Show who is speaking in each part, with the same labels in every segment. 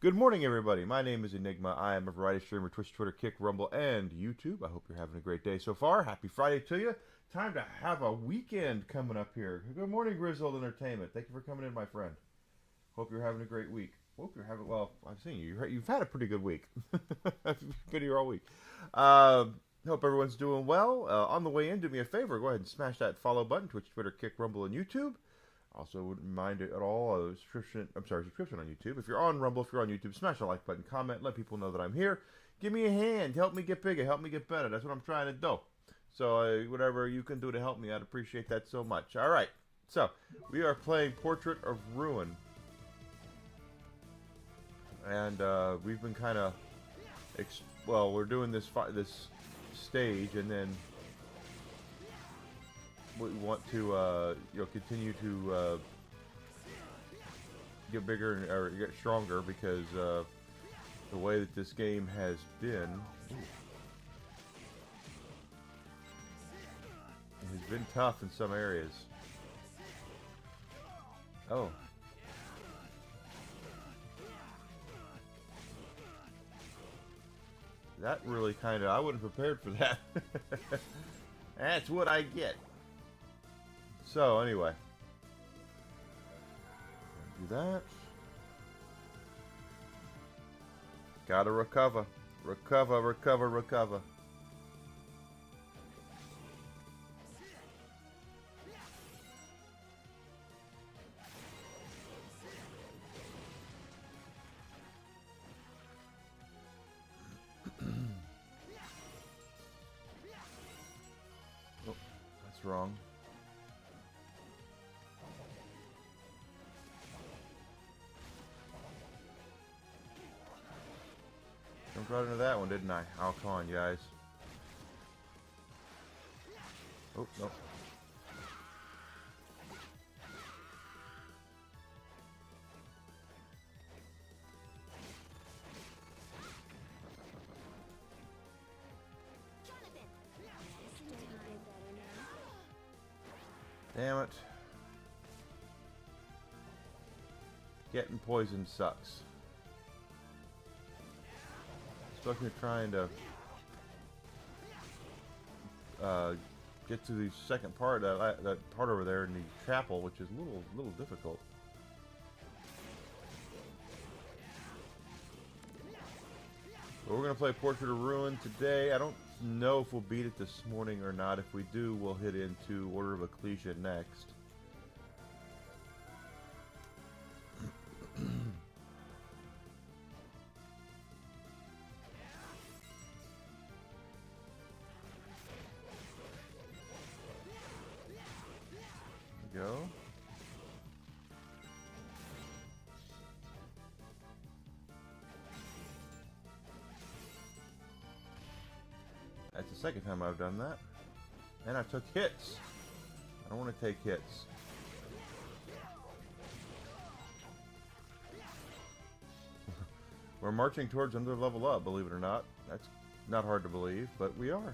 Speaker 1: Good morning, everybody. My name is Enigma. I am a variety streamer, Twitch, Twitter, Kick, Rumble, and YouTube. I hope you're having a great day so far. Happy Friday to you. Time to have a weekend coming up here. Good morning, Grizzled Entertainment. Thank you for coming in, my friend. Hope you're having a great week. Hope you're having, well, I've seen you. You've had a pretty good week. I've been here all week. Hope everyone's doing well. On the way in, do me a favor. Go ahead and smash that follow button, Twitch, Twitter, Kick, Rumble, and YouTube. Also, wouldn't mind it at all. Subscription on YouTube. If you're on Rumble, if you're on YouTube, smash the like button, comment, let people know that I'm here. Give me a hand. Help me get bigger. Help me get better. That's what I'm trying to do. So, whatever you can do to help me, I'd appreciate that so much. All right. So, we are playing Portrait of Ruin. And we've been kind of, we're doing this stage, and then we want to continue to get bigger or get stronger, because the way that this game has been, it has been tough in some areas. Oh. That really kind of, I wasn't prepared for that. That's what I get. So, anyway. Do that. Gotta recover. Recover. Oh, that's wrong. Jumped right into that one, didn't I? Oh, come on, guys. Oh, no. Damn it. Getting poisoned sucks. Especially trying to get to the second part, that part over there in the chapel, which is a little difficult. But we're gonna play Portrait of Ruin today. I don't know if we'll beat it this morning or not. If we do, we'll hit into Order of Ecclesia next. Go. That's the second time I've done that. And I took hits. I don't want to take hits. We're marching towards another level up, believe it or not. That's not hard to believe, but we are.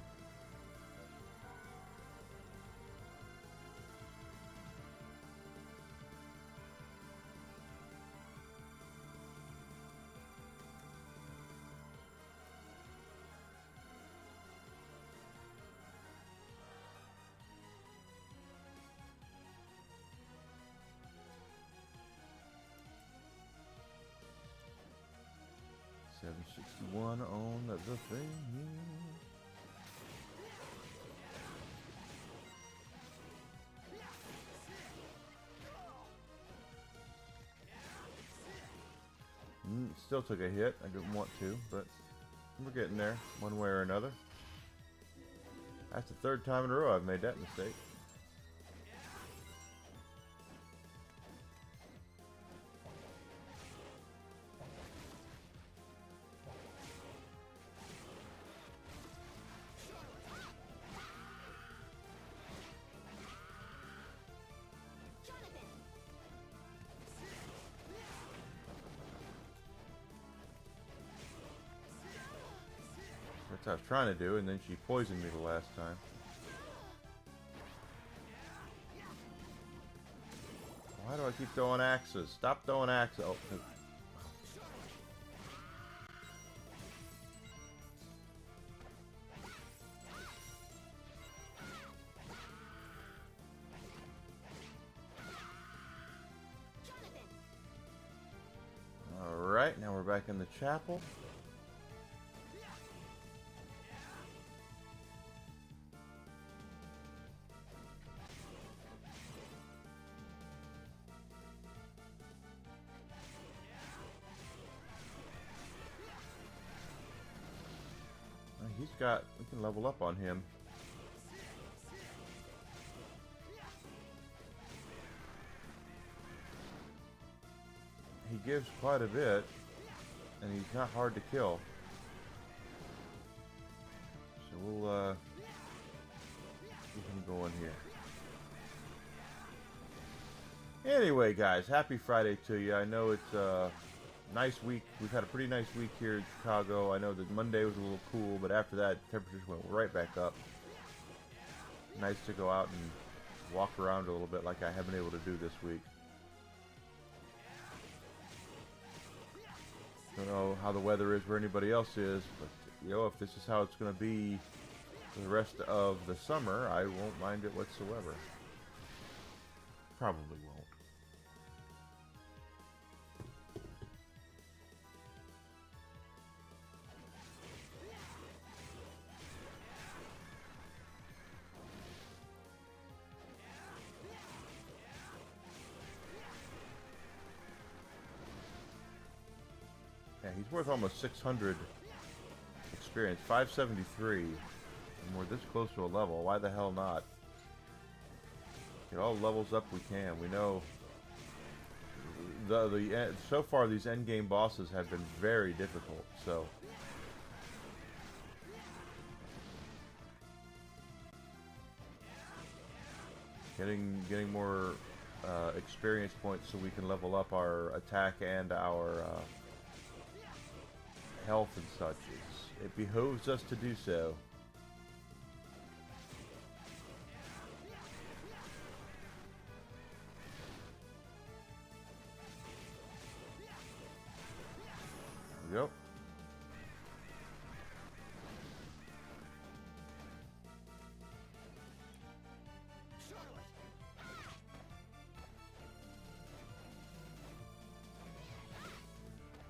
Speaker 1: 761 on the thing here. Still took a hit. I didn't want to, but we're getting there one way or another. That's the third time in a row I've made that mistake. That's what I was trying to do, and then she poisoned me the last time. Why do I keep throwing axes? Stop throwing axes. Oh. in the chapel. He's got, we can level up on him. He gives quite a bit, and he's not hard to kill. So we'll get him going here. Anyway, guys, happy Friday to you. I know it's nice week. We've had a pretty nice week here in Chicago. I know that Monday was a little cool, but after that, temperatures went right back up. Nice to go out and walk around a little bit like I haven't been able to do this week. Don't know how the weather is where anybody else is, but you know, if this is how it's going to be for the rest of the summer, I won't mind it whatsoever. Probably won't. Yeah, he's worth almost 600 experience. 573. And we're this close to a level. Why the hell not? Get all the levels up we can. We know so far these endgame bosses have been very difficult. So getting more experience points so we can level up our attack and our health and such. It behooves us to do so. There we go.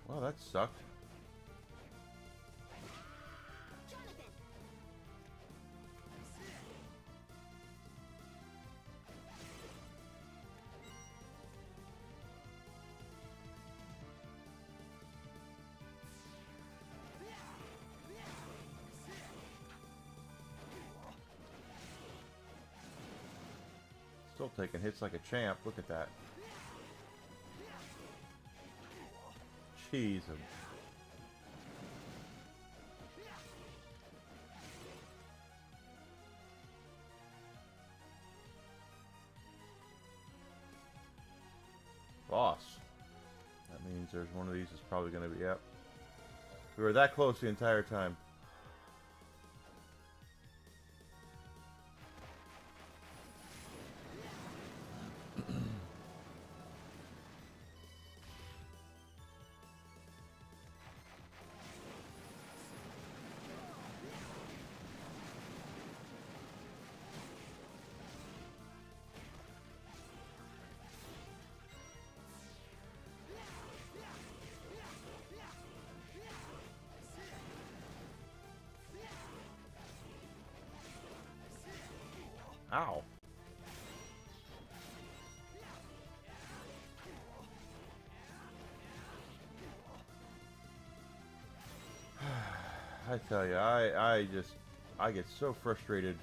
Speaker 1: Well, that sucked. Still taking hits like a champ. Look at that. Jeez. Boss. That means there's one of these is probably going to be, yep. We were that close the entire time. Ow. I tell you, I get so frustrated.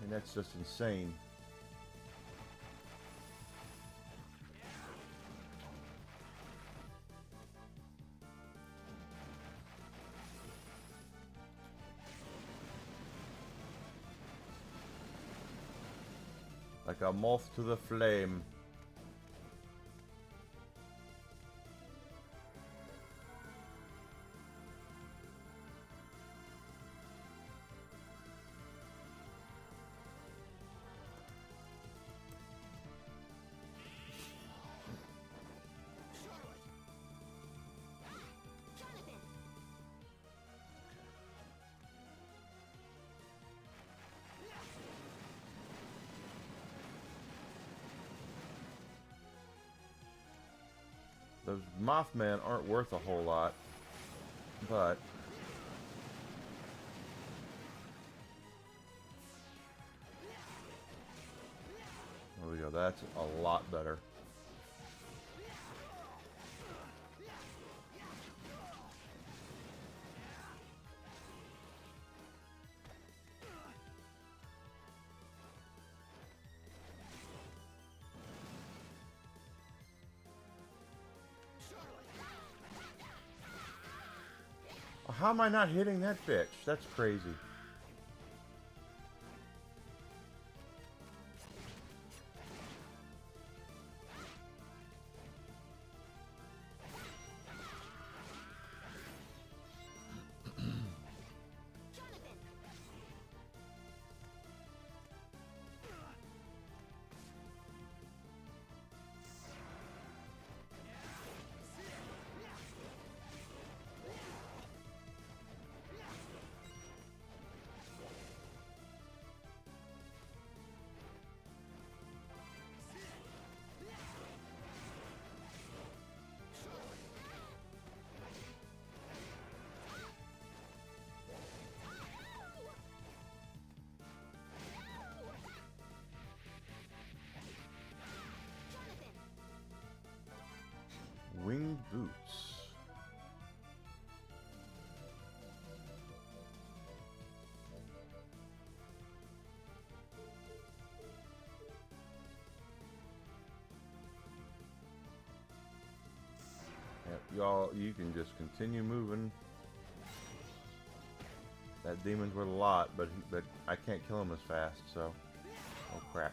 Speaker 1: And that's just insane. Like a moth to the flame. Those Mothman aren't worth a whole lot, but there we go. That's a lot better. How am I not hitting that bitch? That's crazy. Winged boots. Yep, y'all, you can just continue moving. That demon's worth a lot, but I can't kill him as fast, so. Oh crap.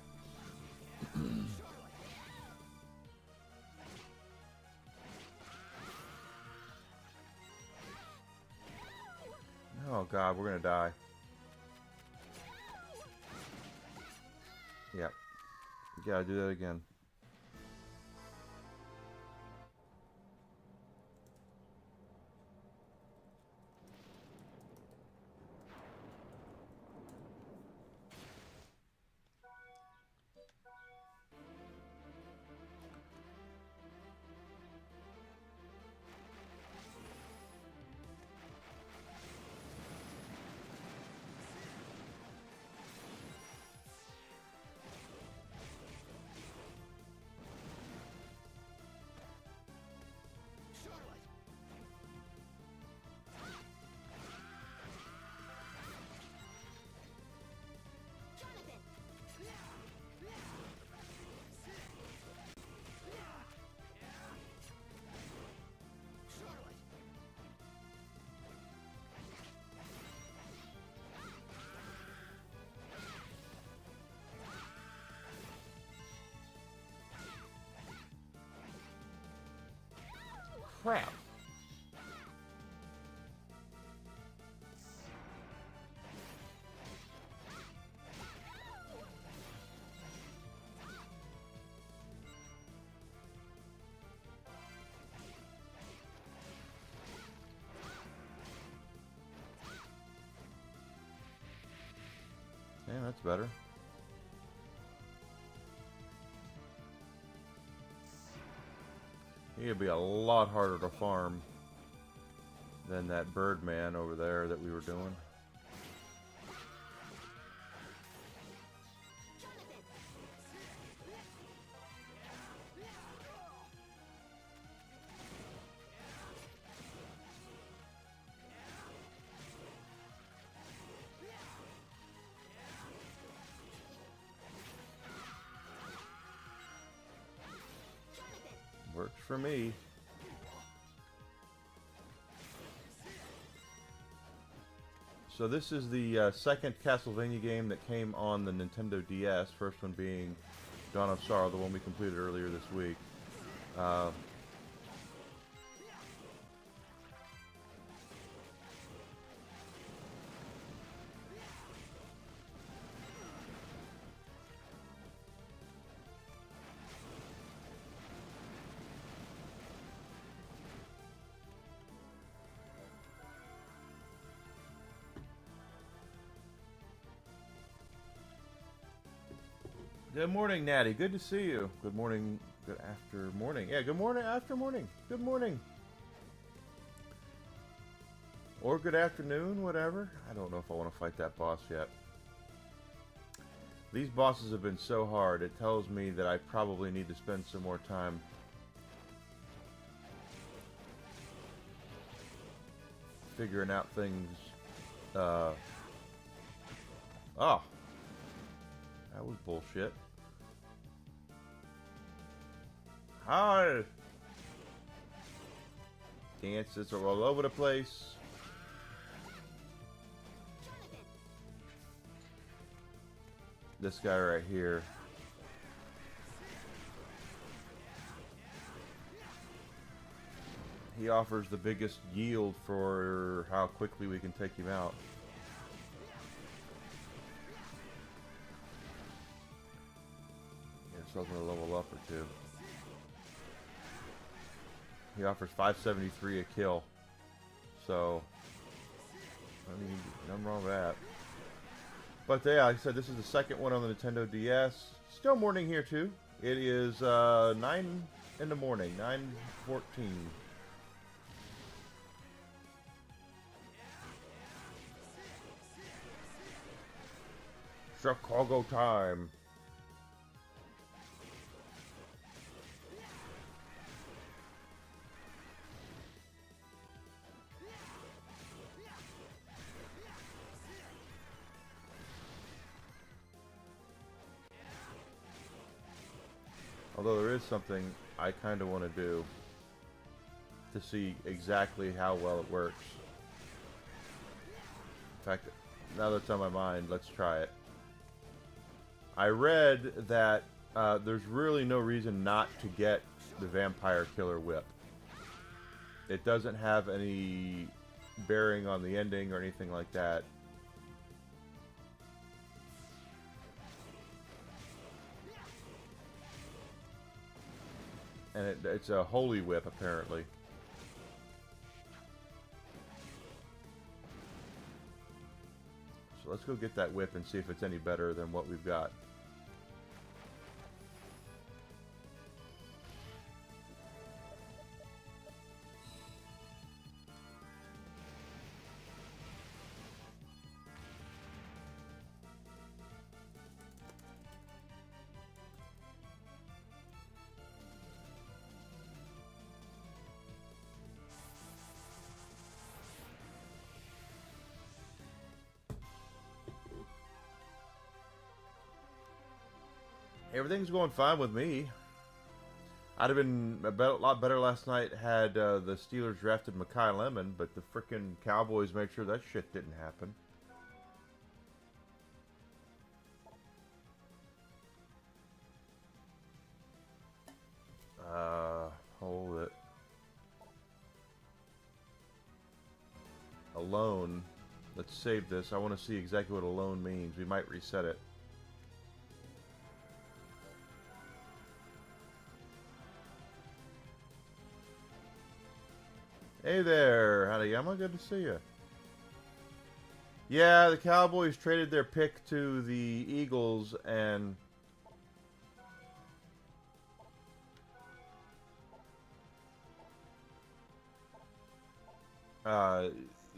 Speaker 1: Oh god, we're gonna die. Yep. You gotta do that again. Crap. Yeah, that's better. It'd be a lot harder to farm than that Birdman over there that we were doing. Works for me. So this is the second Castlevania game that came on the Nintendo DS. First one being Dawn of Sorrow, the one we completed earlier this week. Good morning, Natty. Good to see you. Good morning, Good after morning. Yeah, good morning, after morning. Good morning. Or good afternoon, whatever. I don't know if I want to fight that boss yet. These bosses have been so hard, it tells me that I probably need to spend some more time figuring out things. Oh. That was bullshit. Hi! Dances are all over the place. This guy right here. He offers the biggest yield for how quickly we can take him out. Get ourselves a level up or two. He offers 573 a kill. So, I mean, nothing wrong with that. But yeah, like I said, this is the second one on the Nintendo DS. Still morning here too. It is 9 in the morning, 9:14. Chicago time. Although there is something I kind of want to do to see exactly how well it works. In fact, now that it's on my mind, let's try it. I read that there's really no reason not to get the Vampire Killer Whip. It doesn't have any bearing on the ending or anything like that. And it's a holy whip, apparently. So let's go get that whip and see if it's any better than what we've got. Everything's going fine with me. I'd have been a lot better last night had the Steelers drafted Mekhi Lemon, but the frickin' Cowboys made sure that shit didn't happen. Hold it. Alone. Let's save this. I want to see exactly what alone means. We might reset it. Hey there, Hadayama, good to see you. Yeah, the Cowboys traded their pick to the Eagles, and the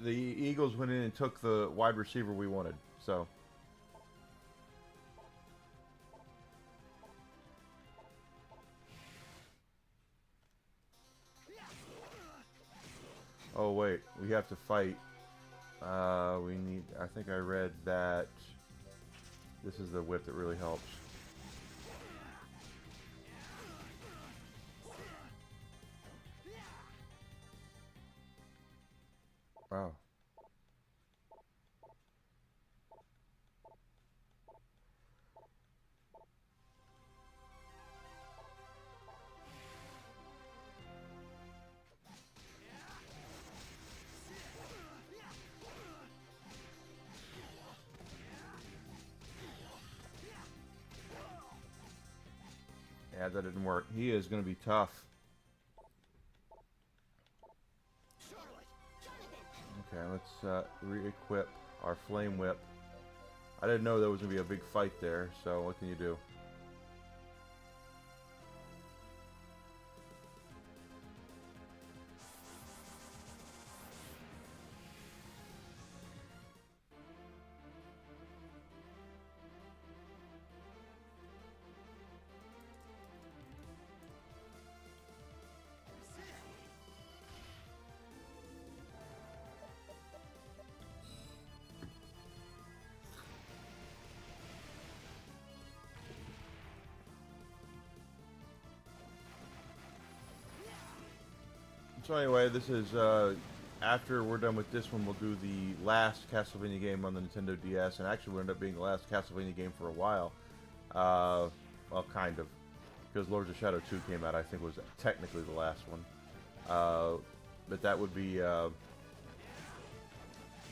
Speaker 1: Eagles went in and took the wide receiver we wanted. So, oh wait, we have to fight. We need. I think I read that this is the whip that really helps. Wow. Yeah, that didn't work. He is going to be tough. Okay, let's re-equip our flame whip. I didn't know there was going to be a big fight there, so what can you do? So anyway, this is after we're done with this one, we'll do the last Castlevania game on the Nintendo DS, and actually will end up being the last Castlevania game for a while. Well, kind of, because Lords of Shadow 2 came out. I think was technically the last one, but that would be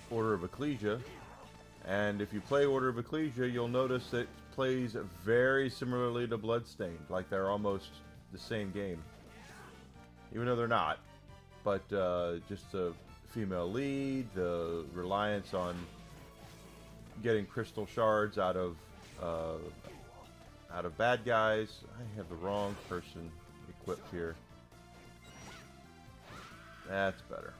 Speaker 1: Order of Ecclesia. And if you play Order of Ecclesia, you'll notice that it plays very similarly to Bloodstained, like they're almost the same game, even though they're not. But just the female lead, the reliance on getting crystal shards out of bad guys. I have the wrong person equipped here. That's better.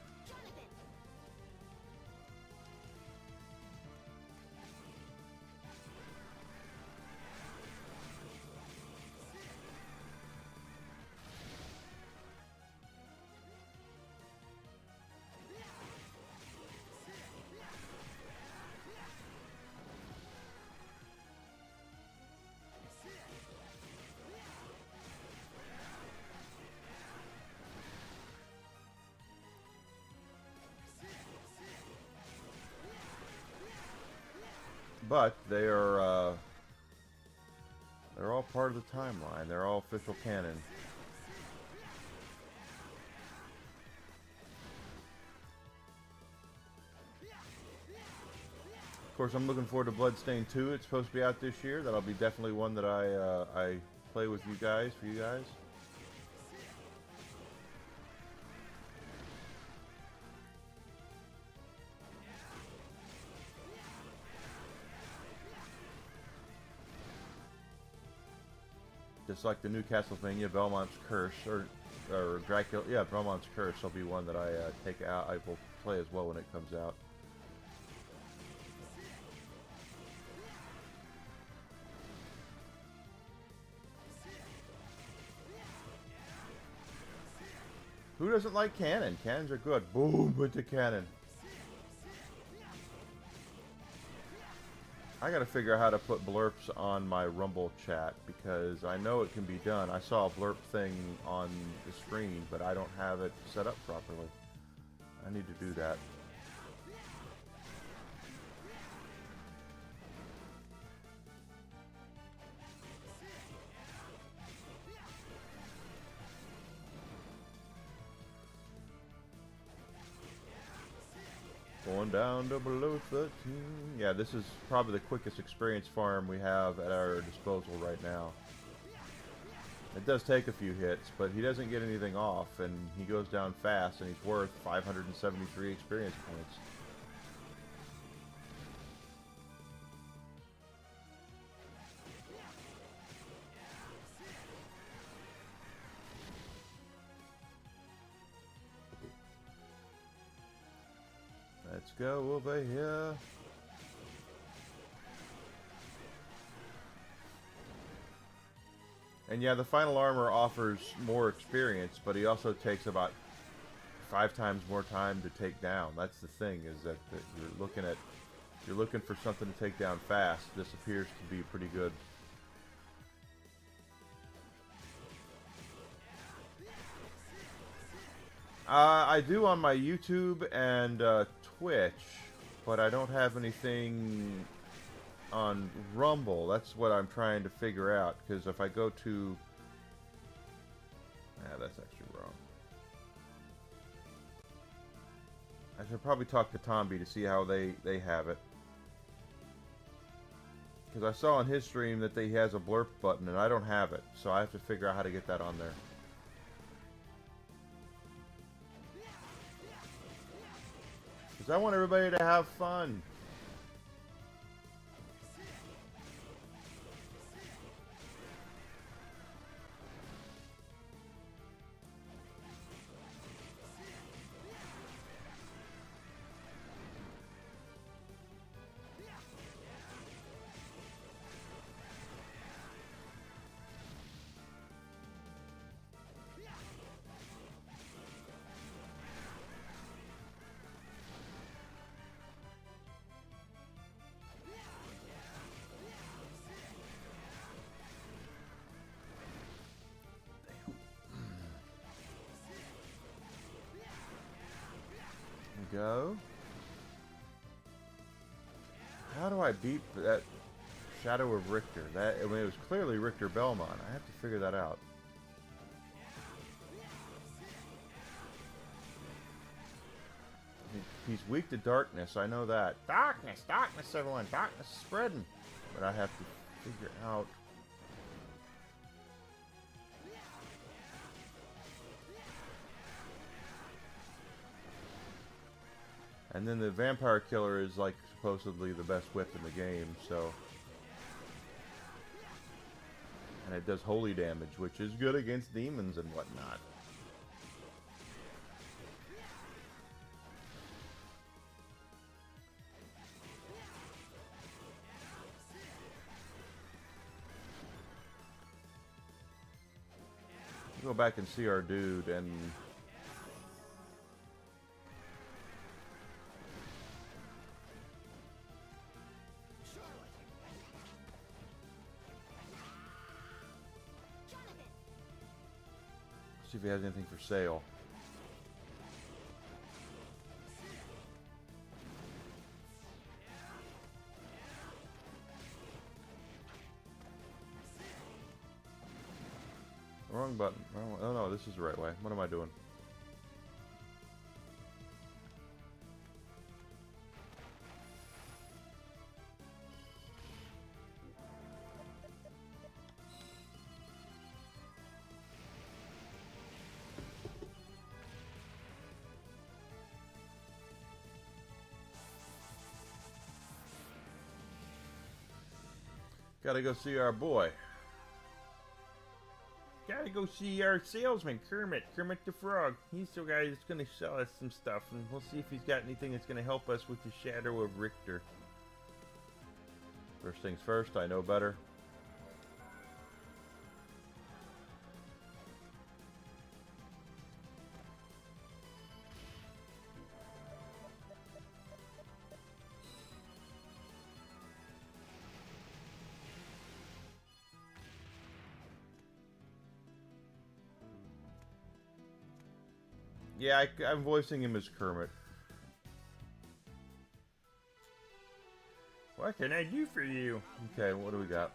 Speaker 1: But they're all part of the timeline. They're all official canon. Of course, I'm looking forward to Bloodstained 2. It's supposed to be out this year. That'll be definitely one that I play with you guys, for you guys. Just like the new Castlevania, Belmont's Curse, or Dracula, yeah, Belmont's Curse will be one that I take out. I will play as well when it comes out. Who doesn't like canon? Cannons are good. Boom, with the cannon. I gotta figure out how to put blurps on my Rumble chat, because I know it can be done. I saw a blurp thing on the screen, but I don't have it set up properly. I need to do that. Going down to below 13. Yeah, this is probably the quickest experience farm we have at our disposal right now. It does take a few hits, but he doesn't get anything off, and he goes down fast, and he's worth 573 experience points. Let's go over here. And yeah, the final armor offers more experience, but he also takes about 5 times more time to take down. That's the thing, is that you're looking for something to take down fast. This appears to be pretty good. I do on my YouTube and Twitch, but I don't have anything on Rumble. That's what I'm trying to figure out, because if I go to... that's actually wrong. I should probably talk to Tomby to see how they have it. Because I saw on his stream that he has a blurp button, and I don't have it, so I have to figure out how to get that on there. Because I want everybody to have fun. go. How do I beat that Shadow of Richter? I mean, it was clearly Richter Belmont. I have to figure that out. He's weak to darkness, I know that. Darkness, darkness, everyone. Darkness is spreading. But I have to figure out... And then the Vampire Killer is, like, supposedly the best whip in the game, so... And it does holy damage, which is good against demons and whatnot. Go back and see our dude and... see if he has anything for sale. Wrong button. Oh no, this is the right way. What am I doing? Gotta go see our boy. Gotta go see our salesman, Kermit the Frog. He's the guy that's gonna sell us some stuff, and we'll see if he's got anything that's gonna help us with the Shadow of Richter. First things first, I know better. Yeah, I'm voicing him as Kermit. What can I do for you? Okay, what do we got?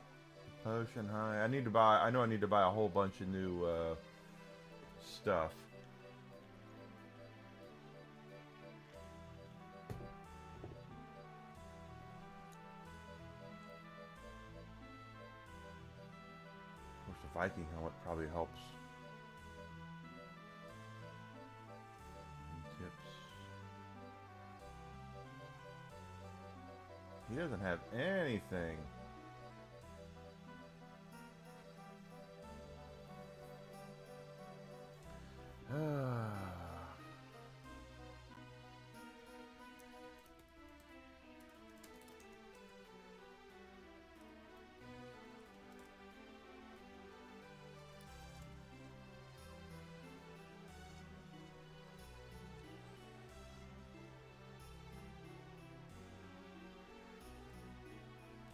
Speaker 1: Potion high. I know I need to buy a whole bunch of new stuff. Of course, the Viking helmet probably helps. He doesn't have anything.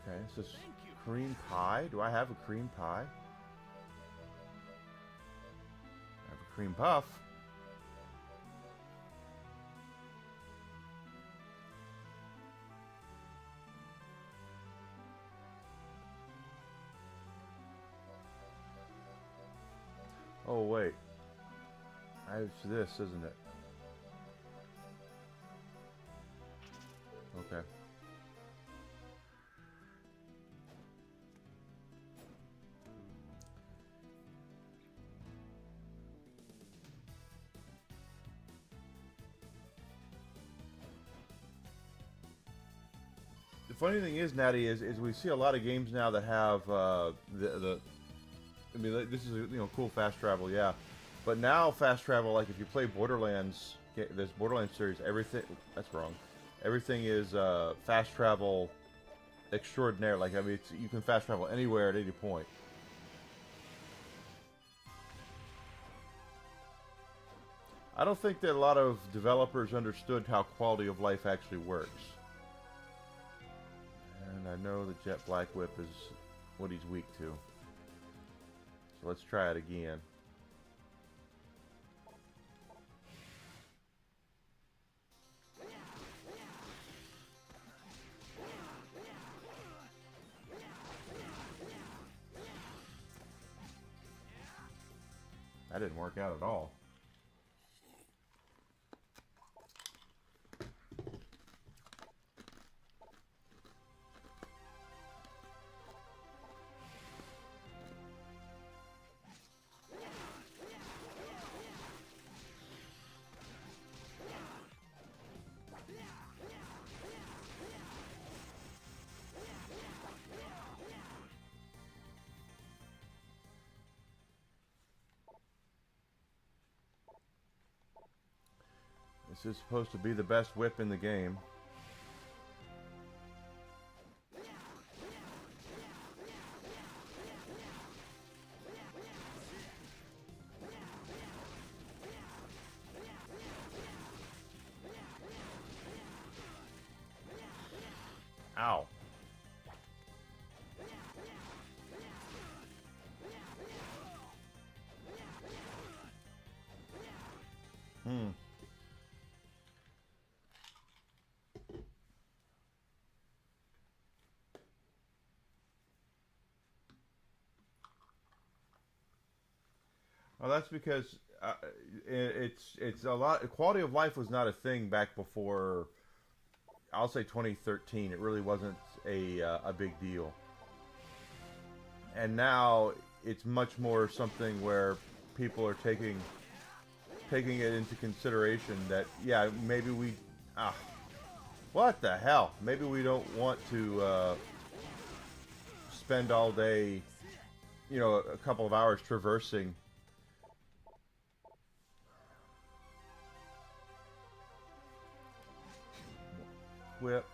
Speaker 1: Okay, this is cream pie. Do I have a cream pie? I have a cream puff. Oh wait, it's this, isn't it? Okay. The funny thing is, Natty, is we see a lot of games now that have I mean, this is cool fast travel, yeah. But now fast travel, like if you play Borderlands, this Borderlands series, everything that's wrong. Everything is fast travel extraordinaire. Like I mean, you can fast travel anywhere at any point. I don't think that a lot of developers understood how quality of life actually works. And I know the Jet Black Whip is what he's weak to. So let's try it again. That didn't work out at all. This is supposed to be the best whip in the game. Ow. Well, that's because it's a lot. Quality of life was not a thing back before. I'll say 2013. It really wasn't a big deal, and now it's much more something where people are taking it into consideration that maybe we what the hell, maybe we don't want to spend all day, a couple of hours traversing. Whip.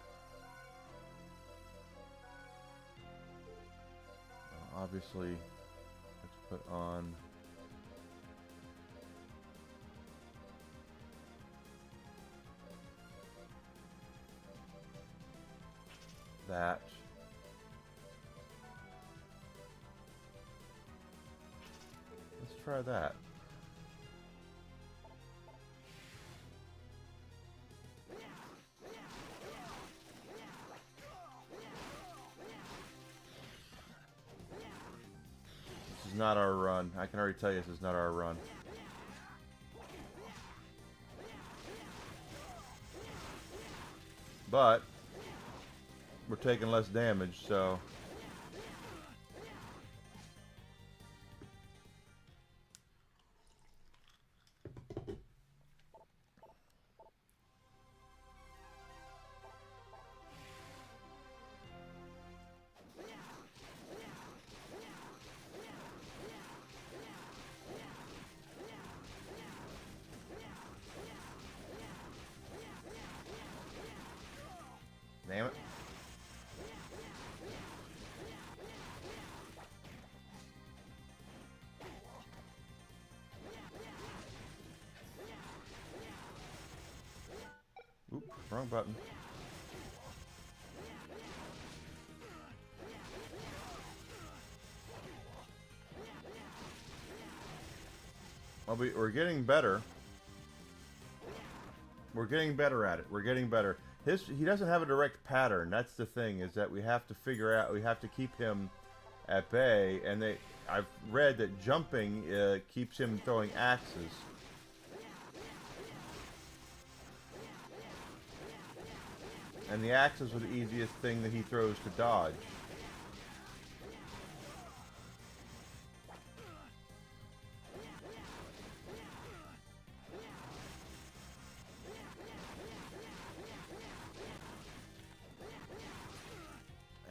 Speaker 1: Obviously, let's put on that. Let's try that. This is not our run. I can already tell you this is not our run. But we're taking less damage, so damn it. Oop, wrong button. Well, we're getting better. We're getting better at it. We're getting better. He doesn't have a direct pattern. That's the thing, is that we have to figure out, we have to keep him at bay, and I've read that jumping keeps him throwing axes. And the axes are the easiest thing that he throws to dodge.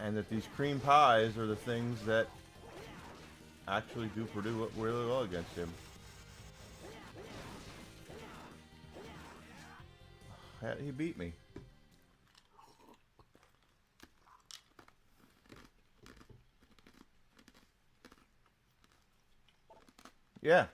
Speaker 1: And that these cream pies are the things that actually do produce really well against him. He beat me. Yeah.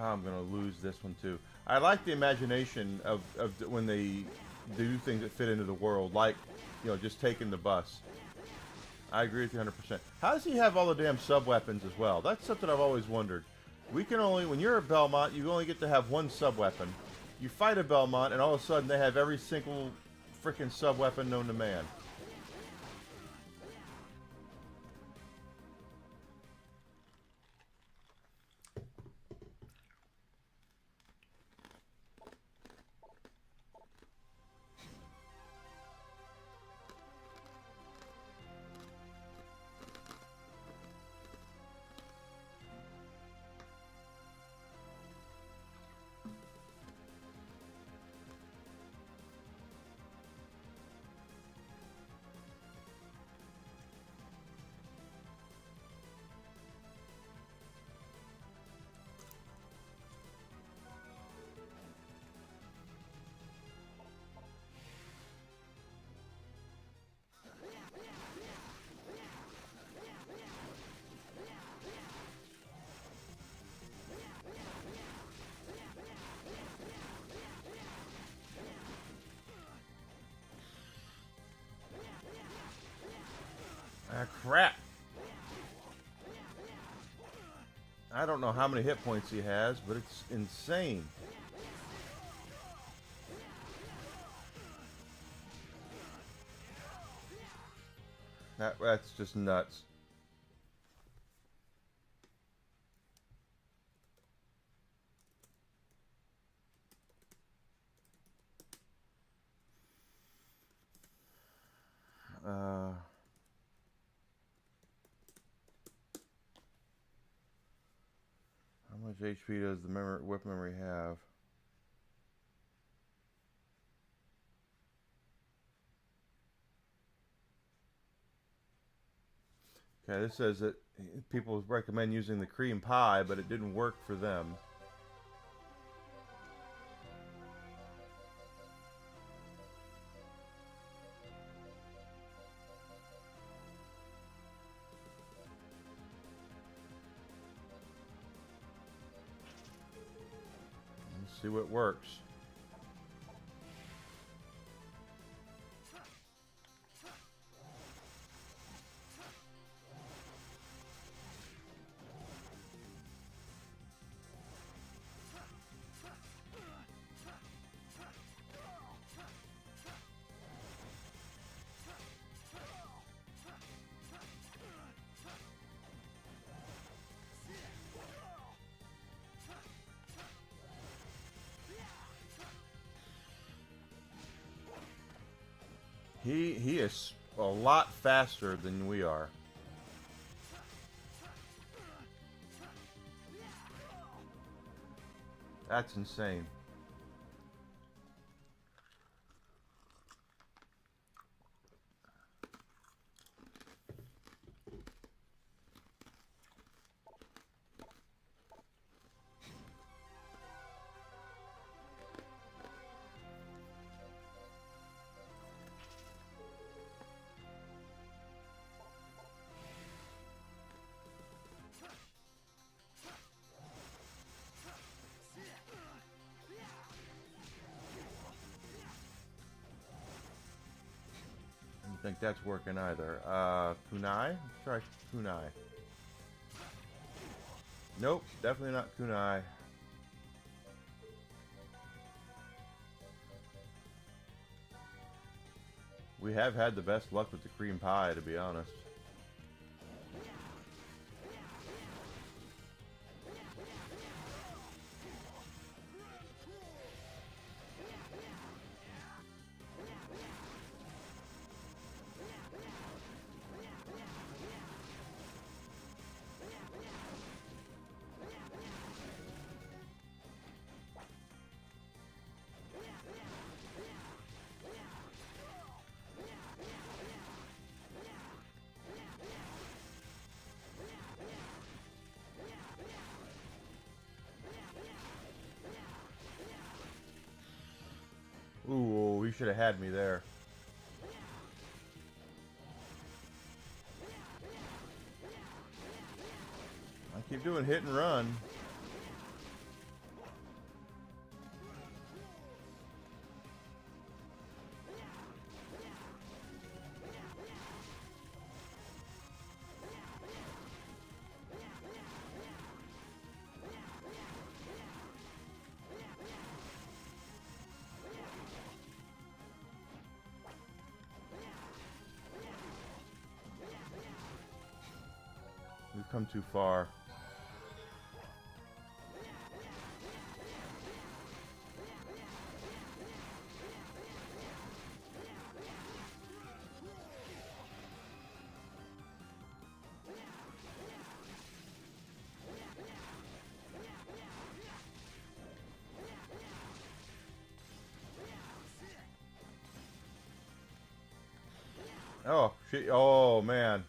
Speaker 1: I'm gonna lose this one too. I like the imagination of when they do things that fit into the world, like, just taking the bus. I agree with you 100%. How does he have all the damn sub-weapons as well? That's something I've always wondered. We can only, when you're a Belmont, you only get to have one sub-weapon. You fight a Belmont, and all of a sudden they have every single freaking sub-weapon known to man. Ah, crap. I don't know how many hit points he has, but it's insane. That's just nuts. How much HP does the whip memory have? Okay, this says that people recommend using the cream pie, but it didn't work for them. Let's see what works. He is a lot faster than we are. That's insane. I don't think that's working either. Kunai? Let's try Kunai. Nope, definitely not Kunai. We have had the best luck with the cream pie, to be honest. Ooh, he should have had me there. I keep doing hit and run. come too far. Oh, shit. Oh, man.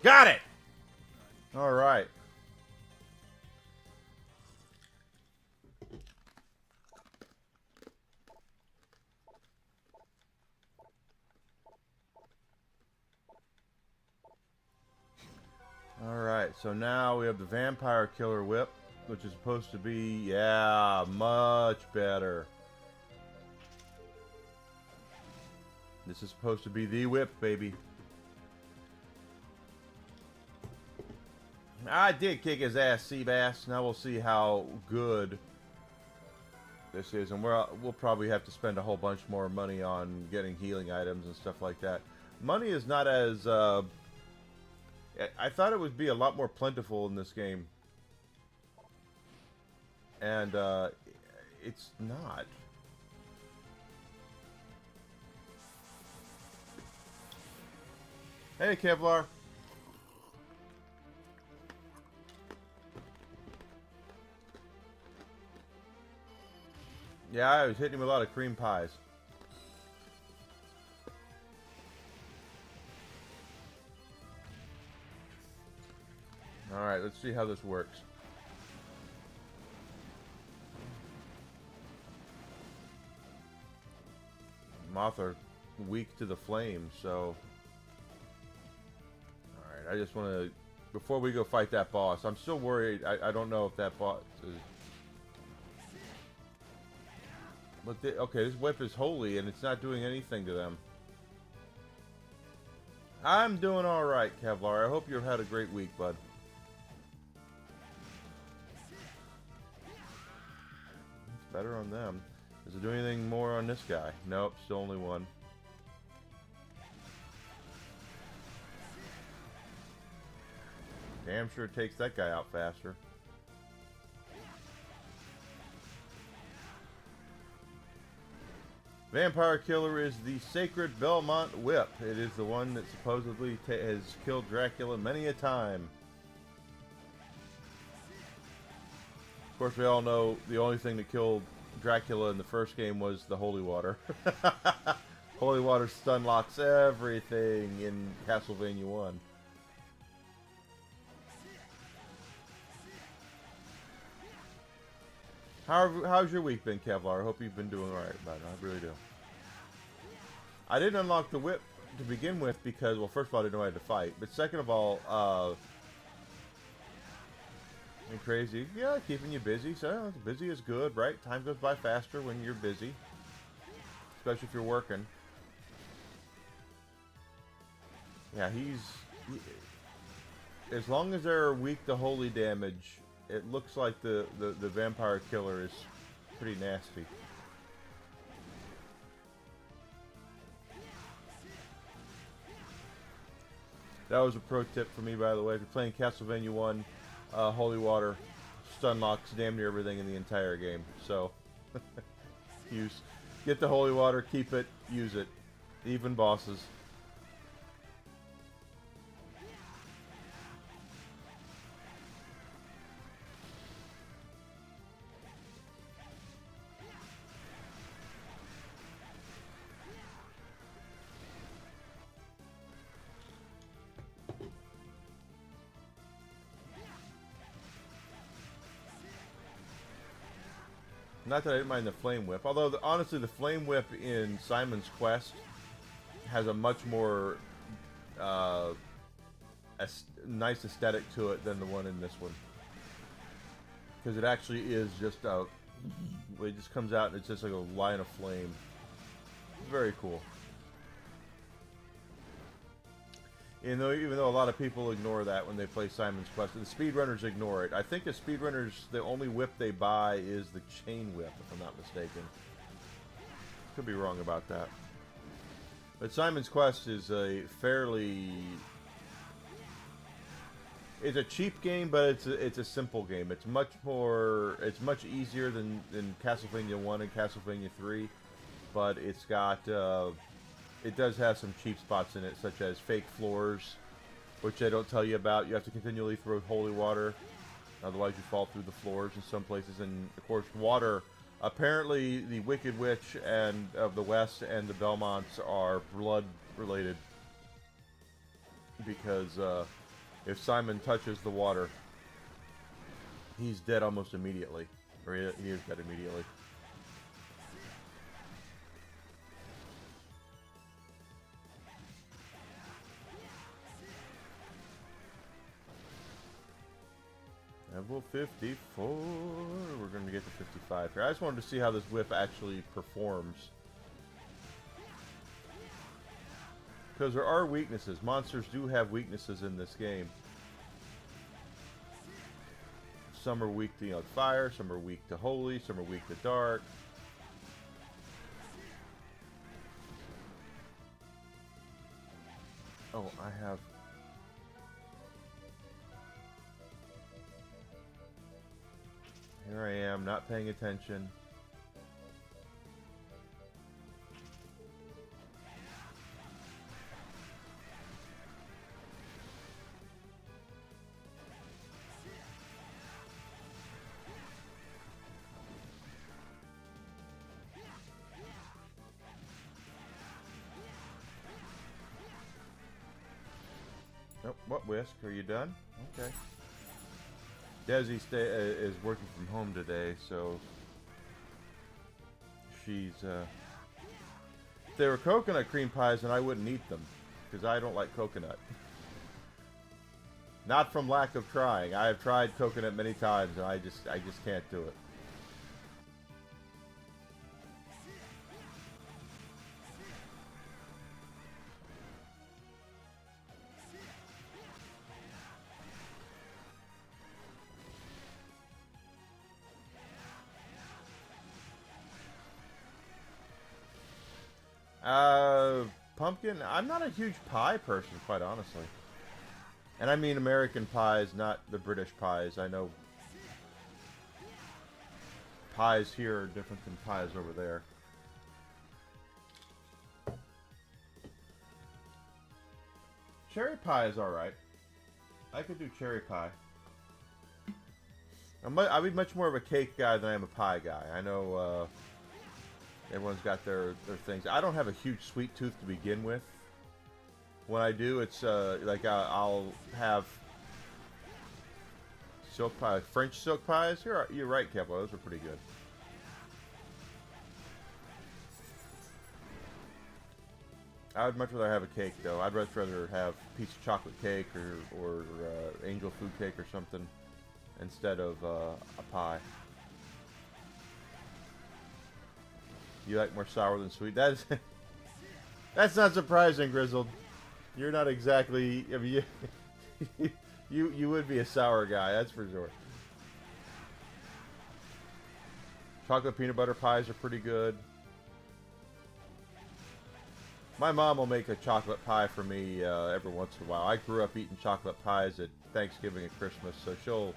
Speaker 1: Got it! All right. All right, so now we have the Vampire Killer Whip, which is supposed to be, yeah, much better. This is supposed to be the whip, baby. I did kick his ass, Seabass. Now we'll see how good this is, and we'll probably have to spend a whole bunch more money on getting healing items and stuff like that. Money is not as I thought it would be a lot more plentiful in this game, and it's not. Hey, Kevlar. Yeah, I was hitting him with a lot of cream pies. Alright, let's see how this works. Moth are weak to the flame, so... Alright, I just want to... Before we go fight that boss, I'm still worried. I don't know if that boss is... But okay, this whip is holy, and it's not doing anything to them. I'm doing alright, Kevlar. I hope you've had a great week, bud. It's better on them. Does it do anything more on this guy? Nope, still only one. Damn sure it takes that guy out faster. Vampire Killer is the Sacred Belmont Whip. It is the one that supposedly has killed Dracula many a time. Of course, we all know the only thing that killed Dracula in the first game was the holy water. Holy water stun locks everything in Castlevania 1. How's your week been, Kevlar? I hope you've been doing alright, bud. I really do. I didn't unlock the whip to begin with because, well, first of all, I didn't know I had to fight. But second of all, crazy. Yeah, keeping you busy. So busy is good, right? Time goes by faster when you're busy. Especially if you're working. Yeah, as long as they're weak to holy damage, it looks like the Vampire Killer is pretty nasty. That was a pro tip for me, by the way. If you're playing Castlevania 1, Holy Water stun locks damn near everything in the entire game. So, get the Holy Water, keep it, use it. Even bosses. Not that I didn't mind the Flame Whip, although honestly the Flame Whip in Simon's Quest has a much more nice aesthetic to it than the one in this one. because it actually is just a. It just comes out and it's just like a line of flame. Very cool. Even though a lot of people ignore that when they play Simon's Quest, the speedrunners ignore it. I think the speedrunners, the only whip they buy is the chain whip, if I'm not mistaken. Could be wrong about that. But Simon's Quest is a fairly... It's a cheap game, but it's a simple game. It's much easier than Castlevania 1 and Castlevania 3, but it's got it does have some cheap spots in it, such as fake floors, which they don't tell you about. You have to continually throw holy water, otherwise you fall through the floors in some places. And of course, water. Apparently, the Wicked Witch and of the West and the Belmonts are blood related, because if Simon touches the water, he's dead almost immediately. Or he is dead immediately. Level 54. We're going to get to 55 here. I just wanted to see how this whip actually performs. Because there are weaknesses. Monsters do have weaknesses in this game. Some are weak to fire, some are weak to holy, some are weak to dark. Oh, I have... Here I am, not paying attention. Oh, what whisk? Are you done? Okay. Desi is working from home today, so she's, if they were coconut cream pies, then I wouldn't eat them, because I don't like coconut. Not from lack of trying. I have tried coconut many times, and I just can't do it. Pumpkin, I'm not a huge pie person, quite honestly. And I mean American pies, not the British pies. I know pies here are different than pies over there. Cherry pie is alright. I could do cherry pie. I'd be much more of a cake guy than I am a pie guy. I know, everyone's got their things. I don't have a huge sweet tooth to begin with. When I do, it's like I'll have silk pie, French silk pies. You're right, Kepler. Those are pretty good. I would much rather have a cake, though. I'd much rather have a piece of chocolate cake or angel food cake or something instead of a pie. You like more sour than sweet? That's not surprising, Grizzled. You're not exactly. I mean, you would be a sour guy, that's for sure. Chocolate peanut butter pies are pretty good. My mom will make a chocolate pie for me every once in a while. I grew up eating chocolate pies at Thanksgiving and Christmas, so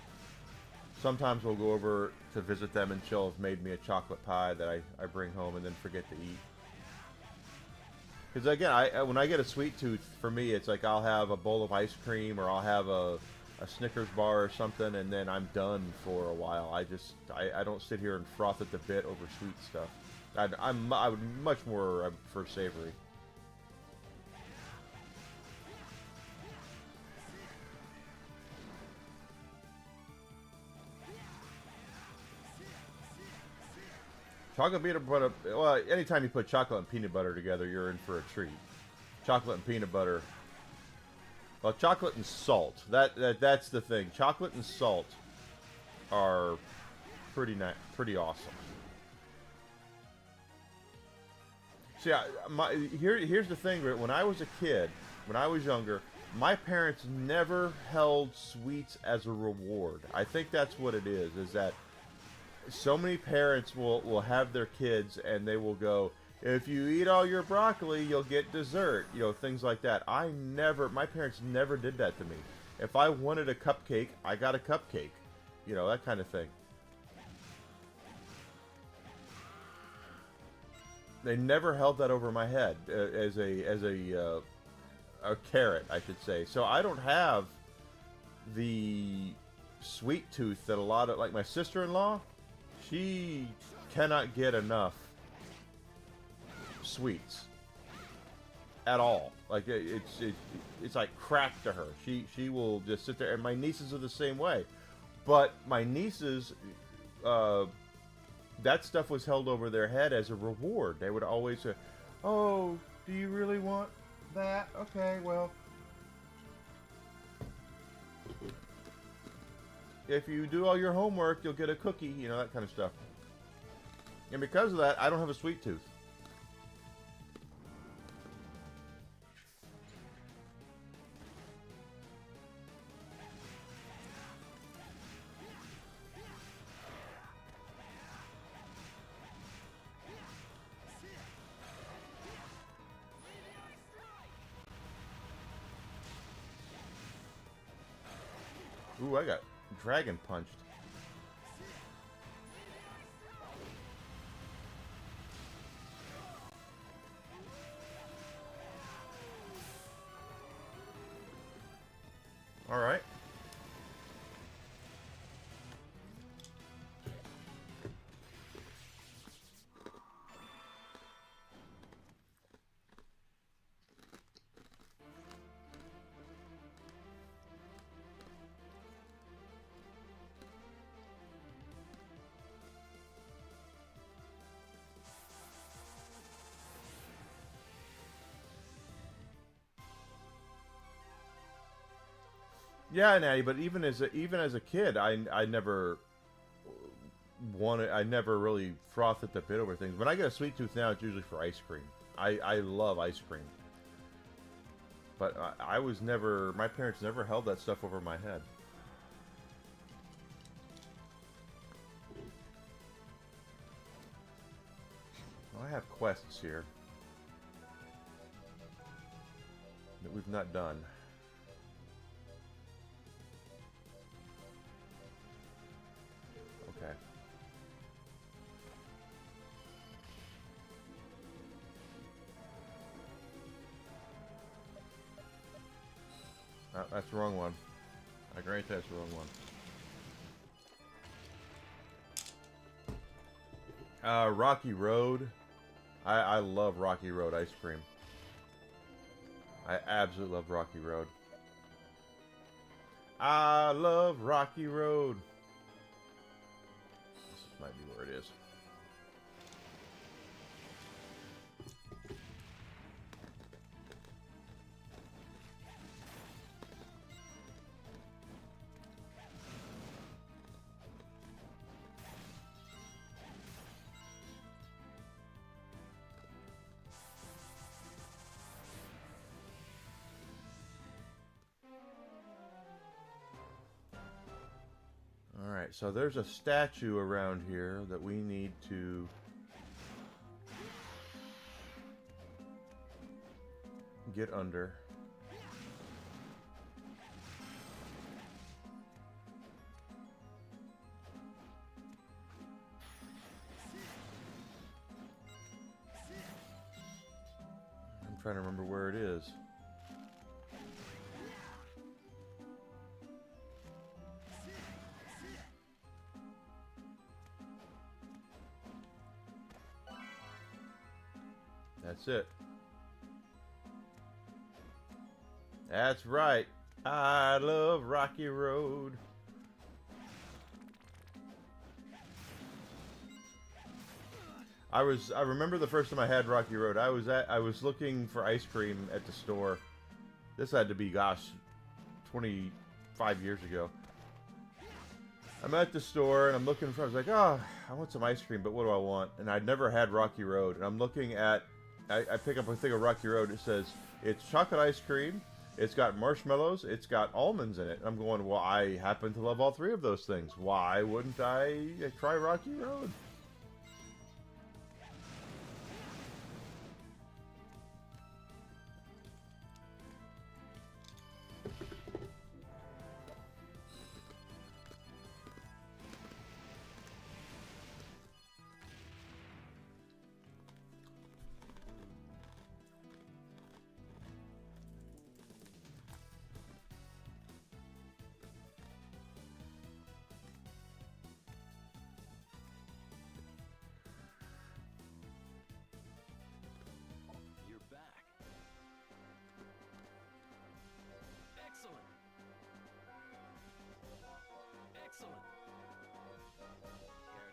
Speaker 1: sometimes we'll go over to visit them and she'll have made me a chocolate pie that I bring home and then forget to eat. Because again, when I get a sweet tooth, for me, it's like I'll have a bowl of ice cream or I'll have a Snickers bar or something, and then I'm done for a while. I don't sit here and froth at the bit over sweet stuff. I would much more prefer savory. Chocolate peanut butter, well, anytime you put chocolate and peanut butter together, you're in for a treat. Chocolate and peanut butter. Well, chocolate and salt. That's the thing. Chocolate and salt are pretty awesome. See, here's the thing. When I was a kid, when I was younger, my parents never held sweets as a reward. I think that's what it is that so many parents will have their kids and they will go, if you eat all your broccoli, you'll get dessert. You know, things like that. My parents never did that to me. If I wanted a cupcake, I got a cupcake. You know, that kind of thing. They never held that over my head as a carrot, I should say. So I don't have the sweet tooth that a lot of, like my sister-in-law, she cannot get enough sweets at all. Like it's like crack to her. She will just sit there, and my nieces are the same way. But my nieces, that stuff was held over their head as a reward. They would always say, "Oh, do you really want that? Okay, well, if you do all your homework, you'll get a cookie." You know, that kind of stuff. And because of that, I don't have a sweet tooth. Ooh, I got dragon punched. All right. Yeah, Natty, but even as a kid, I never I never really frothed at the bit over things. When I get a sweet tooth now, it's usually for ice cream. I love ice cream. But I was never, my parents never held that stuff over my head. Well, I have quests here that we've not done. Okay. That's the wrong one. I grant that's the wrong one. Rocky Road. I love Rocky Road ice cream. I absolutely love Rocky Road. I love Rocky Road. This might be where it is. Alright, so there's a statue around here that we need to get under. I'm trying to remember where it is. That's it. That's right. I love Rocky Road. I remember the first time I had Rocky Road. I was looking for ice cream at the store. This had to be, gosh, 25 years ago. I'm at the store and I'm looking for. I was like, oh, I want some ice cream, but what do I want? And I'd never had Rocky Road, and I'm looking at. I pick up a thing of Rocky Road. It says it's chocolate ice cream. It's got marshmallows. It's got almonds in it. And I'm going, well, I happen to love all three of those things. Why wouldn't I try Rocky Road?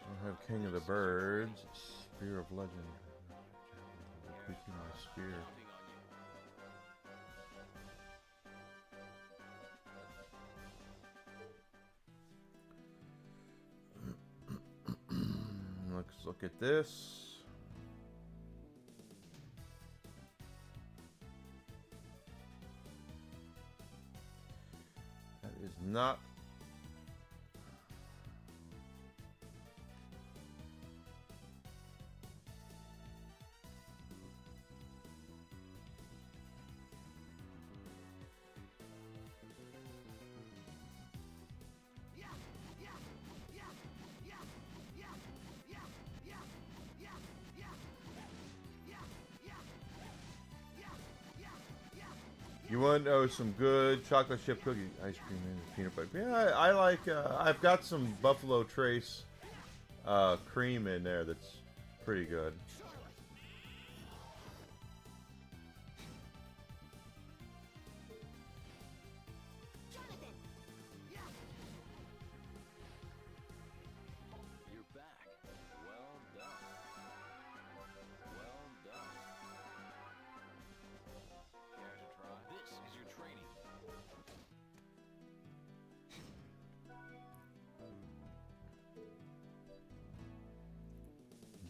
Speaker 1: I have King of the Birds, Spear of Legend. Increasing my spear. Let's look at this. That is not. You want some good chocolate chip cookie ice cream and peanut butter? Yeah, I like. I've got some Buffalo Trace cream in there that's pretty good.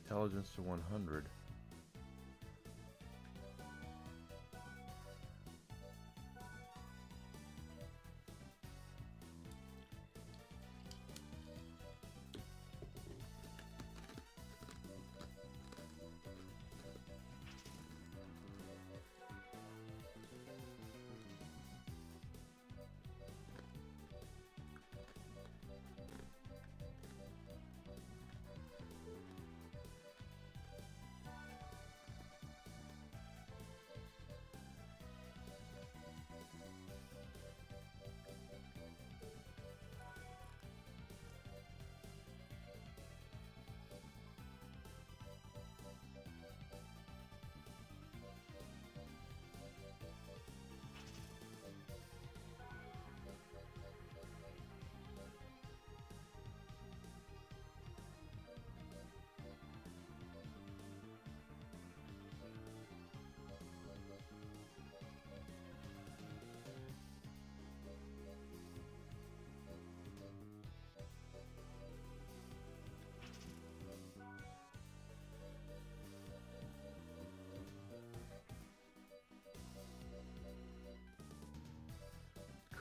Speaker 1: Intelligence to 100.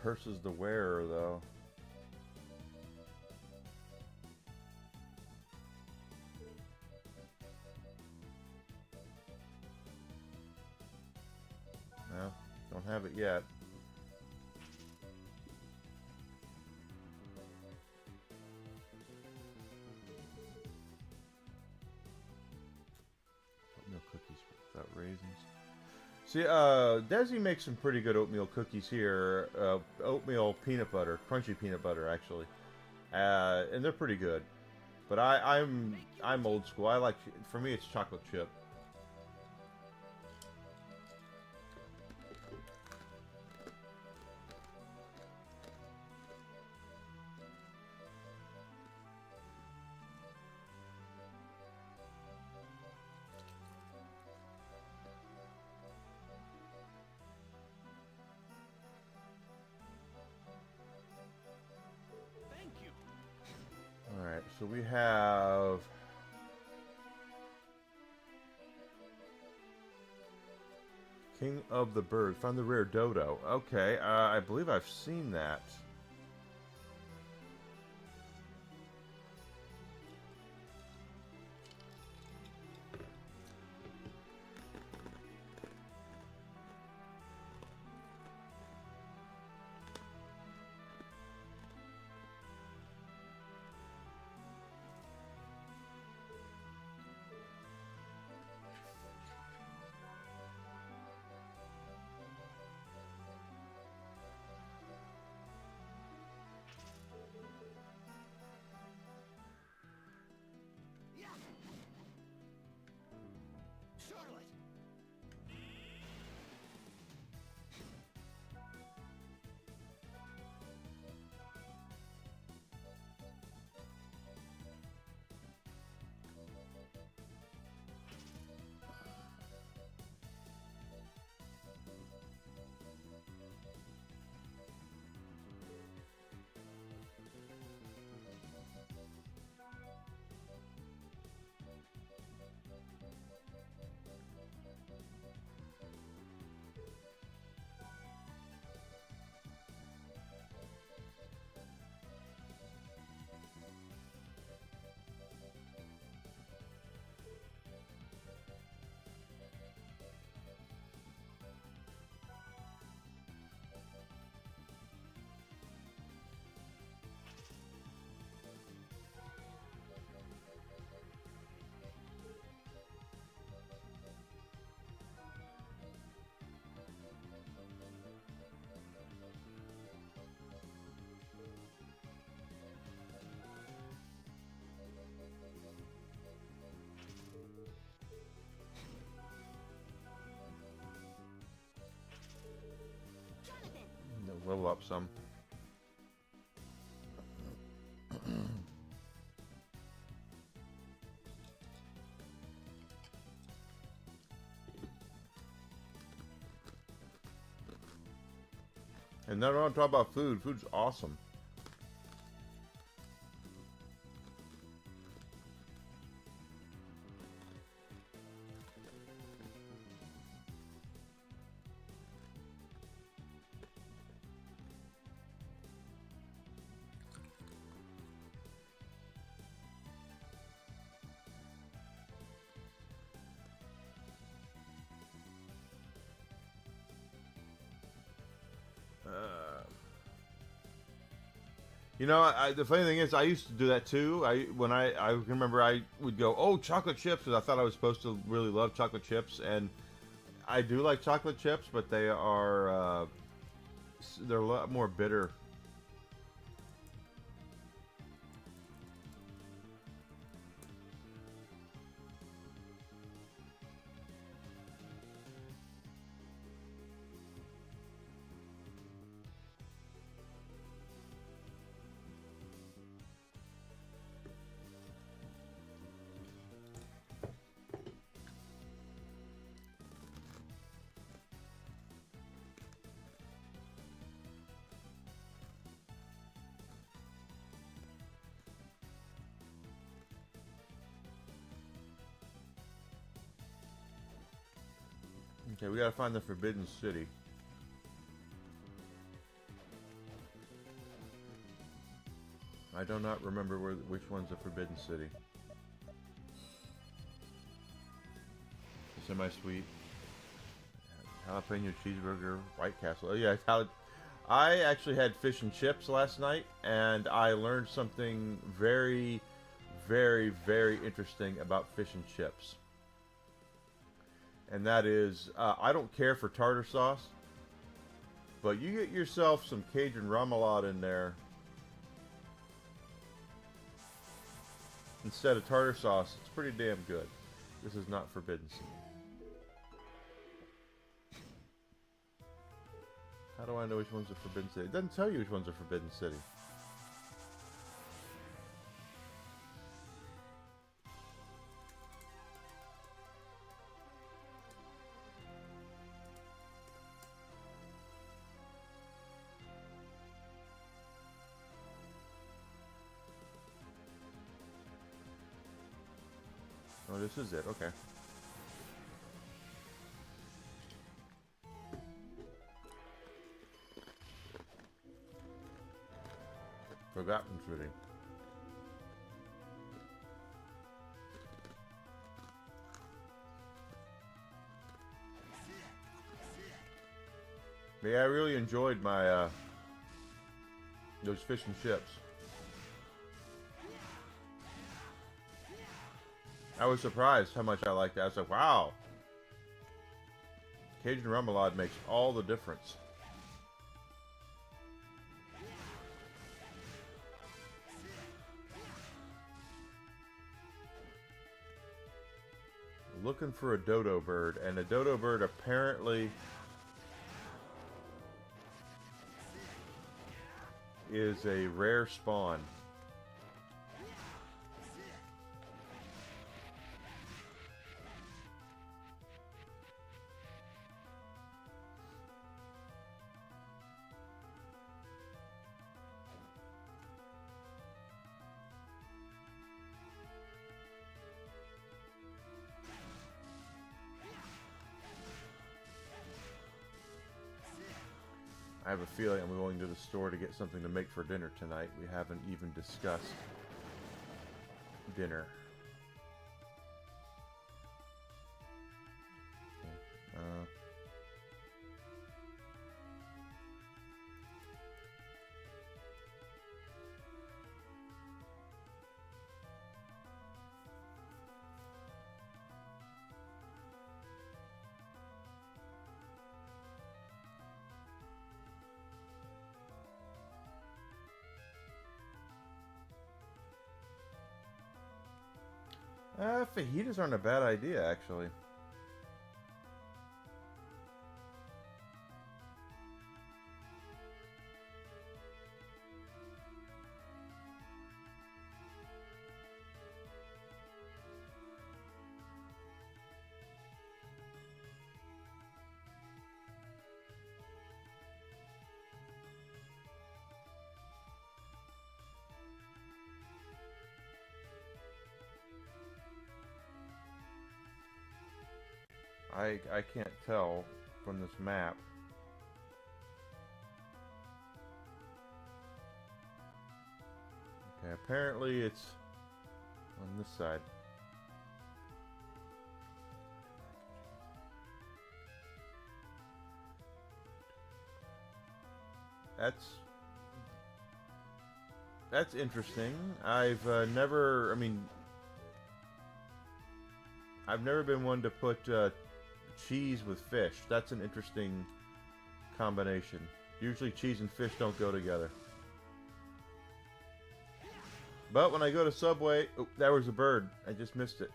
Speaker 1: Curses the wearer, though. No, don't have it yet. Oatmeal cookies without raisins. See, Desi makes some pretty good oatmeal cookies here. Oatmeal peanut butter, crunchy peanut butter, actually, and they're pretty good. But I'm old school. I like, for me, it's chocolate chip. So we have King of the Bird. Found the rare dodo. Okay, I believe I've seen that. Level up some. And then I want to talk about food. Food's awesome. You know, the funny thing is, I used to do that too. I remember I would go, oh, chocolate chips, because I thought I was supposed to really love chocolate chips, and I do like chocolate chips, but they're a lot more bitter. Okay, we gotta find the Forbidden City. I do not remember which one's the Forbidden City. Semi-sweet. Jalapeno cheeseburger, White Castle. Oh yeah, I actually had fish and chips last night, and I learned something very, very, very interesting about fish and chips. And that is, I don't care for tartar sauce, but you get yourself some Cajun remoulade in there instead of tartar sauce, it's pretty damn good. This is not Forbidden City. How do I know which one's a Forbidden City? It doesn't tell you which one's a Forbidden City. Oh, this is it. Okay. Forgotten City. Yeah, I really enjoyed my those fish and chips. I was surprised how much I liked that. I was like, wow. Cajun remoulade makes all the difference. Looking for a dodo bird, and a dodo bird apparently is a rare spawn. I have a feeling I'm going to the store to get something to make for dinner tonight. We haven't even discussed dinner. Fajitas aren't a bad idea, actually. I can't tell from this map. Okay, apparently it's on this side. That's interesting. I've never been one to put cheese with fish. That's an interesting combination. Usually cheese and fish don't go together. But when I go to Subway... Oh, there was a bird. I just missed it.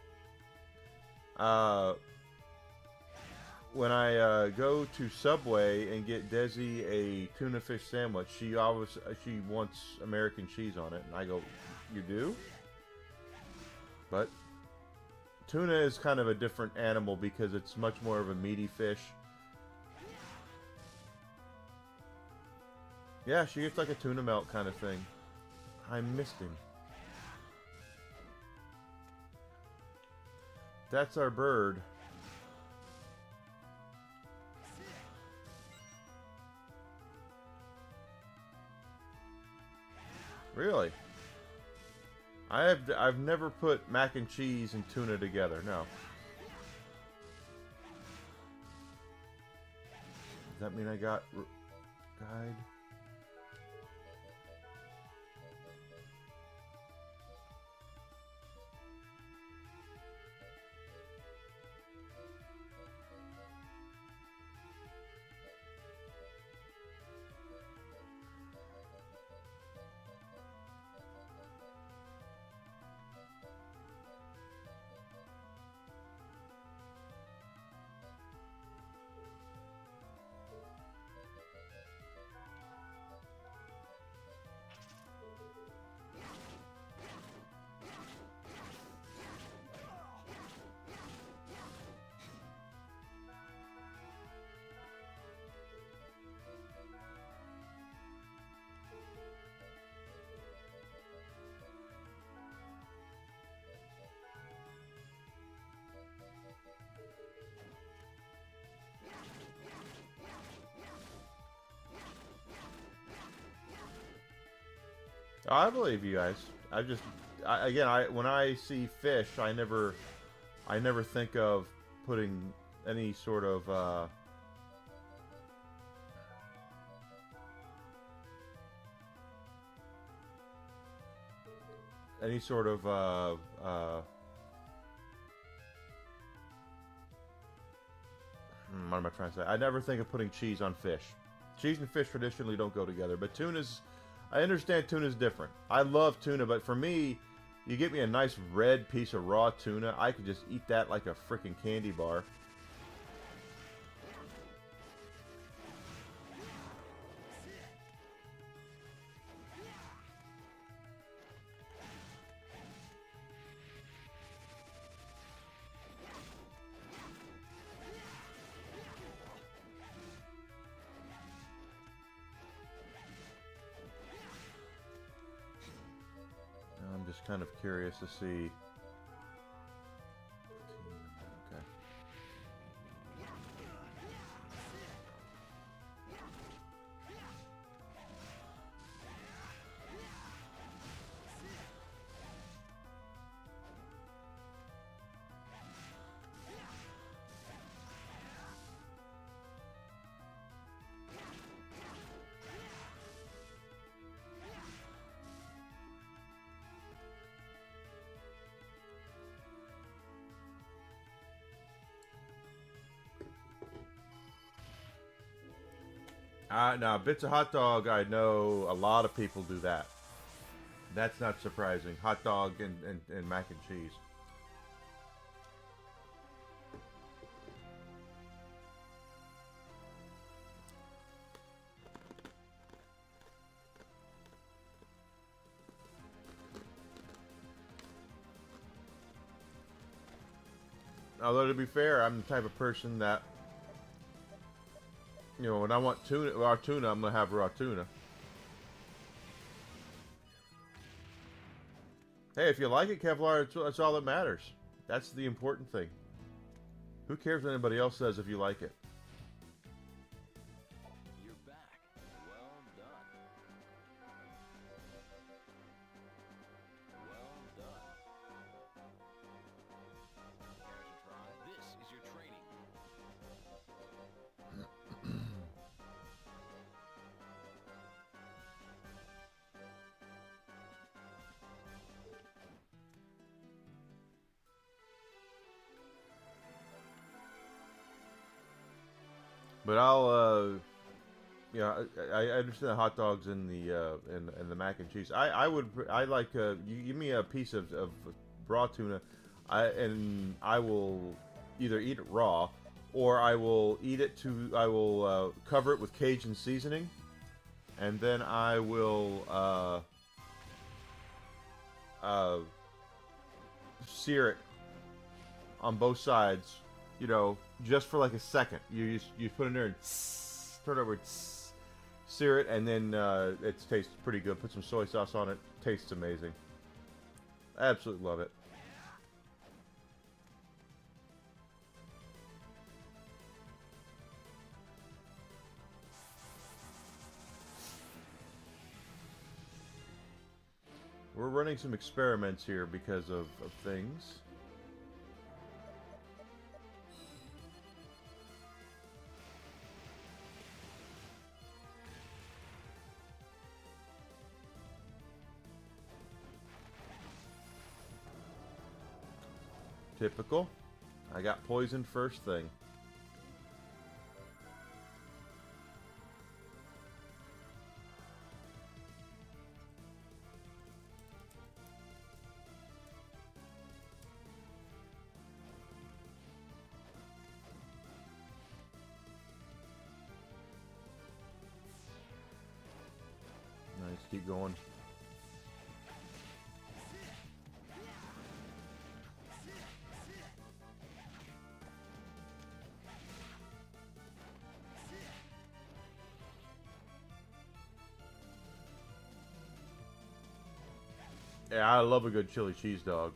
Speaker 1: When I go to Subway and get Desi a tuna fish sandwich, she wants American cheese on it. And I go, you do? But... tuna is kind of a different animal because it's much more of a meaty fish. Yeah, she gets like a tuna melt kind of thing. I missed him. That's our bird. Really? I've never put mac and cheese and tuna together. No. Does that mean I got guide? I believe you guys. Again, when I see fish, I never think of putting any sort of any sort of what am I trying to say? I never think of putting cheese on fish. Cheese and fish traditionally don't go together, but tuna's, I understand tuna's different. I love tuna, but for me, you get me a nice red piece of raw tuna, I could just eat that like a freaking candy bar. I'm just kind of curious to see. Okay. Now, bits of hot dog, I know a lot of people do that. That's not surprising. Hot dog and mac and cheese. Although, to be fair, I'm the type of person that, you know, when I want tuna, raw tuna, I'm going to have raw tuna. Hey, if you like it, Kevlar, that's all that matters. That's the important thing. Who cares what anybody else says if you like it?
Speaker 2: You're back. Well done. Well done. Care to try? This is your training.
Speaker 1: But I'll, yeah, I understand the hot dogs and the mac and cheese. I like you give me a piece of raw tuna, and I will either eat it raw, or I will eat it I will cover it with Cajun seasoning, and then I will sear it on both sides. You know, just for like a second. You put it in there and turn it over, sear it, and then it tastes pretty good. Put some soy sauce on it. Tastes amazing. I absolutely love it. We're running some experiments here because of things. Typical. I got poisoned first thing. Nice, keep going. Yeah, I love a good chili cheese dog.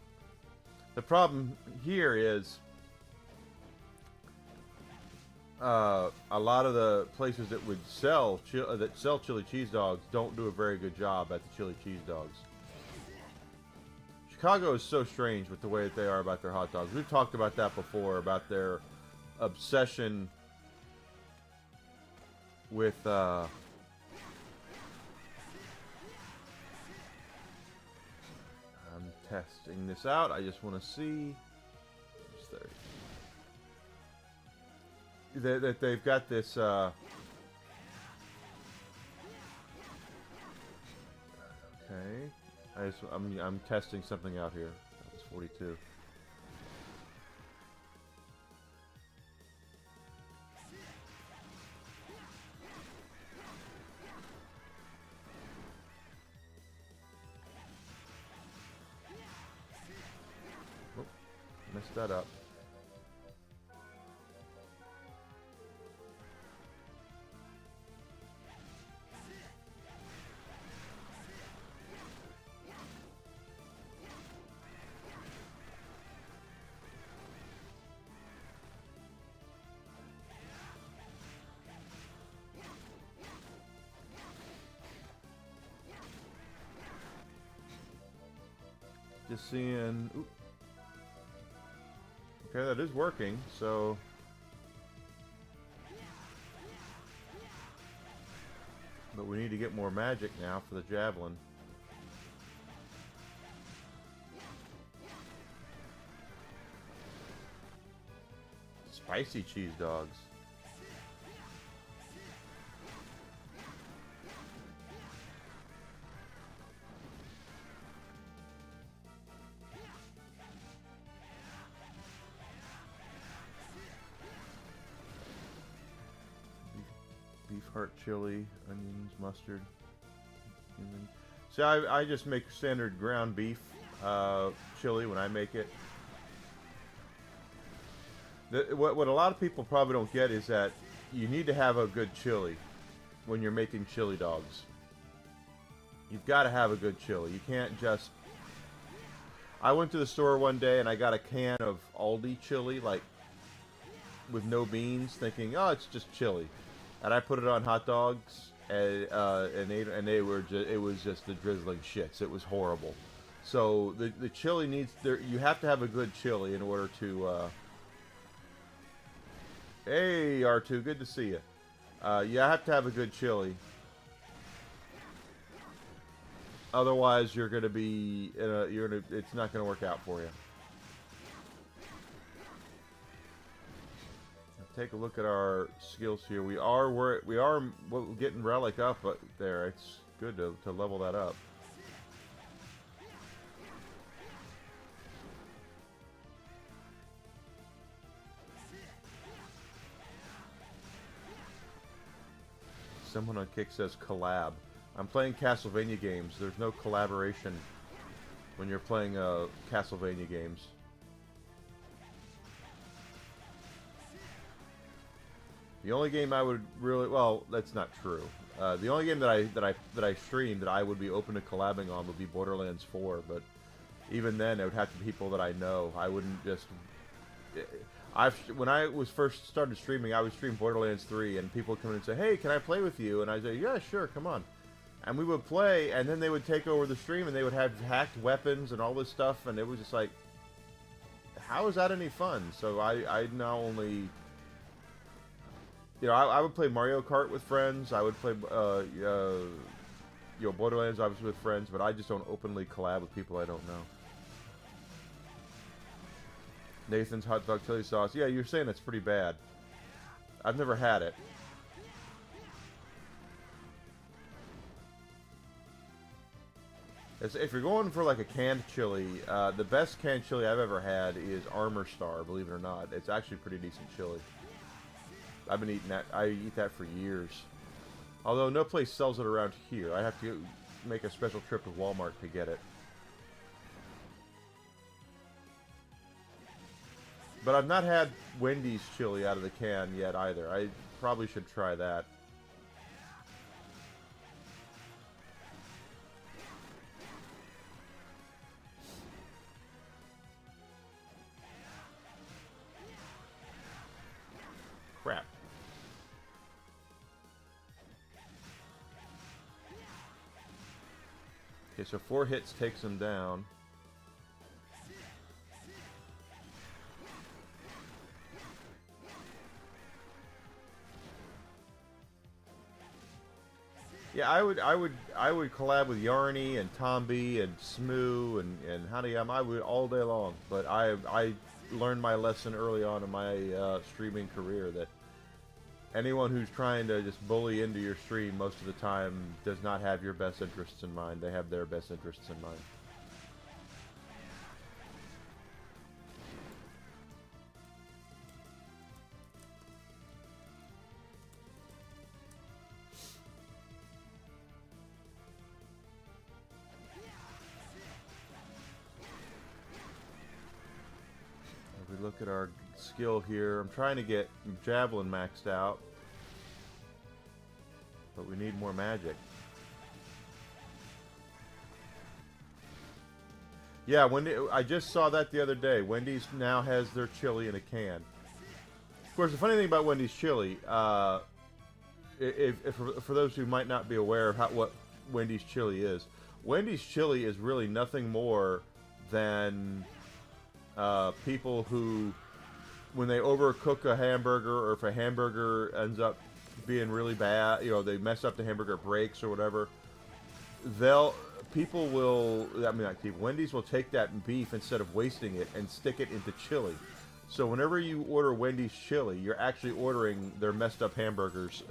Speaker 1: The problem here is a lot of the places that would sell chili cheese dogs don't do a very good job at the chili cheese dogs. Chicago is so strange with the way that they are about their hot dogs. We've talked about that before, about their obsession with I'm testing this out. I just want to see that they've got this okay. I'm testing something out here. That was 42. Oh, messed that up. Just seeing. Oop. Okay, that is working. So, but we need to get more magic now for the javelin. Spicy cheese dogs. Beef heart chili, onions, mustard. So I just make standard ground beef chili when I make it. What a lot of people probably don't get is that you need to have a good chili when you're making chili dogs. You've got to have a good chili. You can't just... I went to the store one day and I got a can of Aldi chili, like, with no beans, thinking, oh, it's just chili. And I put it on hot dogs, and they were it was just the drizzling shits. It was horrible. So the chili needs you have to have a good chili in order to. Hey R2, good to see you. You have to have a good chili. Otherwise, you're gonna be it's not gonna work out for you. Take a look at our skills here. We are getting relic up there. It's good to level that up. Someone on Kick says collab. I'm playing Castlevania games. There's no collaboration when you're playing Castlevania games. The only game I would really, well, that's not true. The only game that I stream that I would be open to collabing on would be Borderlands 4, but even then it would have to be people that I know. I wouldn't just. When I was first started streaming, I would stream Borderlands 3, and people would come in and say, "Hey, can I play with you?" And I'd say, "Yeah, sure, come on." And we would play, and then they would take over the stream, and they would have hacked weapons and all this stuff, and it was just like, how is that any fun? So I now only. You know, I would play Mario Kart with friends. I would play, Borderlands obviously with friends, but I just don't openly collab with people I don't know. Nathan's hot dog chili sauce. Yeah, you're saying it's pretty bad. I've never had it. If you're going for like a canned chili, the best canned chili I've ever had is Armor Star, believe it or not. It's actually pretty decent chili. I've been eating that. I eat that for years. Although no place sells it around here. I have to make a special trip to Walmart to get it. But I've not had Wendy's chili out of the can yet either. I probably should try that. Crap. Okay, so 4 hits takes him down. Yeah, I would collab with Yarny and Tombi and Smoo and Hanayama. I would all day long. But I learned my lesson early on in my streaming career that anyone who's trying to just bully into your stream most of the time does not have your best interests in mind. They have their best interests in mind. If we look at our skill here, I'm trying to get Javelin maxed out, but we need more magic. Yeah, I just saw that the other day. Wendy's now has their chili in a can. Of course, the funny thing about Wendy's chili, if for those who might not be aware of what Wendy's chili is really nothing more than people who, when they overcook a hamburger, or if a hamburger ends up being really bad, they mess up the hamburger, breaks or whatever, Wendy's will take that beef instead of wasting it and stick it into chili. So whenever you order Wendy's chili, you're actually ordering their messed up hamburgers.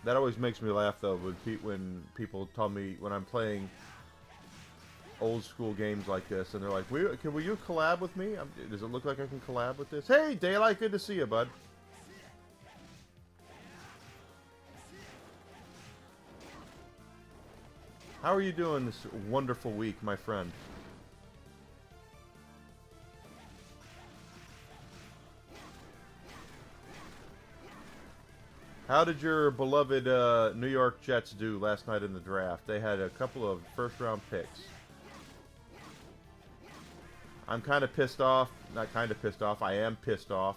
Speaker 1: That always makes me laugh, though, when people tell me when I'm playing old school games like this, and they're like, will you collab with me? Does it look like I can collab with this? Hey, Daylight, good to see you, bud. How are you doing this wonderful week, my friend? How did your beloved New York Jets do last night in the draft? They had a couple of first-round picks. I'm kind of pissed off. Not kind of pissed off. I am pissed off.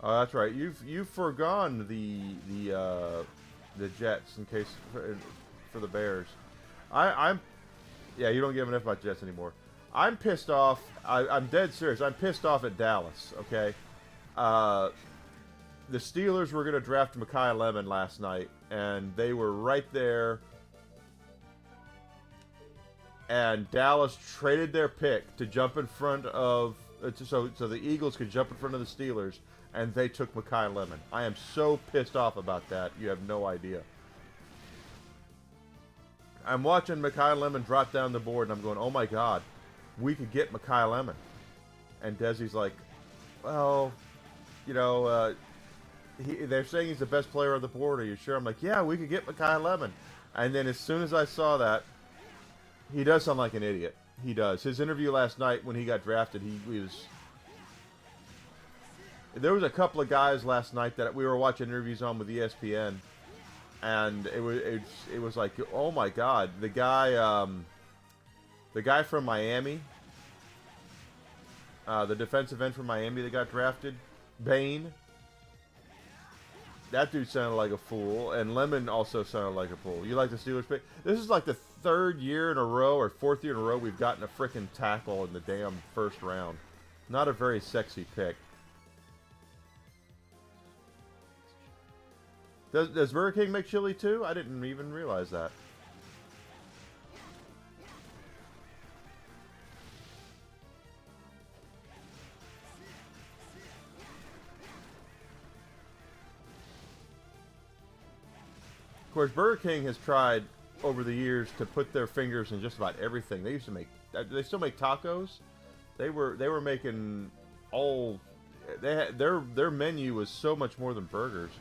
Speaker 1: Oh, that's right. You've forgone the Jets in case for the Bears. Yeah, you don't give enough about Jets anymore. I'm pissed off. I'm dead serious. I'm pissed off at Dallas, okay? The Steelers were going to draft Mekhi Lemon last night, and they were right there. And Dallas traded their pick to jump in front of... So the Eagles could jump in front of the Steelers, and they took Mekhi Lemon. I am so pissed off about that. You have no idea. I'm watching Mekhi Lemon drop down the board, and I'm going, oh my God, we could get Mekhi Lemon. And Desi's like, well, they're saying he's the best player on the board. Are you sure? I'm like, yeah, we could get Mekhi Lemon. And then as soon as I saw that, he does sound like an idiot. He does. His interview last night when he got drafted, he was... There was a couple of guys last night that we were watching interviews on with ESPN, and it was like, oh my God, the guy from Miami, the defensive end from Miami that got drafted, Bain. That dude sounded like a fool, and Lemon also sounded like a fool. You like the Steelers pick? This is like the third year in a row, or fourth year in a row, we've gotten a frickin' tackle in the damn first round. Not a very sexy pick. Does Burger King make chili too? I didn't even realize that. Of course, Burger King has tried over the years to put their fingers in just about everything. They used to make, they still make tacos. They were making all, their menu was so much more than burgers.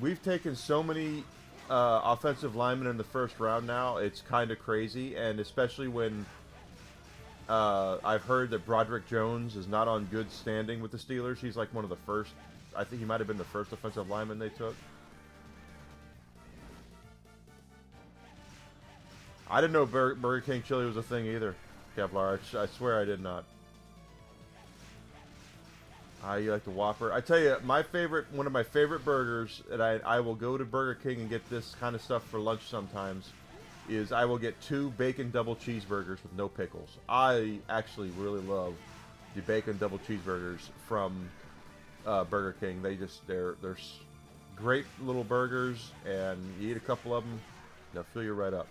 Speaker 1: we've taken so many offensive linemen in the first round now. It's kind of crazy, and especially when I've heard that Broderick Jones is not on good standing with the Steelers. He's like one of the first. I think he might have been the first offensive lineman they took. I didn't know Burger King chili was a thing either, Kevlar. I swear I did not. You like the Whopper? I tell you, one of my favorite burgers, and I will go to Burger King and get this kind of stuff for lunch sometimes, is I will get 2 bacon double cheeseburgers with no pickles. I actually really love the bacon double cheeseburgers from Burger King. They're great little burgers, and you eat a couple of them, they'll fill you right up.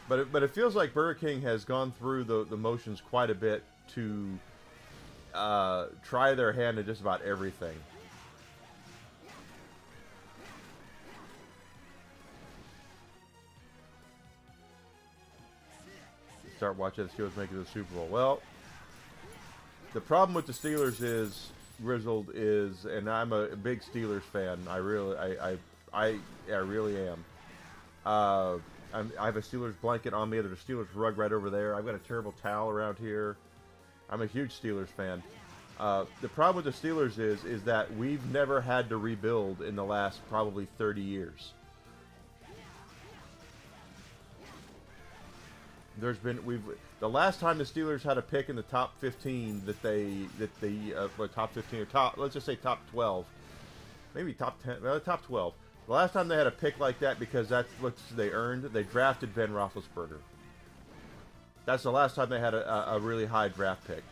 Speaker 1: But it feels like Burger King has gone through the motions quite a bit to try their hand at just about everything. Start watching the Steelers make it to the Super Bowl. Well, the problem with the Steelers is, Grizzled is, and I'm a big Steelers fan. I really am. I have a Steelers blanket on me. There's a Steelers rug right over there. I've got a terrible towel around here. I'm a huge Steelers fan. The problem with the Steelers is that we've never had to rebuild in the last probably 30 years. The last time the Steelers had a pick in the top 15 top 15 or top, let's just say top 12, maybe top 10, top 12. The last time they had a pick like that, because that's what they earned, they drafted Ben Roethlisberger. That's the last time they had a really high draft pick.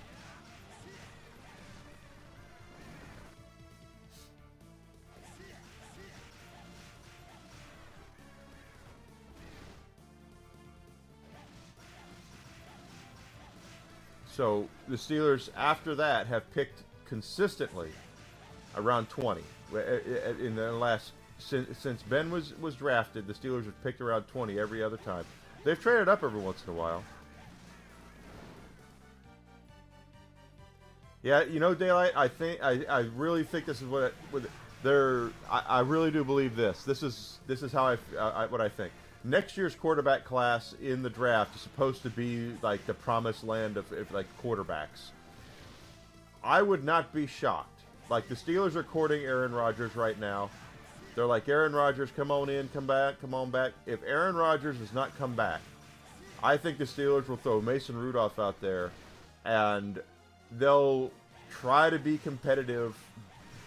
Speaker 1: So the Steelers, after that, have picked consistently around 20 in the last. Since Ben was drafted, the Steelers have picked around 20 every other time. They've traded up every once in a while. Yeah, you know, Daylight, I really think this is what I really do believe this. This is how what I think. Next year's quarterback class in the draft is supposed to be like the promised land of like quarterbacks. I would not be shocked. Like, the Steelers are courting Aaron Rodgers right now. They're like, Aaron Rodgers, come on in, come back, come on back. If Aaron Rodgers does not come back, I think the Steelers will throw Mason Rudolph out there, and they'll try to be competitive,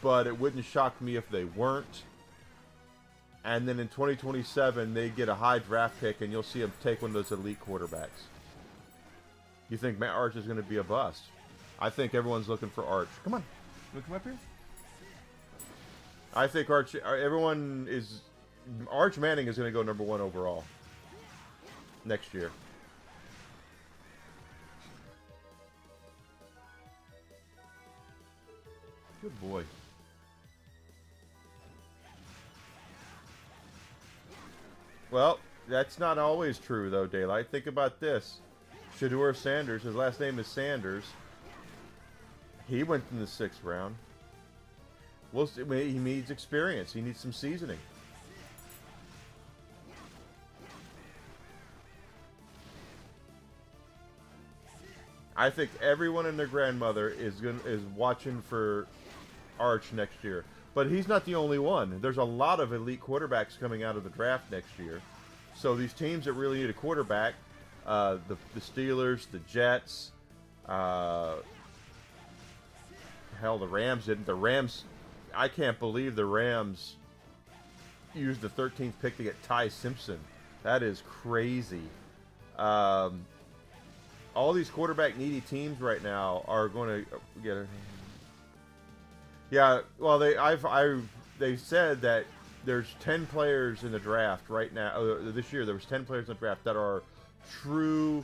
Speaker 1: but it wouldn't shock me if they weren't. And then in 2027, they get a high draft pick, and you'll see them take one of those elite quarterbacks. You think Matt Arch is going to be a bust? I think everyone's looking for Arch. Come on. You want to come up here? I think Arch Manning is going to go number 1 overall next year. Good boy. Well, that's not always true, though, Daylight. Think about this. Shedeur Sanders, his last name is Sanders. He went in the 6th round. Well, he needs experience. He needs some seasoning. I think everyone and their grandmother is watching for Arch next year. But he's not the only one. There's a lot of elite quarterbacks coming out of the draft next year. So these teams that really need a quarterback, the Steelers, the Jets, hell, the Rams didn't. The Rams, I can't believe the Rams used the 13th pick to get Ty Simpson. That is crazy. All these quarterback needy teams right now are going to get a... Yeah, well, they said that there's 10 players in the draft right now. This year, there was 10 players in the draft that are true,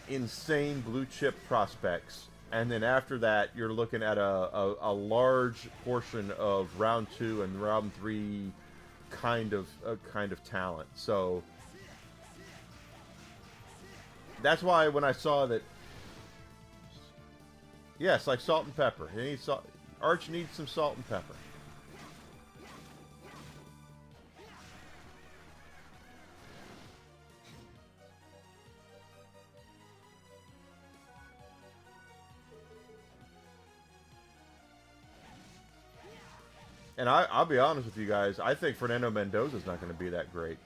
Speaker 1: insane blue chip prospects. And then after that, you're looking at a large portion of round 2 and round 3 kind of talent. So that's why when I saw that Yes, like salt and pepper. He needs salt. Arch needs some salt and pepper. And I'll be honest with you guys. I think Fernando Mendoza's not going to be that great.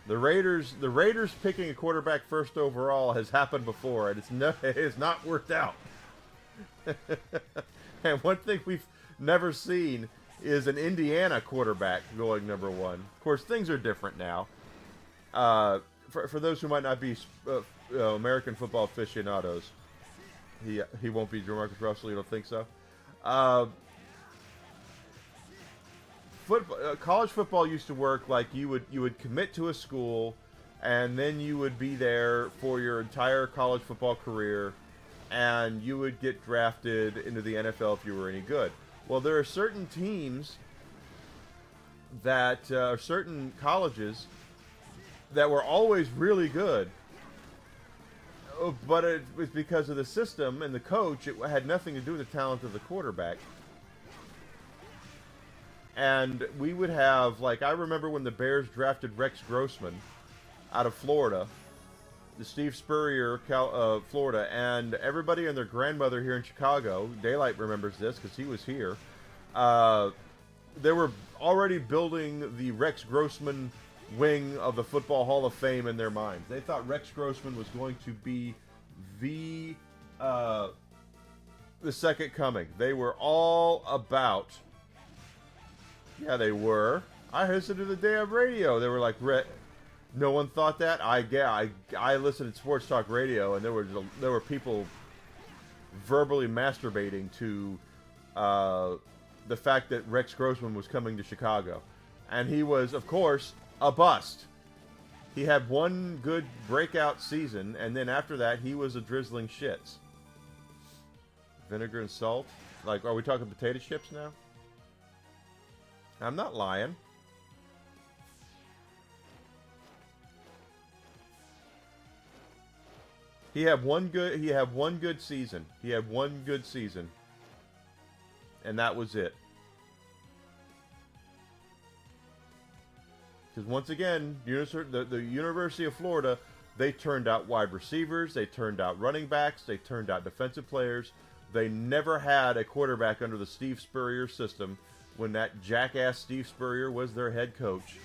Speaker 1: The Raiders picking a quarterback first overall has happened before, and it has not worked out. And one thing we've never seen is an Indiana quarterback going number one. Of course, things are different now. For those who might not be American football aficionados, he won't be Jamarcus Russell. You don't think so? College football used to work like you would commit to a school, and then you would be there for your entire college football career, and you would get drafted into the NFL if you were any good. Well, there are certain teams that certain colleges that were always really good, but it was because of the system and the coach. It had nothing to do with the talent of the quarterback. And we would have, like, I remember when the Bears drafted Rex Grossman out of Florida, the Steve Spurrier, Florida, and everybody and their grandmother here in Chicago, Daylight remembers this because he was here, they were already building the Rex Grossman wing of the Football Hall of Fame in their minds. They thought Rex Grossman was going to be the second coming. They were all about... Yeah, they were. I listened to the damn radio. They were like, no one thought that. I listened to sports talk radio, and there were people verbally masturbating to the fact that Rex Grossman was coming to Chicago, and he was, of course, a bust. He had one good breakout season, and then after that, he was a drizzling shits. Vinegar and salt. Like, are we talking potato chips now? I'm not lying. He had one good season. He had one good season. And that was it. Because once again, the University of Florida, they turned out wide receivers, they turned out running backs, they turned out defensive players. They never had a quarterback under the Steve Spurrier system. When that jackass Steve Spurrier was their head coach,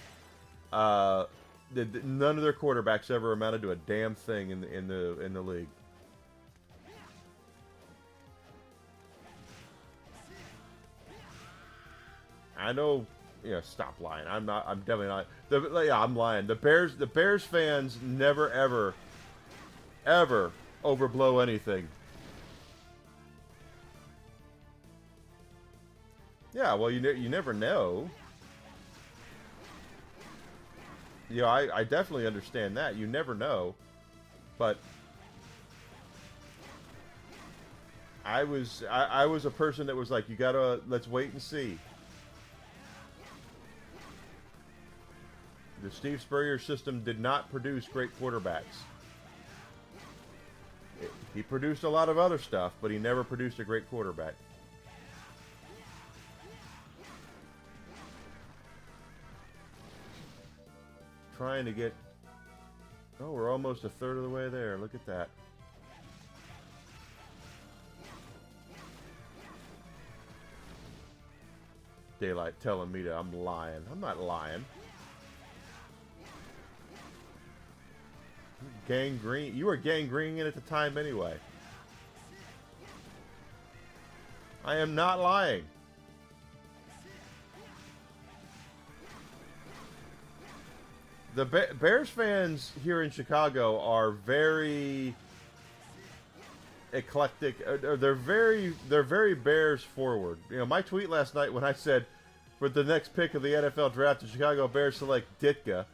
Speaker 1: none of their quarterbacks ever amounted to a damn thing in the league. I know. Yeah, stop lying. I'm not. I'm definitely not. I'm lying. The Bears fans never ever overblow anything. Yeah, well, you never know. You know, I definitely understand that. You never know. But I was a person that was like, let's wait and see. The Steve Spurrier system did not produce great quarterbacks. He produced a lot of other stuff, but he never produced a great quarterback. Trying to get... Oh, we're almost a third of the way there. Look at that. Daylight telling me that I'm lying. I'm not lying. Gangrene. You were gangrening at the time anyway. I am not lying. The Bears fans here in Chicago are very eclectic. They're very Bears forward. You know, my tweet last night when I said for the next pick of the NFL draft, the Chicago Bears select Ditka.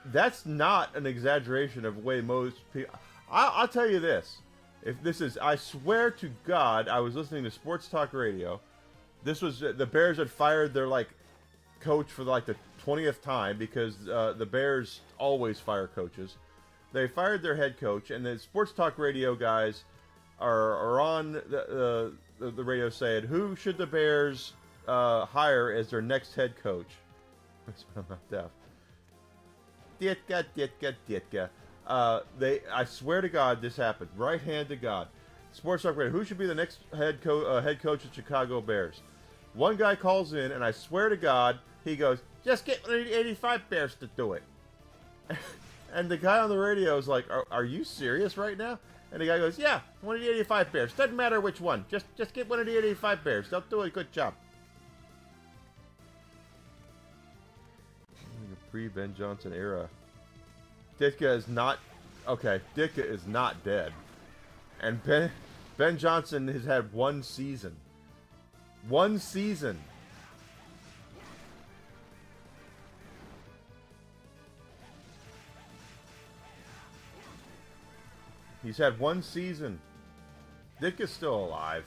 Speaker 1: That's not an exaggeration of the way most people... I'll tell you this. If this is... I swear to God, I was listening to sports talk radio. This was... The Bears had fired their, coach for, the 20th time because the Bears always fire coaches. They fired their head coach, and the sports talk radio guys are on the radio saying, who should the Bears hire as their next head coach? I'm not deaf. Ditka. I swear to God, this happened. Right hand to God. Sports Talk Radio. Who should be the next head coach of Chicago Bears? One guy calls in, and I swear to God, he goes, just get one of the 85 Bears to do it. And the guy on the radio is like, are you serious right now? And the guy goes, yeah, one of the 85 Bears. Doesn't matter which one. Just get one of the 85 Bears. They'll do a good job. Pre-Ben Johnson era. Ditka is not... Okay, Ditka is not dead. And Ben Johnson has had one season. One season. He's had one season. Ditka's still alive.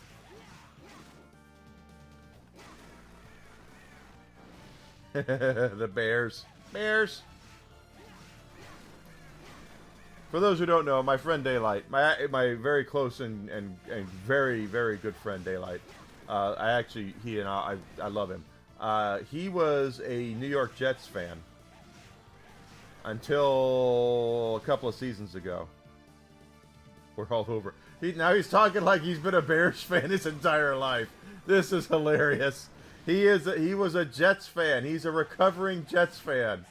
Speaker 1: The Bears. Bears. For those who don't know, my friend Daylight, my very close and very, very good friend Daylight, he and I love him. He was a New York Jets fan until a couple of seasons ago. We're all over. Now he's talking like he's been a Bears fan his entire life. This is hilarious. He was a Jets fan. He's a recovering Jets fan.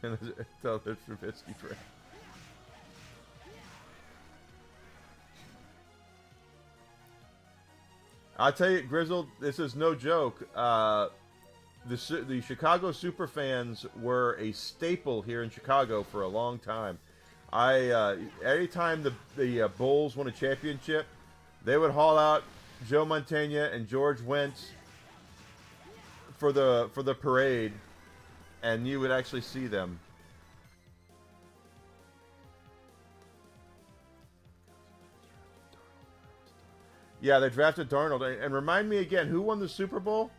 Speaker 1: And tell the Trubisky friend. I'll tell you, Grizzled, this is no joke. The Chicago Superfans were a staple here in Chicago for a long time. Anytime the Bulls won a championship, they would haul out Joe Montana and George Wentz for the parade, and you would actually see them. Yeah, they drafted Darnold. And remind me again, who won the Super Bowl?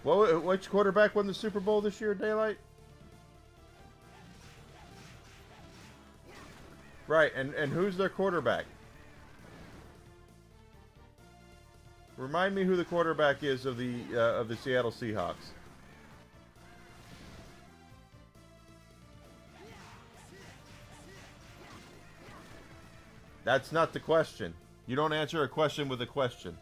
Speaker 1: Which quarterback won the Super Bowl this year, Daylight? Right, and who's their quarterback? Remind me who the quarterback is of the Seattle Seahawks. That's not the question. You don't answer a question with a question.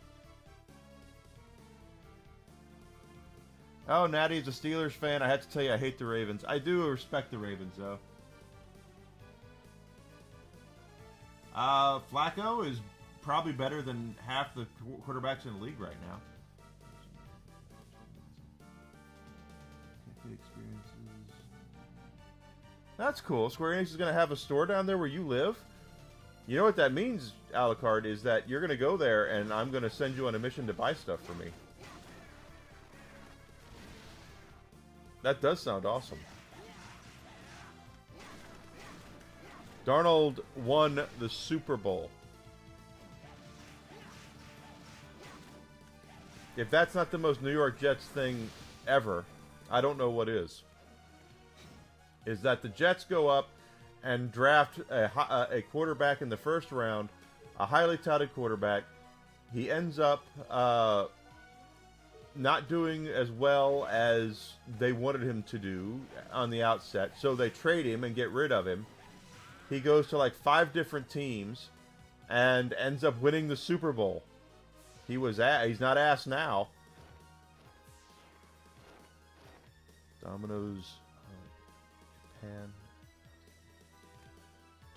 Speaker 1: Oh, Natty's a Steelers fan. I have to tell you, I hate the Ravens. I do respect the Ravens, though. Flacco is probably better than half the quarterbacks in the league right now. That's cool. Square Enix is going to have a store down there where you live. You know what that means, Alucard, is that you're going to go there and I'm going to send you on a mission to buy stuff for me. That does sound awesome. Darnold won the Super Bowl. If that's not the most New York Jets thing ever, I don't know what is. Is that the Jets go up and draft a quarterback in the first round, a highly touted quarterback. He ends up not doing as well as they wanted him to do on the outset, so they trade him and get rid of him. He goes to like 5 different teams and ends up winning the Super Bowl. He's not asked now. Domino's Japan.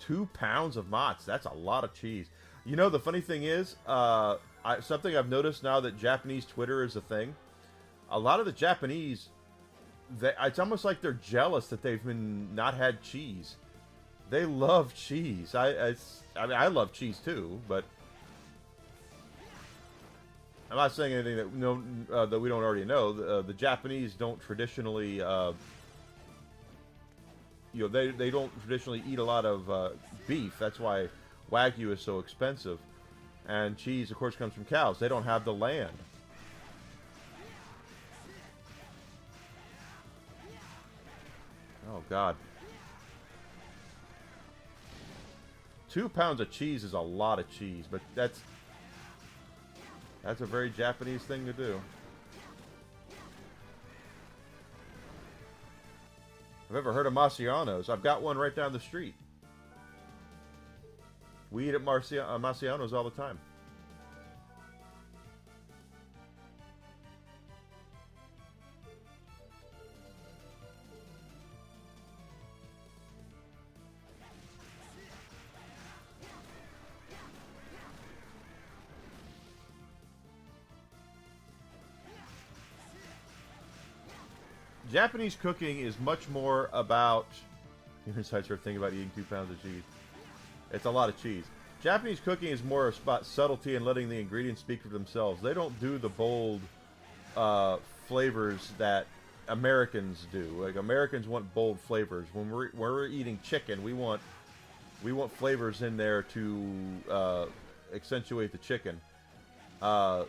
Speaker 1: 2 pounds of Mott's. That's a lot of cheese. You know, the funny thing is, something I've noticed now that Japanese Twitter is a thing. A lot of the Japanese, it's almost like they're jealous that they've not had cheese. They love cheese. I mean, I love cheese too, but I'm not saying anything that we don't already know. The Japanese don't traditionally, they don't traditionally eat a lot of beef. That's why Wagyu is so expensive. And cheese, of course, comes from cows. They don't have the land. Oh, God. 2 pounds of cheese is a lot of cheese, but that's a very Japanese thing to do. I've ever heard of Marciano's. I've got one right down the street. We eat at Marciano's all the time. Japanese cooking is much more about... Here's how I start thinking about eating 2 pounds of cheese. It's a lot of cheese. Japanese cooking is more about subtlety and letting the ingredients speak for themselves. They don't do the bold flavors that Americans do. Like, Americans want bold flavors. When we're eating chicken, we want flavors in there to accentuate the chicken. The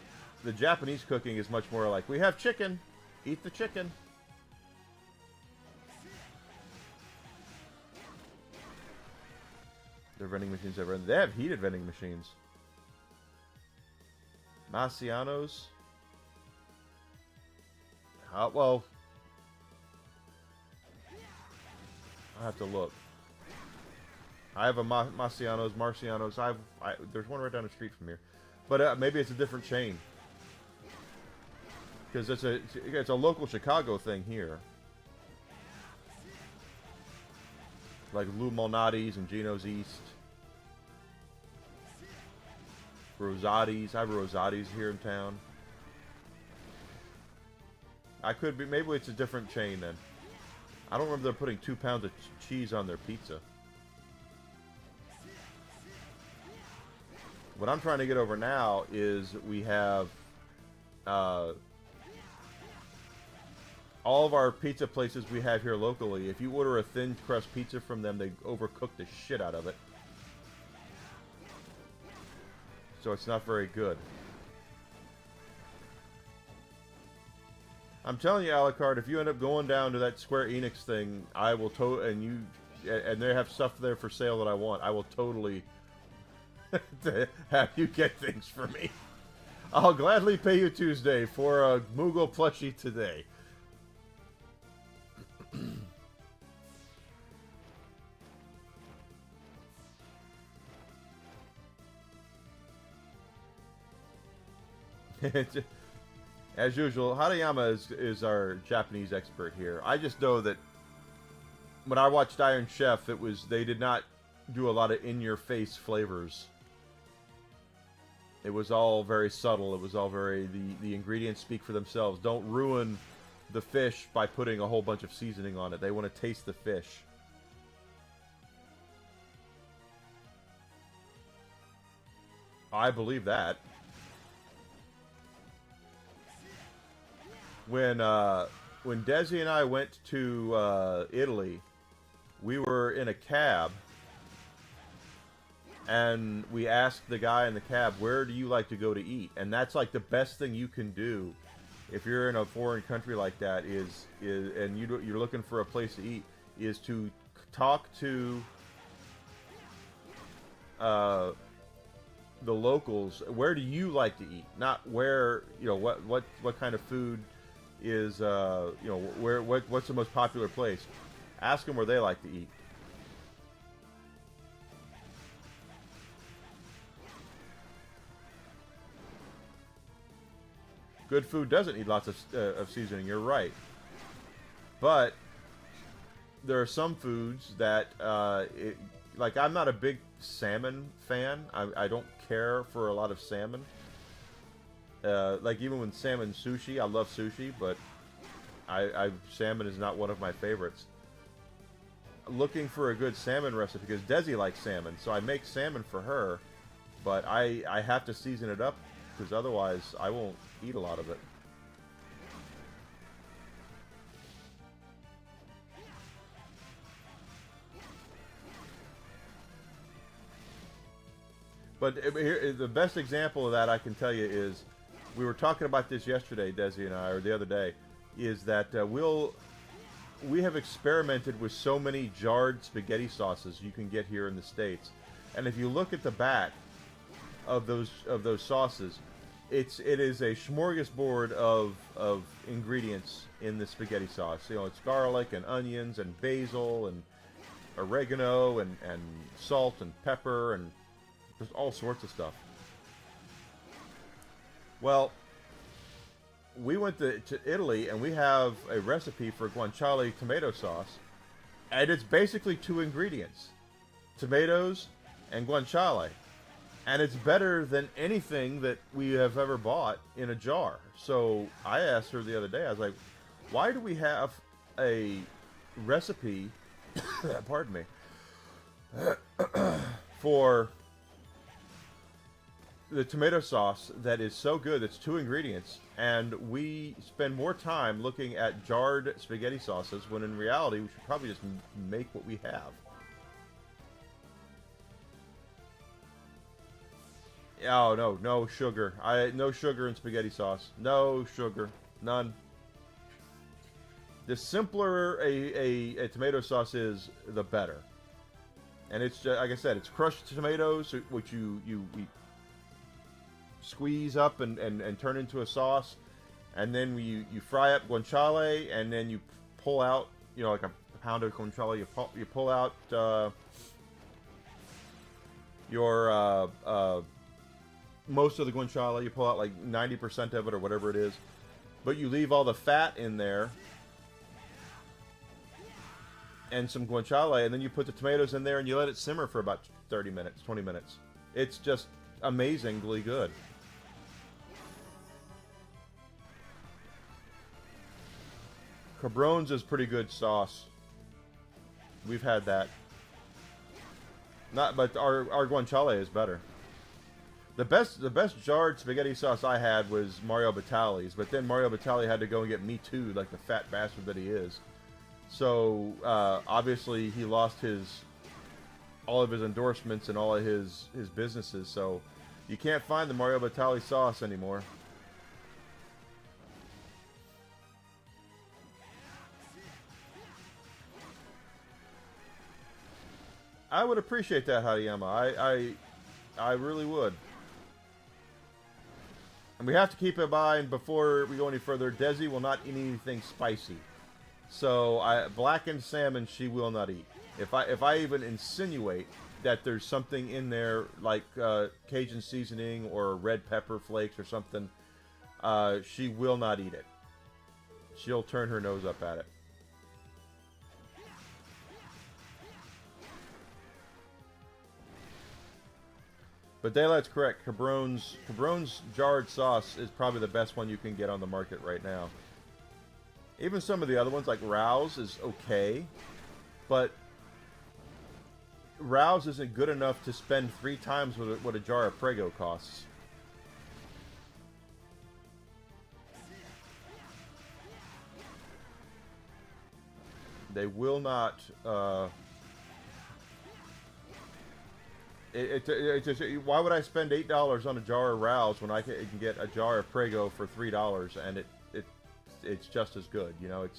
Speaker 1: Japanese cooking is much more like, we have chicken, eat the chicken. Their vending machines ever. They have heated vending machines. Marciano's. Well, I have to look. I have a Marciano's. There's one right down the street from here, but maybe it's a different chain because it's a local Chicago thing here. Like Lou Malnati's and Gino's East. Rosati's. I have Rosati's here in town. I could be... Maybe it's a different chain then. I don't remember they're putting 2 pounds of cheese on their pizza. What I'm trying to get over now is we have... all of our pizza places we have here locally, if you order a thin crust pizza from them, they overcook the shit out of it. So it's not very good. I'm telling you, Alucard, if you end up going down to that Square Enix thing, I will and they have stuff there for sale that I want, I will totally have you get things for me. I'll gladly pay you Tuesday for a Moogle plushie today. As usual, Harayama is our Japanese expert here. I just know that when I watched Iron Chef, they did not do a lot of in-your-face flavors. It was all very subtle. It was all very... The ingredients speak for themselves. Don't ruin the fish by putting a whole bunch of seasoning on it. They want to taste the fish. I believe that. When Desi and I went to Italy, we were in a cab, and we asked the guy in the cab, "Where do you like to go to eat?" And that's like the best thing you can do if you're in a foreign country like that and you're looking for a place to eat, is to talk to the locals. Where do you like to eat? Not where, what kind of food is, what's the most popular place. Ask them where they like to eat. Good food doesn't need lots of seasoning, you're right. But there are some foods that, like, I'm not a big salmon fan. I don't care for a lot of salmon. Like, even when salmon sushi, I love sushi, but salmon is not one of my favorites. Looking for a good salmon recipe, because Desi likes salmon, so I make salmon for her, but I have to season it up, because otherwise I won't eat a lot of it. But here, the best example of that I can tell you is, we were talking about this yesterday, Desi and I, or the other day, is that we have experimented with so many jarred spaghetti sauces you can get here in the States, and if you look at the back of those sauces, it is a smorgasbord of ingredients in the spaghetti sauce. You know, it's garlic and onions and basil and oregano and salt and pepper and just all sorts of stuff. Well, we went to Italy and we have a recipe for guanciale tomato sauce, and it's basically two ingredients: tomatoes and guanciale. And it's better than anything that we have ever bought in a jar. So I asked her the other day, I was like, why do we have a recipe, pardon me, for the tomato sauce that is so good, it's two ingredients, and we spend more time looking at jarred spaghetti sauces when in reality we should probably just make what we have. Oh no, no sugar. No sugar in spaghetti sauce. No sugar, none. The simpler a tomato sauce is, the better. And it's just, like I said, it's crushed tomatoes, which you squeeze up and turn into a sauce, and then you fry up guanciale, and then you pull out, you know, like a pound of guanciale. You pull out your most of the guanciale. You pull out like 90% of it or whatever it is, but you leave all the fat in there and some guanciale, and then you put the tomatoes in there and you let it simmer for about 30 minutes, 20 minutes. It's just amazingly good. Cabrone's is pretty good sauce. We've had that. But our guanciale is better. The best jarred spaghetti sauce I had was Mario Batali's, but then Mario Batali had to go and get Me Too, like the fat bastard that he is. So obviously he lost all of his endorsements and all of his businesses. So you can't find the Mario Batali sauce anymore. I would appreciate that, Hariyama. I really would. And we have to keep in mind, before we go any further, Desi will not eat anything spicy. So blackened salmon she will not eat. If I even insinuate that there's something in there like Cajun seasoning or red pepper flakes or something, she will not eat it. She'll turn her nose up at it. But Daylight's correct. Cabrone's jarred sauce is probably the best one you can get on the market right now. Even some of the other ones, like Rao's, is okay, but Rao's isn't good enough to spend 3 times what a jar of Prego costs. They will not. It's just, why would I spend $8 on a jar of Rao's when I can get a jar of Prego for $3 and it's just as good? You know,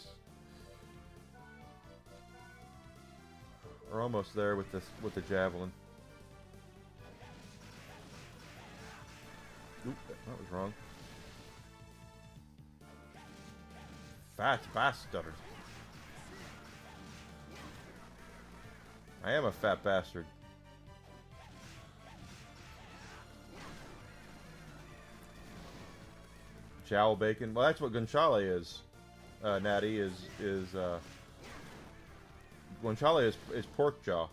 Speaker 1: we're almost there with the javelin. Oop, that was wrong. Fat bastard. I am a fat bastard. Jowl bacon. Well, that's what guanciale is. Natty is guanciale is pork jaw.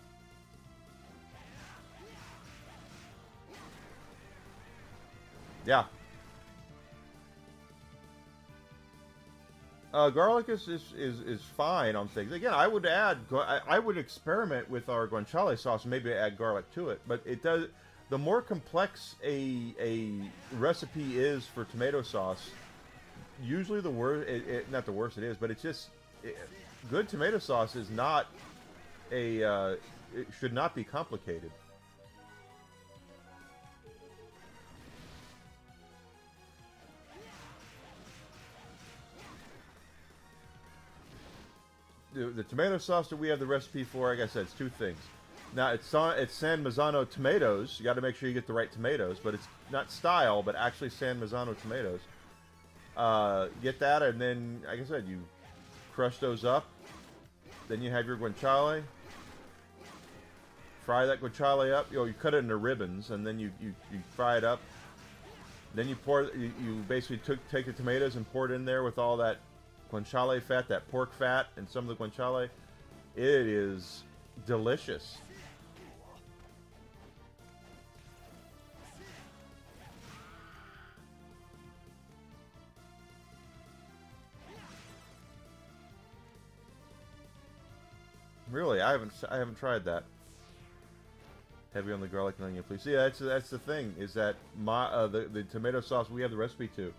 Speaker 1: Yeah. Garlic is fine on things. Again, I would experiment with our guanciale sauce and maybe add garlic to it. But it does. The more complex a recipe is for tomato sauce, usually the worse. Not the worse it is, but it's just good tomato sauce is not it should not be complicated. the tomato sauce that we have the recipe for, like I said, it's two things. Now it's San Marzano tomatoes. You got to make sure you get the right tomatoes, but it's not style, but actually San Marzano tomatoes. Get that, and then, like I said, you crush those up. Then you have your guanciale. Fry that guanciale up. You cut it into ribbons, and then you fry it up. Then you basically take the tomatoes and pour it in there with all that guanciale fat, that pork fat, and some of the guanciale. It is delicious. Really, I haven't tried that. Heavy on the garlic and onion, please. See, that's the thing, is that the tomato sauce we have the recipe to.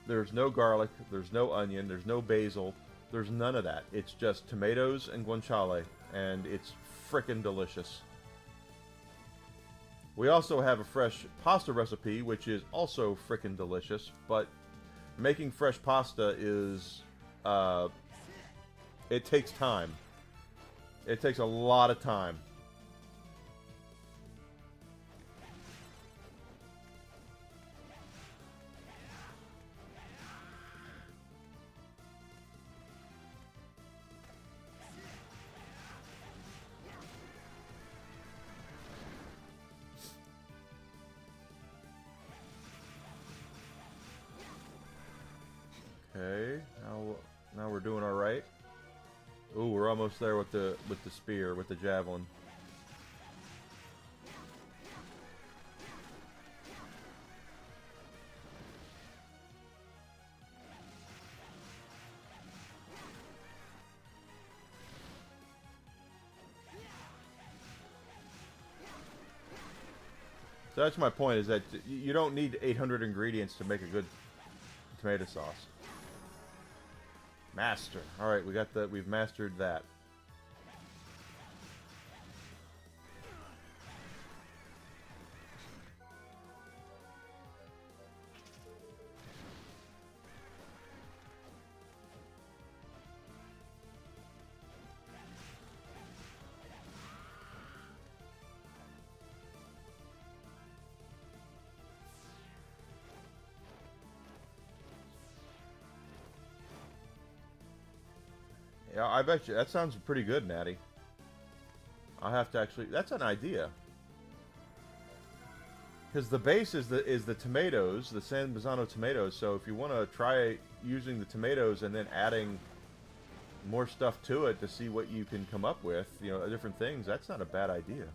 Speaker 1: There's no garlic, there's no onion, there's no basil, there's none of that. It's just tomatoes and guanciale, and it's frickin' delicious. We also have a fresh pasta recipe, which is also frickin' delicious, but making fresh pasta is, it takes time. It takes a lot of time. Okay, now we're doing all right. Ooh, we're almost there with the spear, with the javelin. So that's my point, is that you don't need 800 ingredients to make a good tomato sauce. Master. All right, we've mastered that. Yeah, I bet you that sounds pretty good, Natty. I'll have to actually. That's an idea. Because the base is the tomatoes, the San Marzano tomatoes. So if you want to try using the tomatoes and then adding more stuff to it to see what you can come up with, different things, that's not a bad idea.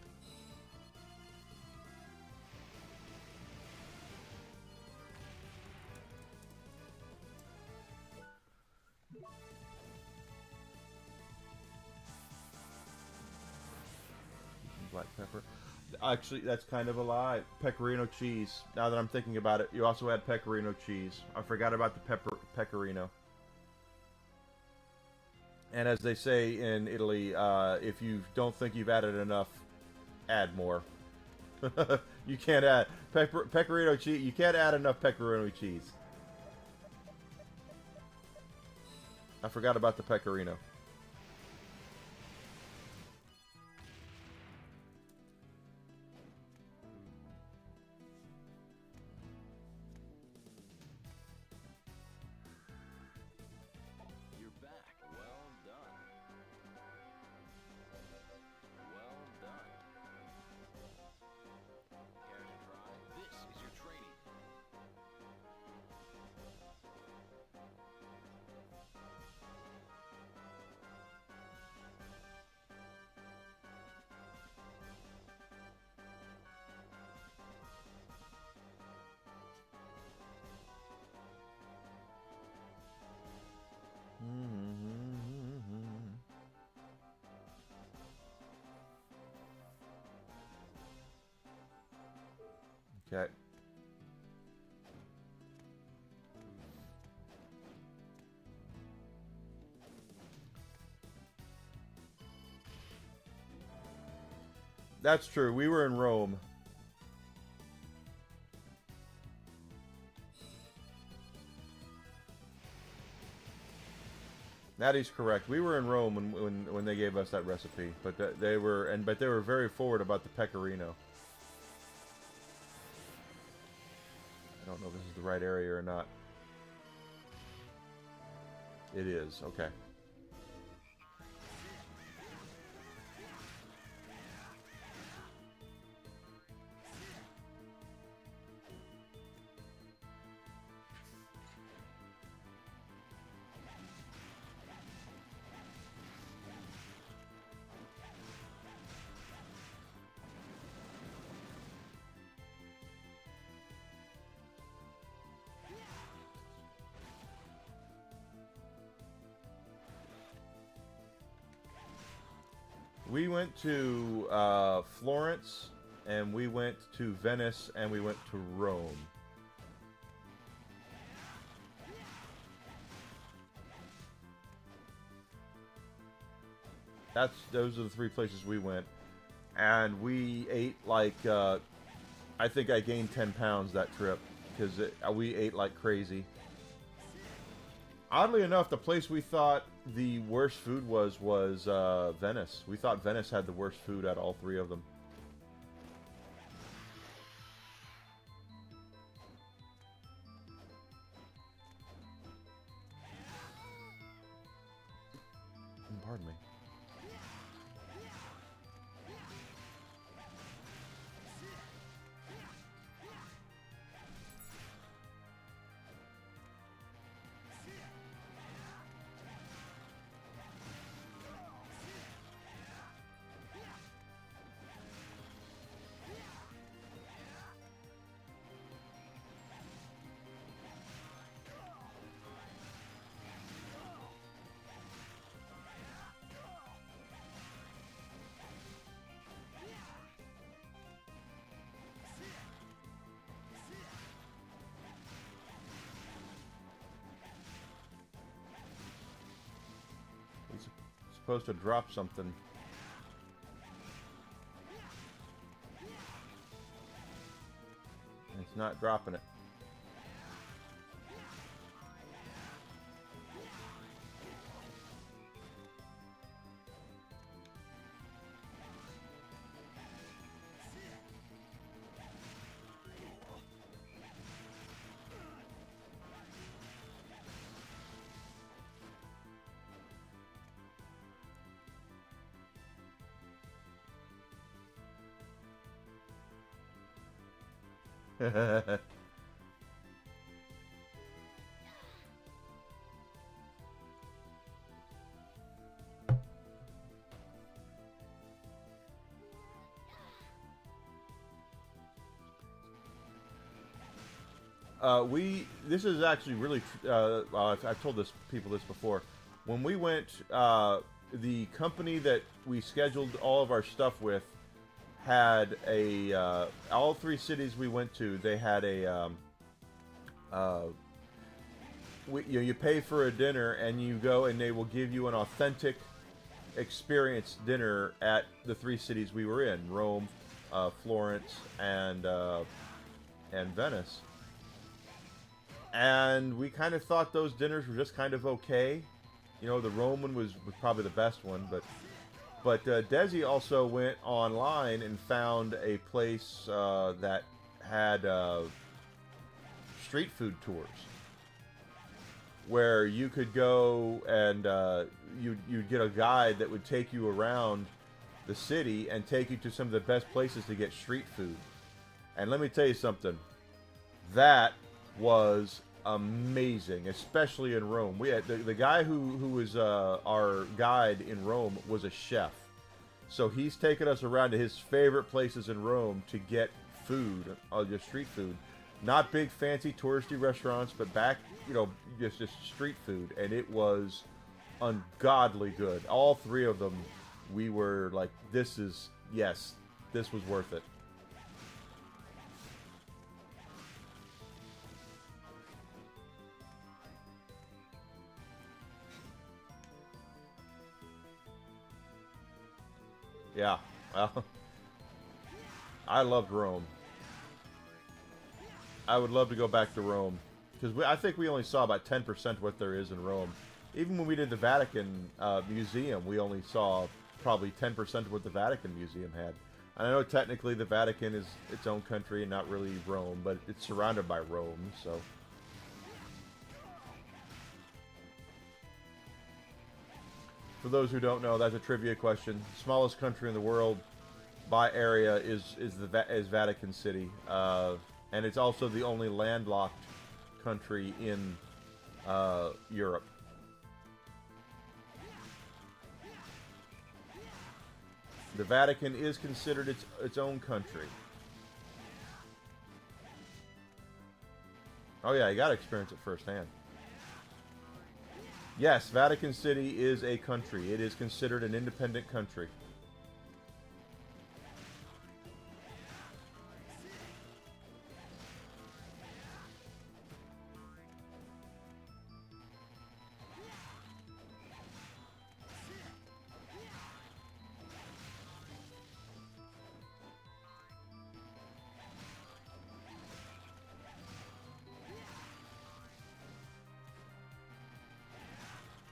Speaker 1: Black pepper. Actually, that's kind of a lie. Pecorino cheese. Now that I'm thinking about it, you also add pecorino cheese. I forgot about the pecorino. And as they say in Italy, if you don't think you've added enough, add more. You can't add pecorino cheese. You can't add enough pepperoni cheese. I forgot about the pecorino.
Speaker 2: You're back. Well done. Well done. Care to try? This is your training.
Speaker 1: Okay. That's true. We were in Rome. That is correct. We were in Rome when they gave us that recipe, but they were very forward about the pecorino. I don't know if this is the right area or not. It is. Okay. We went to Florence, and we went to Venice, and we went to Rome. Those are the three places we went, and we ate like I think I gained 10 pounds that trip because we ate like crazy. Oddly enough, the place we thought the worst food was Venice. We thought Venice had the worst food out of all three of them. Pardon me. Supposed to drop something. It's not dropping it. This is actually really, I've told people this before. When we went, the company that we scheduled all of our stuff with had all three cities we went to, they had you pay for a dinner and you go and they will give you an authentic experience dinner at the three cities we were in: Rome, Florence, and Venice. And we kind of thought those dinners were just kind of okay. You know, the Rome one was probably the best one, but Desi also went online and found a place that had street food tours, where you could go and you'd get a guide that would take you around the city and take you to some of the best places to get street food. And let me tell you something, that was amazing, especially in Rome. We had the guy who was our guide in Rome was a chef, so he's taken us around to his favorite places in Rome to get food, just street food, not big fancy touristy restaurants, but just street food, and it was ungodly good. All three of them, we were like, this was worth it. Yeah, well, I loved Rome. I would love to go back to Rome, because I think we only saw about 10% what there is in Rome. Even when we did the Vatican Museum, we only saw probably 10% of what the Vatican Museum had. And I know technically the Vatican is its own country and not really Rome, but it's surrounded by Rome, so... For those who don't know, that's a trivia question. Smallest country in the world by area is Vatican City, and it's also the only landlocked country in Europe. The Vatican is considered its own country. Oh yeah, you got to experience it firsthand. Yes, Vatican City is a country. It is considered an independent country.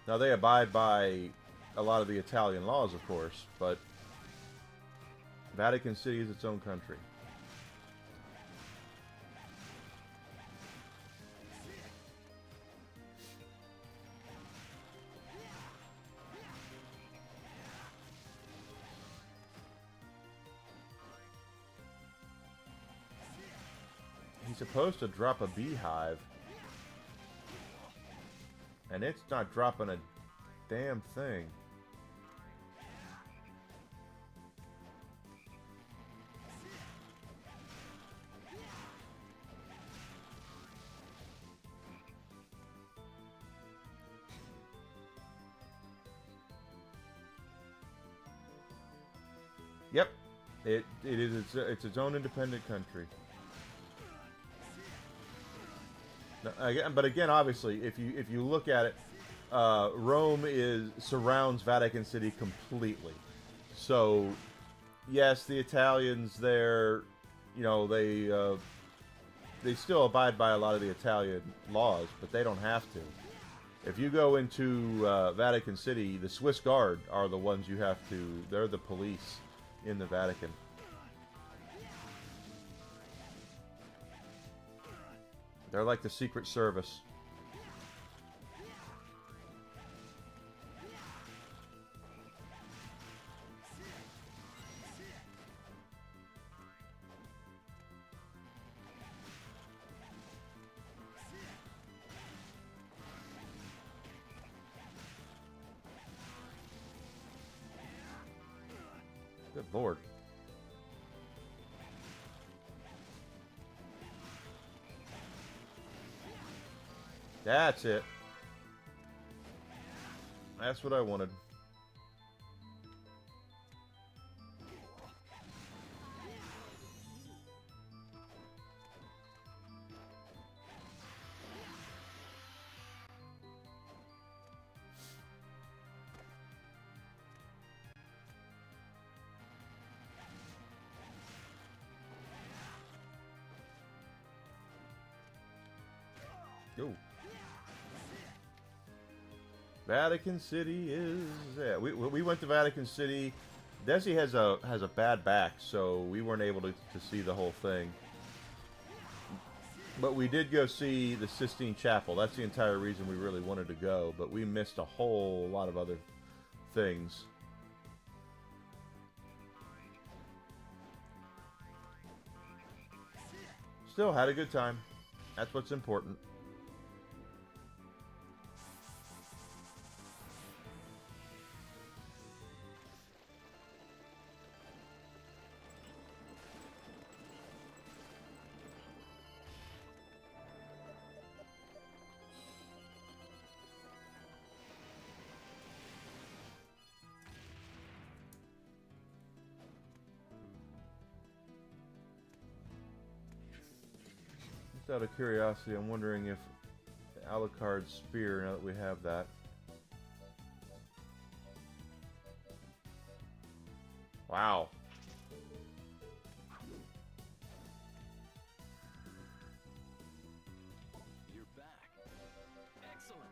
Speaker 1: Now, they abide by a lot of the Italian laws, of course, but Vatican City is its own country. He's supposed to drop a beehive. And it's not dropping a damn thing. Yep, it is it's its own independent country. But again, obviously, if you look at it, Rome surrounds Vatican City completely. So, yes, the Italians there, you know, they still abide by a lot of the Italian laws, but they don't have to. If you go into Vatican City, the Swiss Guard are the ones you have to. They're the police in the Vatican. They're like the Secret Service. Good Lord. That's it. That's what I wanted. Yo. Vatican City is... Yeah, we went to Vatican City. Desi has a bad back, so we weren't able to see the whole thing. But we did go see the Sistine Chapel. That's the entire reason we really wanted to go, but we missed a whole lot of other things. Still had a good time. That's what's important. Out of curiosity, I'm wondering if Alucard's spear, now that we have that. Wow.
Speaker 2: You're back. Excellent.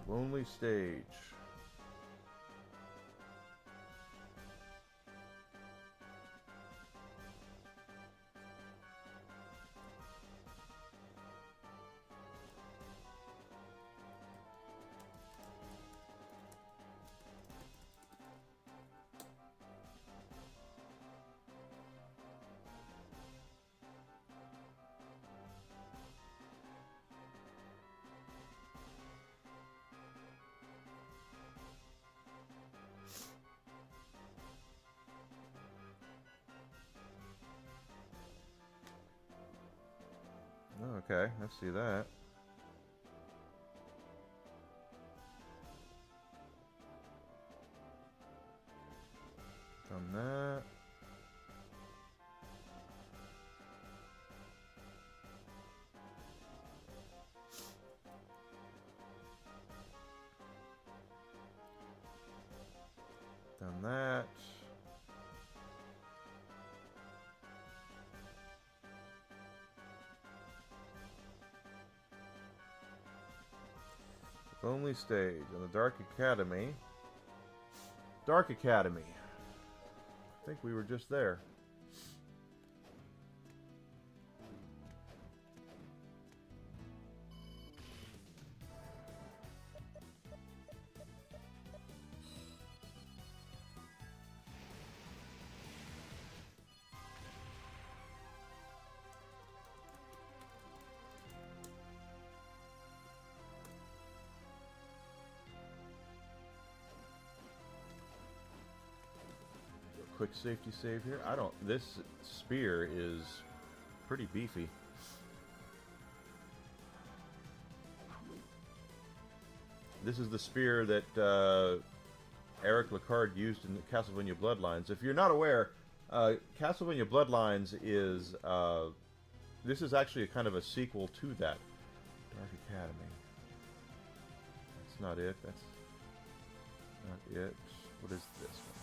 Speaker 1: Lonely stage. Okay, I see that. Done that. Done that. Lonely stage on the Dark Academy. Dark Academy. I think we were just there. Quick safety save here. I don't. This spear is pretty beefy. This is the spear that Eric Lacard used in Castlevania Bloodlines. If you're not aware, Castlevania Bloodlines is this is actually a kind of a sequel to that. Dark Academy. That's not it. That's not it. What is this one?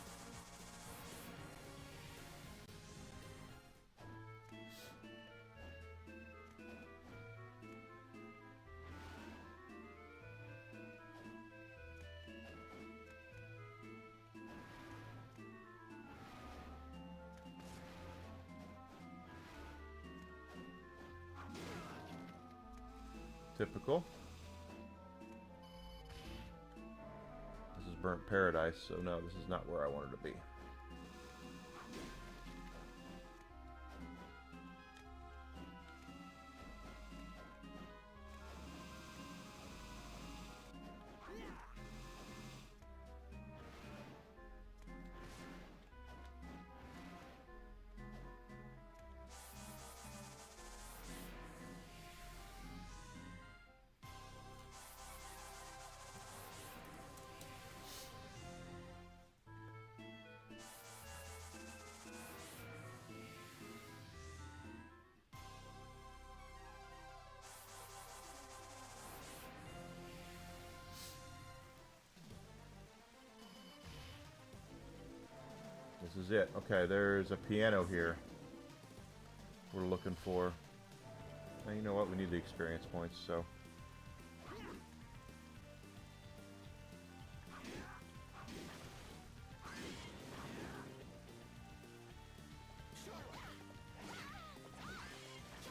Speaker 1: Typical. This is Burnt Paradise, so no, this is not where I wanted to be. This is it. Okay, there's a piano here we're looking for. Now, you know what? We need the experience points, so...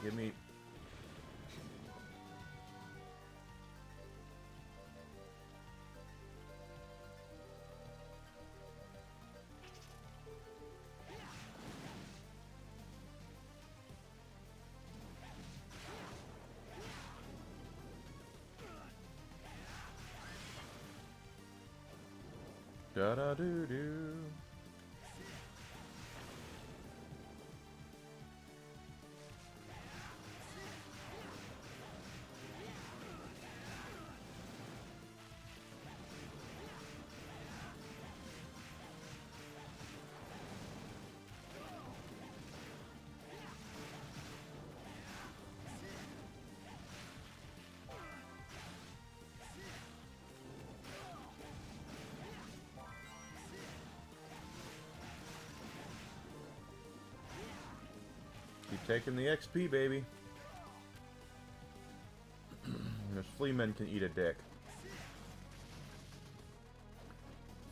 Speaker 1: Give me... Da-da-doo-doo. Keep taking the XP, baby. Those flea men can eat a dick.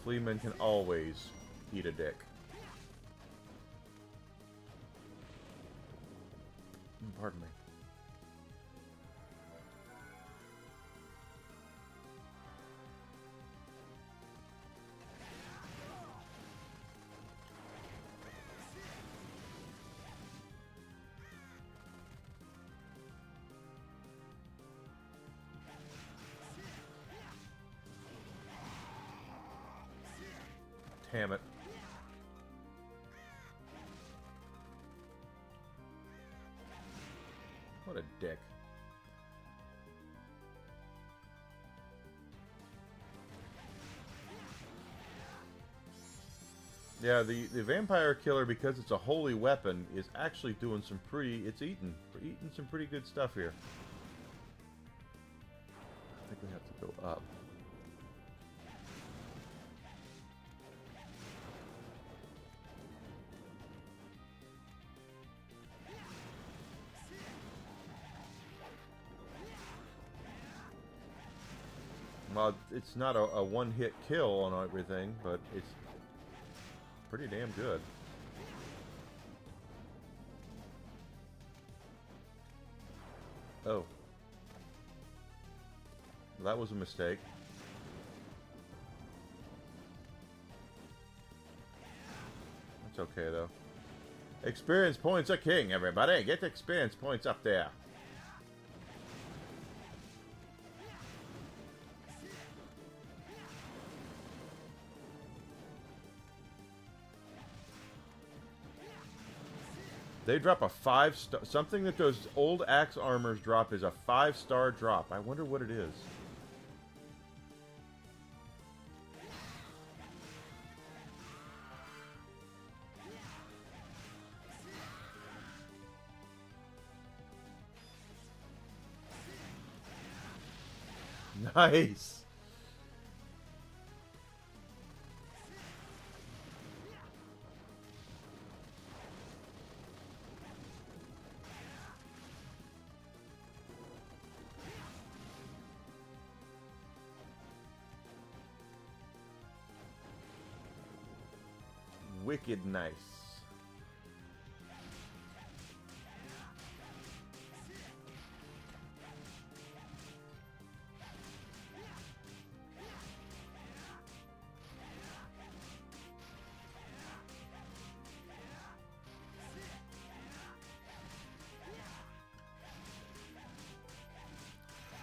Speaker 1: Fleaman can always eat a dick. Pardon me. Damn it. What a dick. Yeah, the vampire killer, because it's a holy weapon, is actually doing some pretty... It's eating some pretty good stuff here. I think we have to go up. Well, it's not a one-hit kill on everything, but it's pretty damn good. Oh. That was a mistake. That's okay, though. Experience points are king, everybody! Get the experience points up there! They drop a 5-star... Something that those old axe armors drop is a 5-star drop. I wonder what it is. Nice! Wicked nice.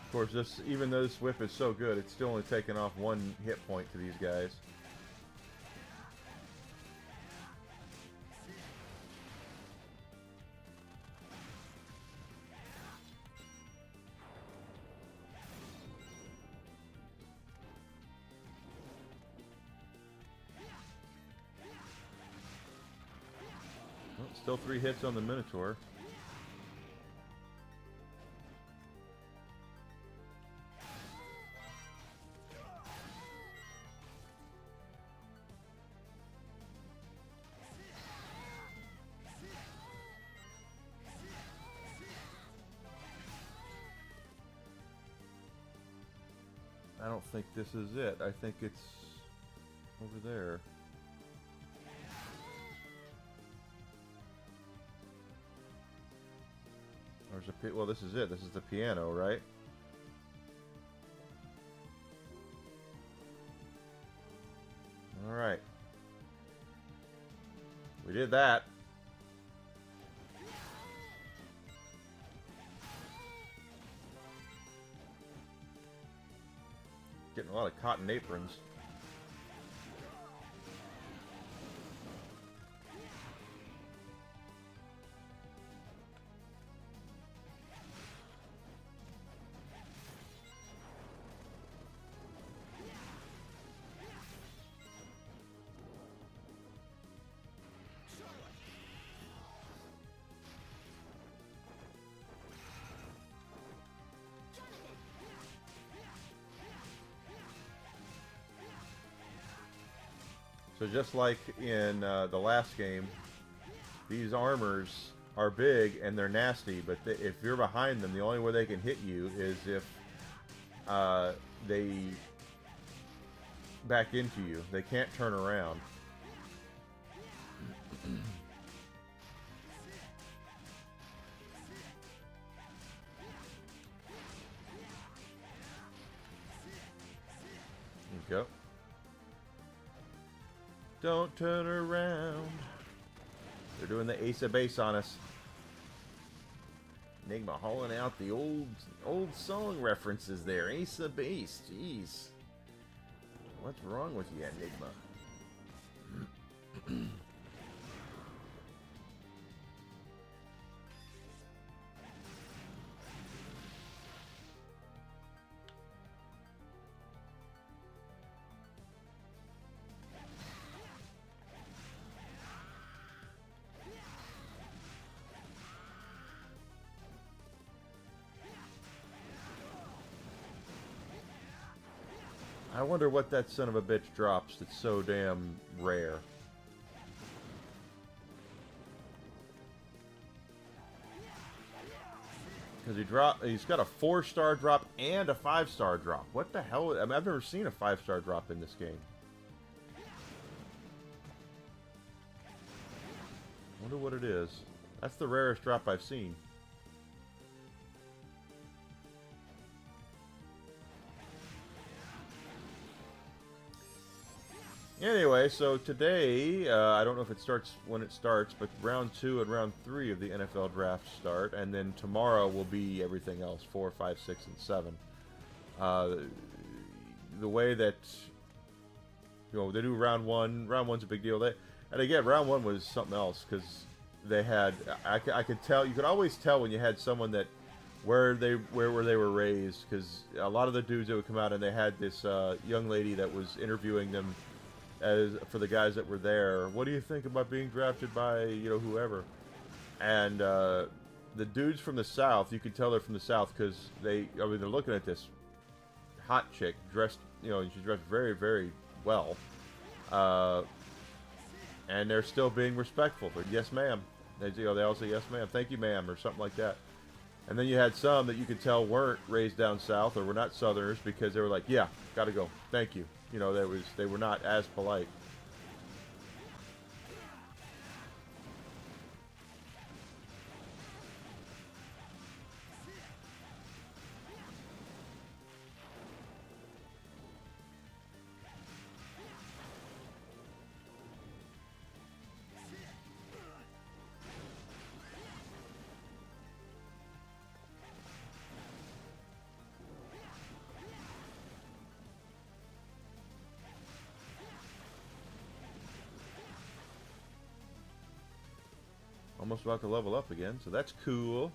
Speaker 1: Of course, this, even though this whip is so good, it's still only taking off 1 hit point to these guys. Well, still 3 hits on the Minotaur. I don't think this is it. I think it's over there. There's a well, this is it. This is the piano, right? All right. We did that. Getting a lot of cotton aprons. So just like in the last game, these armors are big and they're nasty, but if you're behind them, the only way they can hit you is if they back into you. They can't turn around. There you go. Don't turn around. They're doing the ace of base on us. Enigma hauling out the old song references there. Ace of base. Jeez. What's wrong with you, Enigma? I wonder what that son of a bitch drops that's so damn rare. Because he's got a 4-star drop and a 5-star drop. What the hell? I mean, I've never seen a 5-star drop in this game. Wonder what it is. That's the rarest drop I've seen. Anyway, so today, I don't know if it starts when it starts, but round 2 and round 3 of the NFL draft start, and then tomorrow will be everything else, 4, 5, 6, and 7. The way that, they do round 1, round 1's a big deal. And again, round 1 was something else, because they had, I could tell, you could always tell when you had someone that, where they were raised, because a lot of the dudes that would come out, and they had this young lady that was interviewing them, for the guys that were there. What do you think about being drafted by, whoever? And the dudes from the South, you could tell they're from the South because they're looking at this hot chick dressed, she's dressed very, very well. And they're still being respectful. They're, yes, ma'am. They all say, yes, ma'am, thank you, ma'am, or something like that. And then you had some that you could tell weren't raised down south or were not Southerners because they were like, yeah, gotta go, thank you. They were not as polite. Almost about to level up again, so that's cool.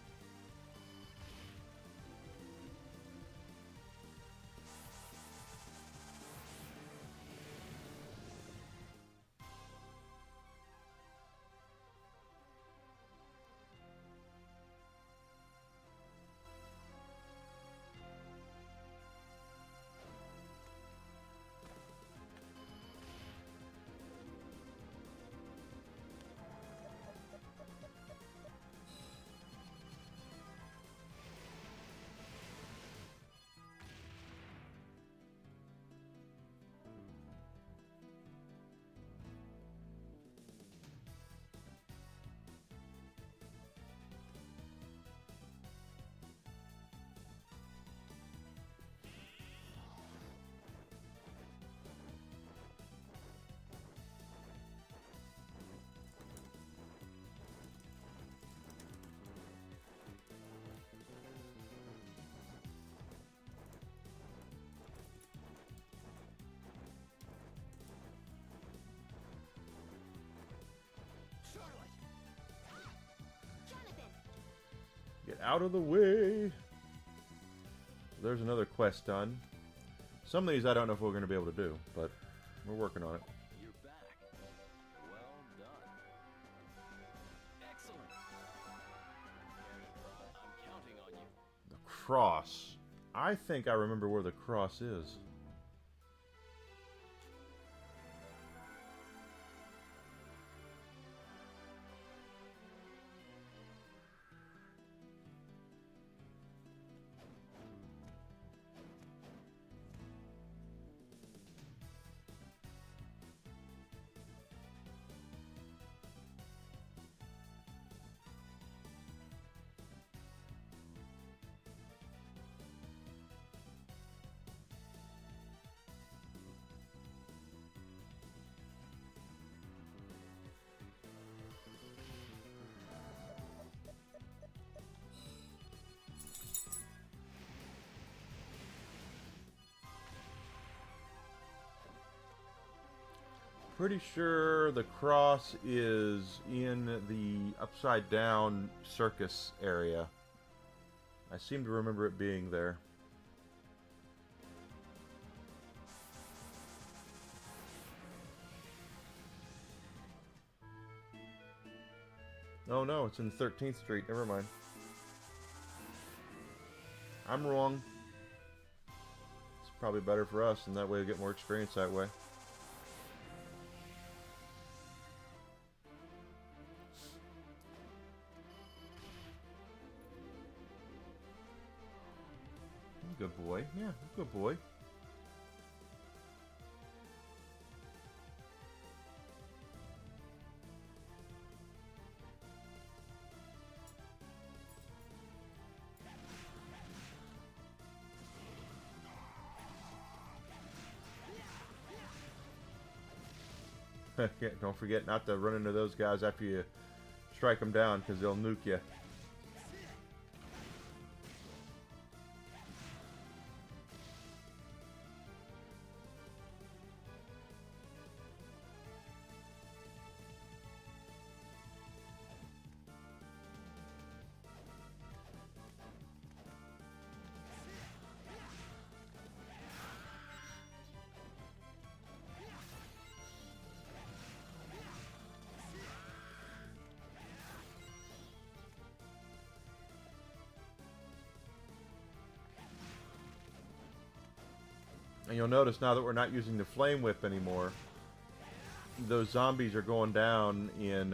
Speaker 1: Get out of the way. There's another quest done. Some of these I don't know if we're going to be able to do, but we're working on it.
Speaker 2: You're back. Well done. Excellent. I'm counting on you.
Speaker 1: The cross. I think I remember where the cross is. Pretty sure the cross is in the upside down circus area. I seem to remember it being there. Oh no, it's in 13th Street. Never mind. I'm wrong. It's probably better for us, and that way we get more experience that way. Good boy. Yeah, good boy. Don't forget not to run into those guys after you strike them down, because they'll nuke you. And you'll notice now that we're not using the flame whip anymore, those zombies are going down in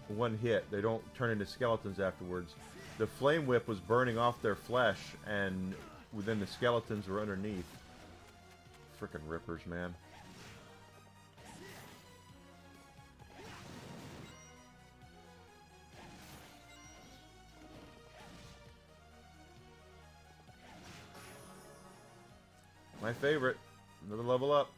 Speaker 1: one hit. They don't turn into skeletons afterwards. The flame whip was burning off their flesh, and then the skeletons were underneath. Frickin' rippers, man. My favorite. Another level up.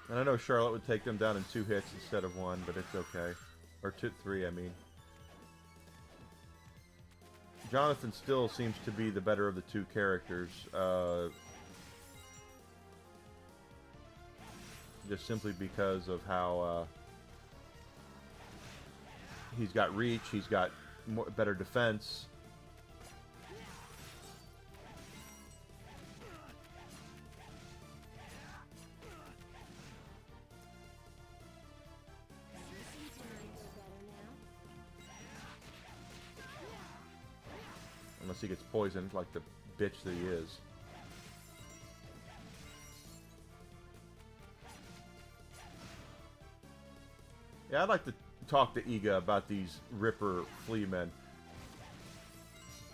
Speaker 1: And I know Charlotte would take them down in 2 hits instead of 1, but it's okay. Or 3, I mean. Jonathan still seems to be the better of the 2 characters. Just simply because of how he's got reach, he's got better defense. Unless he gets poisoned like the bitch that he is. Yeah, I'd like to talk to Iga about these Ripper flea men.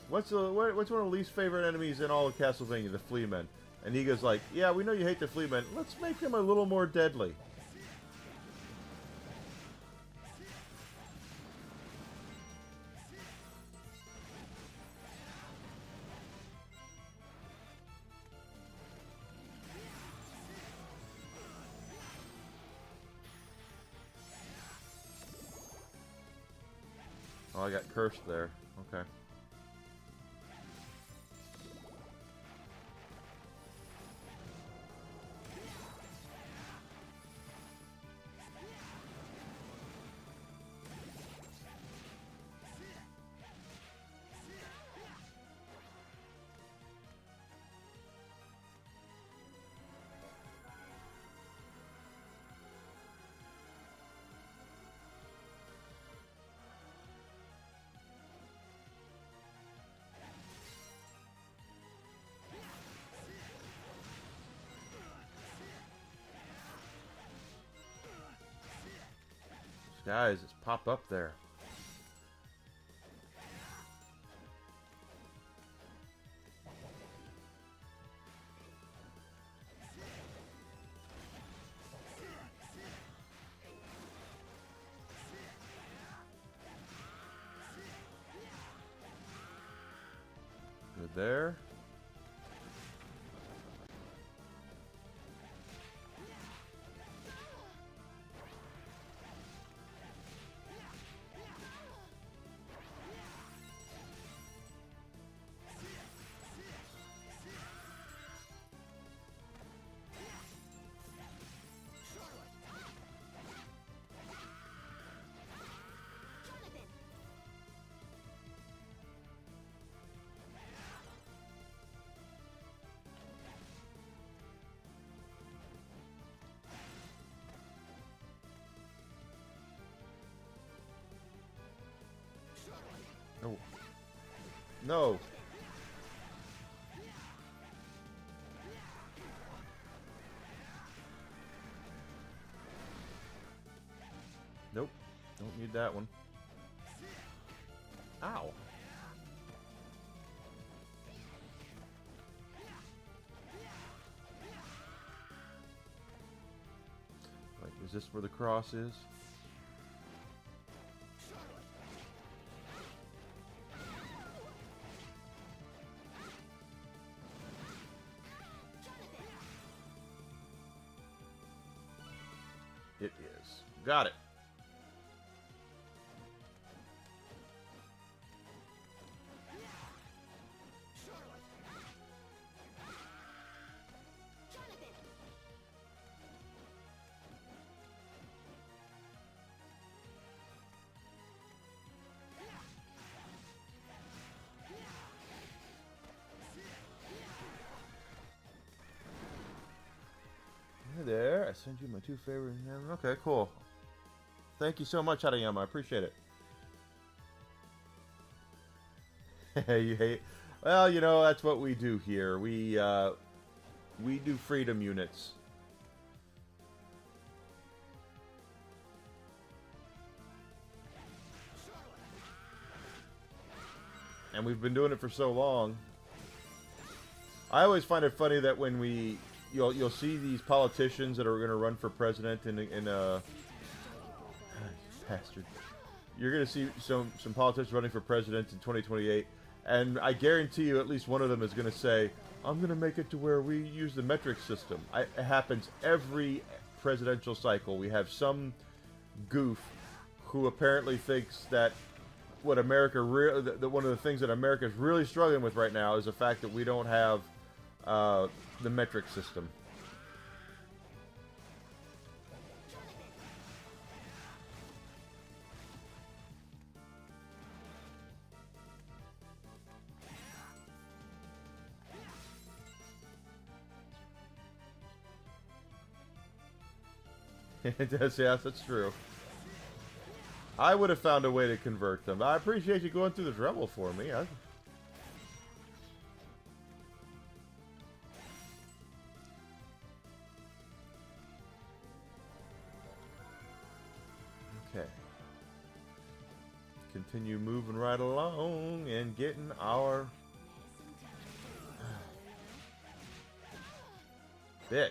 Speaker 1: What's one of the least favorite enemies in all of Castlevania? The flea men. And Iga's like, yeah, we know you hate the flea men. Let's make them a little more deadly. Oh, I got cursed there. Okay. Guys, just pop up there. Good there. No. Nope. Don't need that one. Ow. Like, is this where the cross is? It is. Got it. Hey there, I sent you my 2 favorite. Okay, cool. Thank you so much, Harayama. I appreciate it. You hate? Well, you know that's what we do here. We do freedom units. And we've been doing it for so long. I always find it funny that when you'll see these politicians that are going to run for president in bastard. You're going to see some politicians running for president in 2028, and I guarantee you at least one of them is going to say, I'm going to make it to where we use the metric system. It happens every presidential cycle. We have some goof who apparently thinks that what America one of the things that America is really struggling with right now is the fact that we don't have the metric system. It does, yes, that's true. I would have found a way to convert them. I appreciate you going through the trouble for me. Okay. Continue moving right along and getting our bitch.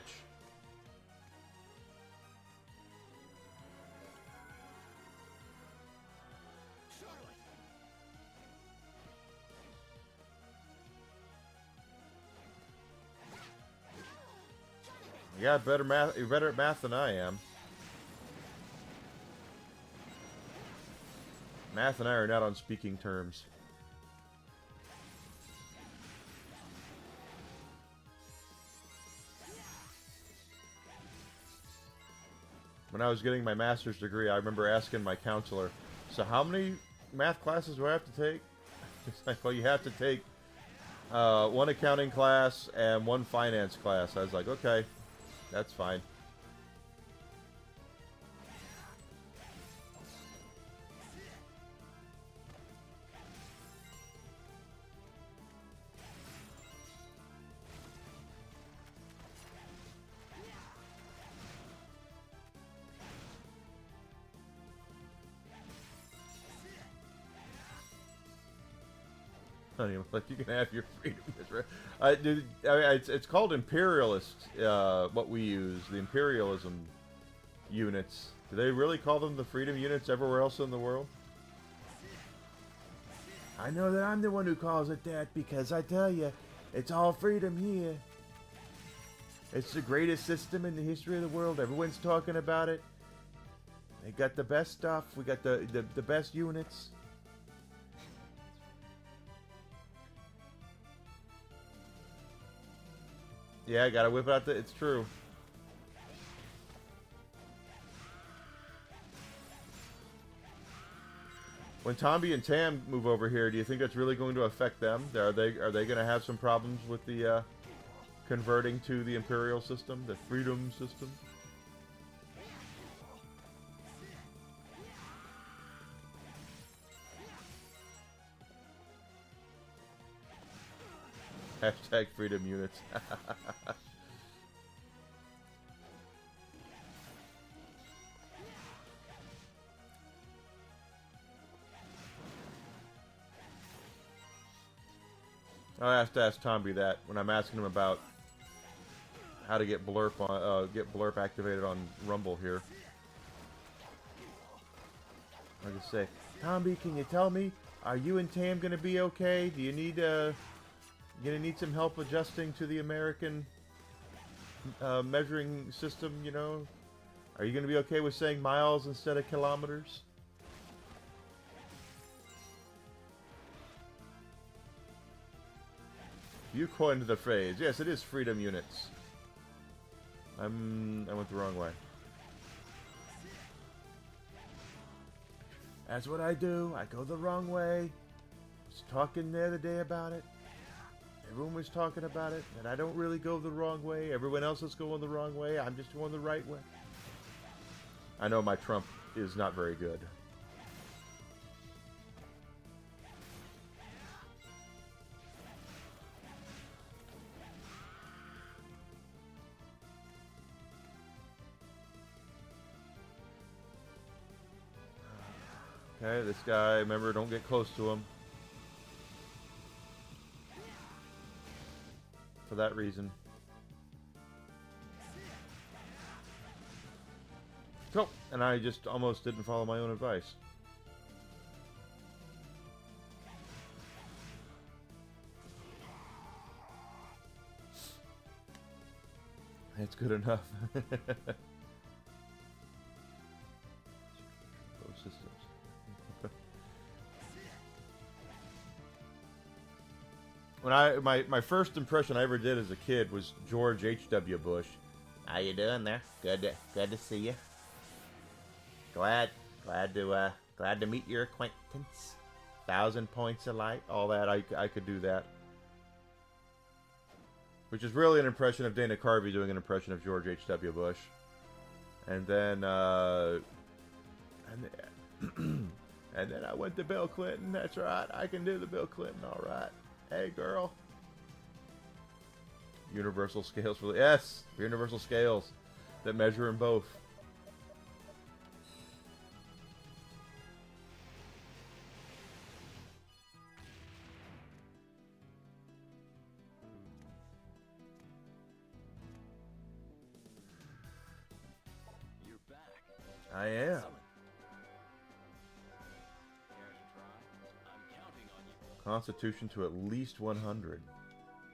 Speaker 1: You got better math. You're better at math than I am. Math and I are not on speaking terms. When I was getting my master's degree, I remember asking my counselor, so how many math classes do I have to take? It's like, well, you have to take one accounting class and one finance class. I was like, okay, that's fine. Like you can have your freedom. Dude, I mean, it's called imperialist. What we use, the imperialism units. Do they really call them the freedom units everywhere else in the world? I know that I'm the one who calls it that because I tell you, it's all freedom here. It's the greatest system in the history of the world. Everyone's talking about it. They got the best stuff. We got the best units. Yeah, I gotta whip out it's true. When Tombi and Tam move over here, do you think that's really going to affect them? Are they going to have some problems with the converting to the imperial system, the freedom system? Hashtag freedom units. I have to ask Tomby that when I'm asking him about how to get blurp activated on Rumble here. I just say, Tomby, can you tell me, are you and Tam gonna be okay? Do you need gonna need some help adjusting to the American measuring system? You know, are you gonna be okay with saying miles instead of kilometers? You coined the phrase. Yes, it is freedom units. I went the wrong way. That's what I do. I go the wrong way. I was talking the other day about it. Everyone was talking about it, and I don't really go the wrong way. Everyone else is going the wrong way. I'm just going the right way. I know my Trump is not very good. Okay, this guy, remember, don't get close to him. For that reason. So, and I just almost didn't follow my own advice. It's good enough. Both systems. When my first impression I ever did as a kid was George H.W. Bush. How you doing there? Good to see you. Glad to meet your acquaintance. 1,000 points of light, all that. I could do that. Which is really an impression of Dana Carvey doing an impression of George H.W. Bush. And then and then I went to Bill Clinton. That's right. I can do the Bill Clinton, all right. Hey, girl. Universal scales for the... Yes! Universal scales that measure in both.
Speaker 2: You're back.
Speaker 1: I am.
Speaker 2: Excellent. Care to try? I'm counting on you.
Speaker 1: Constitution to at least 100.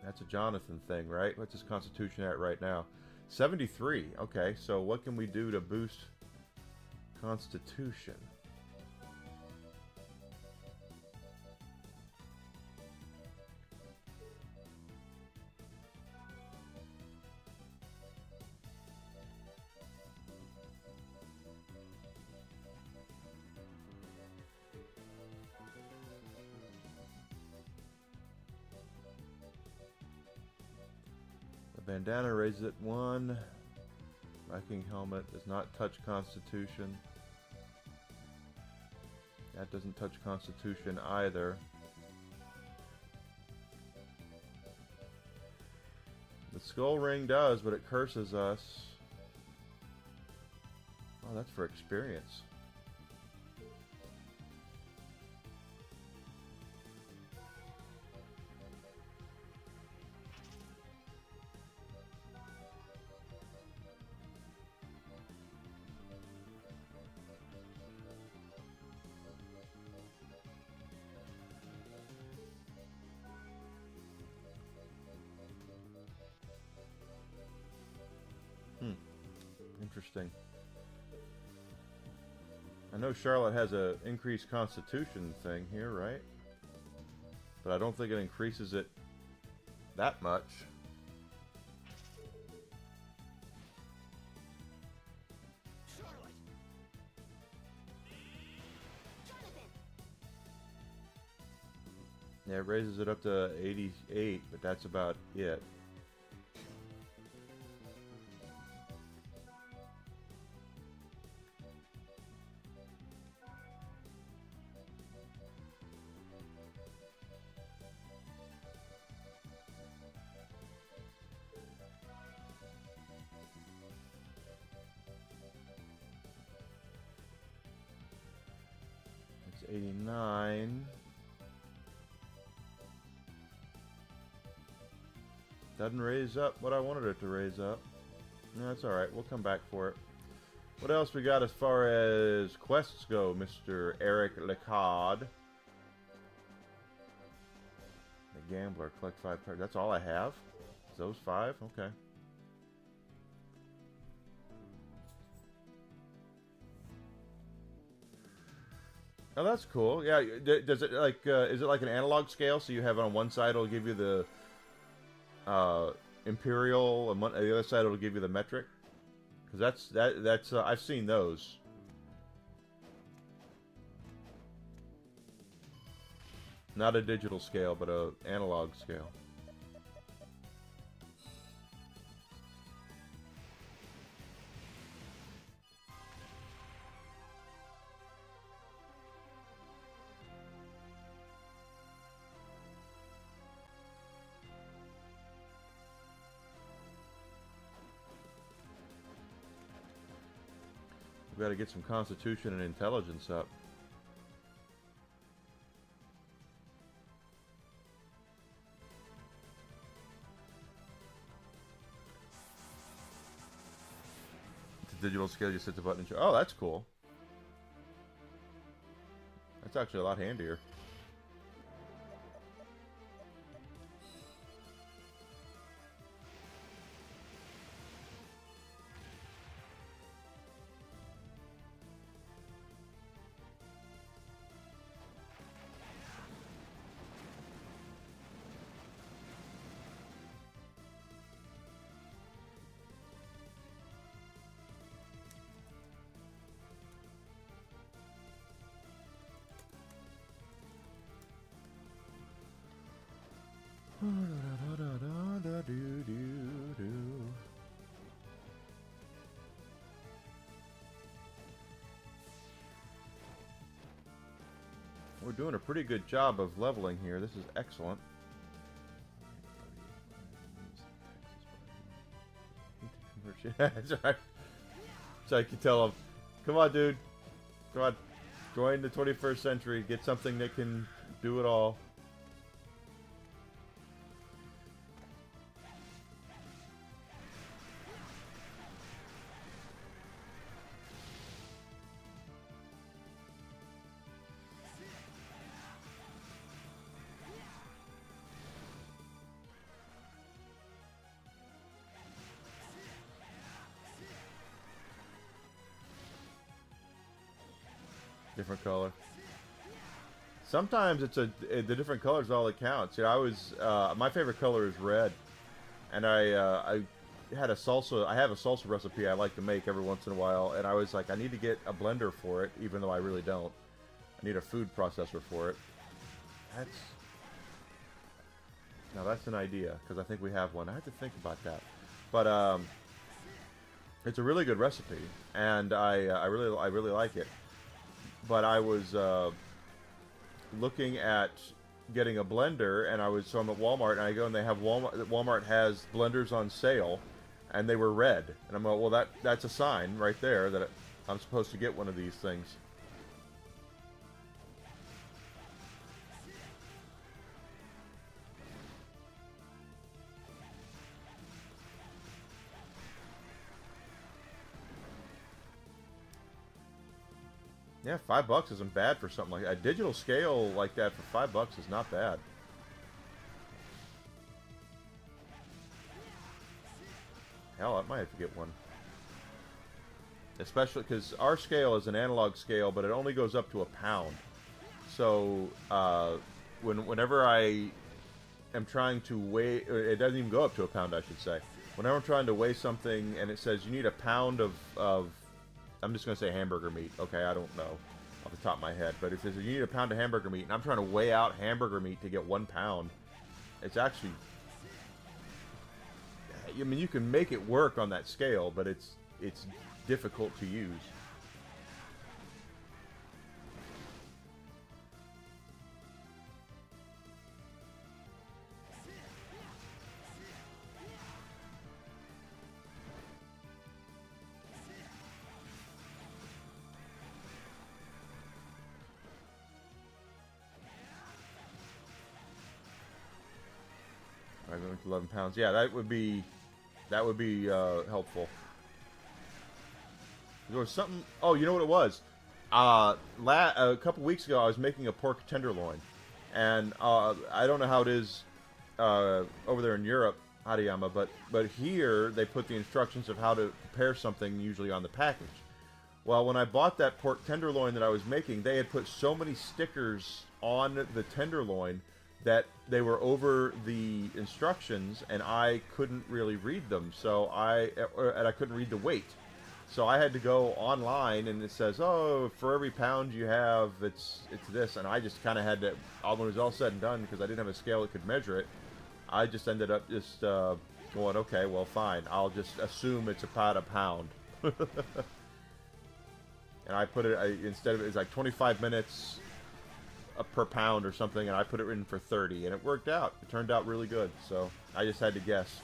Speaker 1: That's a Jonathan thing, right? What's his constitution at right now? 73. Okay, so what can we do to boost constitution? Bandana raises it 1. Viking helmet does not touch Constitution. That doesn't touch Constitution either. The skull ring does, but it curses us. Oh, that's for experience. Interesting. I know Charlotte has a increased constitution thing here, right? But I don't think it increases it that much.
Speaker 3: Charlotte. Jonathan.
Speaker 1: Yeah, it raises it up to 88, but that's about it. It's 89. Doesn't raise up what I wanted it to raise up. No, that's alright. We'll come back for it. What else we got as far as quests go, Mr. Eric Lecard? The Gambler. Collect 5 cards. That's all I have? Is those 5? Okay. Oh, that's cool. Yeah, does it like is it like an analog scale? So you have on one side it'll give you the imperial, and the other side it'll give you the metric. Because that's I've seen those. Not a digital scale, but a analog scale. We got to get some constitution and intelligence up. It's a digital scale. You hit the button and show. Oh, that's cool. That's actually a lot handier. We're doing a pretty good job of leveling here. This is excellent. That's right. So I can tell him, come on, dude. Come on. Join the 21st century. Get something that can do it all. Different color. Sometimes it's the different colors all that counts. You know, I was my favorite color is red, and I had a salsa. I have a salsa recipe I like to make every once in a while, and I was like, I need to get a blender for it, even though I really don't. I need a food processor for it. That's an idea, because I think we have one. I have to think about that, but it's a really good recipe, and I really like it. But I was looking at getting a blender, and so I'm at Walmart, and I go and they have Walmart has blenders on sale, and they were red, and I'm like, well, that's a sign right there that I'm supposed to get one of these things. Yeah, $5 isn't bad for something like that. A digital scale like that for $5 is not bad. Hell, I might have to get one. Especially because our scale is an analog scale, but it only goes up to a pound. So whenever I am trying to weigh, it doesn't even go up to a pound, I should say. Whenever I'm trying to weigh something and it says you need a pound of I'm just going to say hamburger meat. Okay, I don't know off the top of my head. But if you need a pound of hamburger meat, and I'm trying to weigh out hamburger meat to get 1 pound, it's actually... I mean, you can make it work on that scale, but it's difficult to use. 10 to 11 pounds. Yeah, that would be helpful. There was something. Oh, you know what it was? A couple weeks ago, I was making a pork tenderloin, and I don't know how it is over there in Europe, Hariyama, but here they put the instructions of how to prepare something usually on the package. Well, when I bought that pork tenderloin that I was making, they had put so many stickers on the tenderloin that they were over the instructions, and I couldn't really read them. So I couldn't read the weight. So I had to go online, and it says, "Oh, for every pound you have, it's this." And I just kind of had to, when it was all said and done, because I didn't have a scale that could measure it, I just ended up just going, "Okay, well, fine. I'll just assume it's about a pound." And I put it, instead of, it's like 25 minutes per pound or something, and I put it in for 30, and it worked out. It turned out really good, so I just had to guess.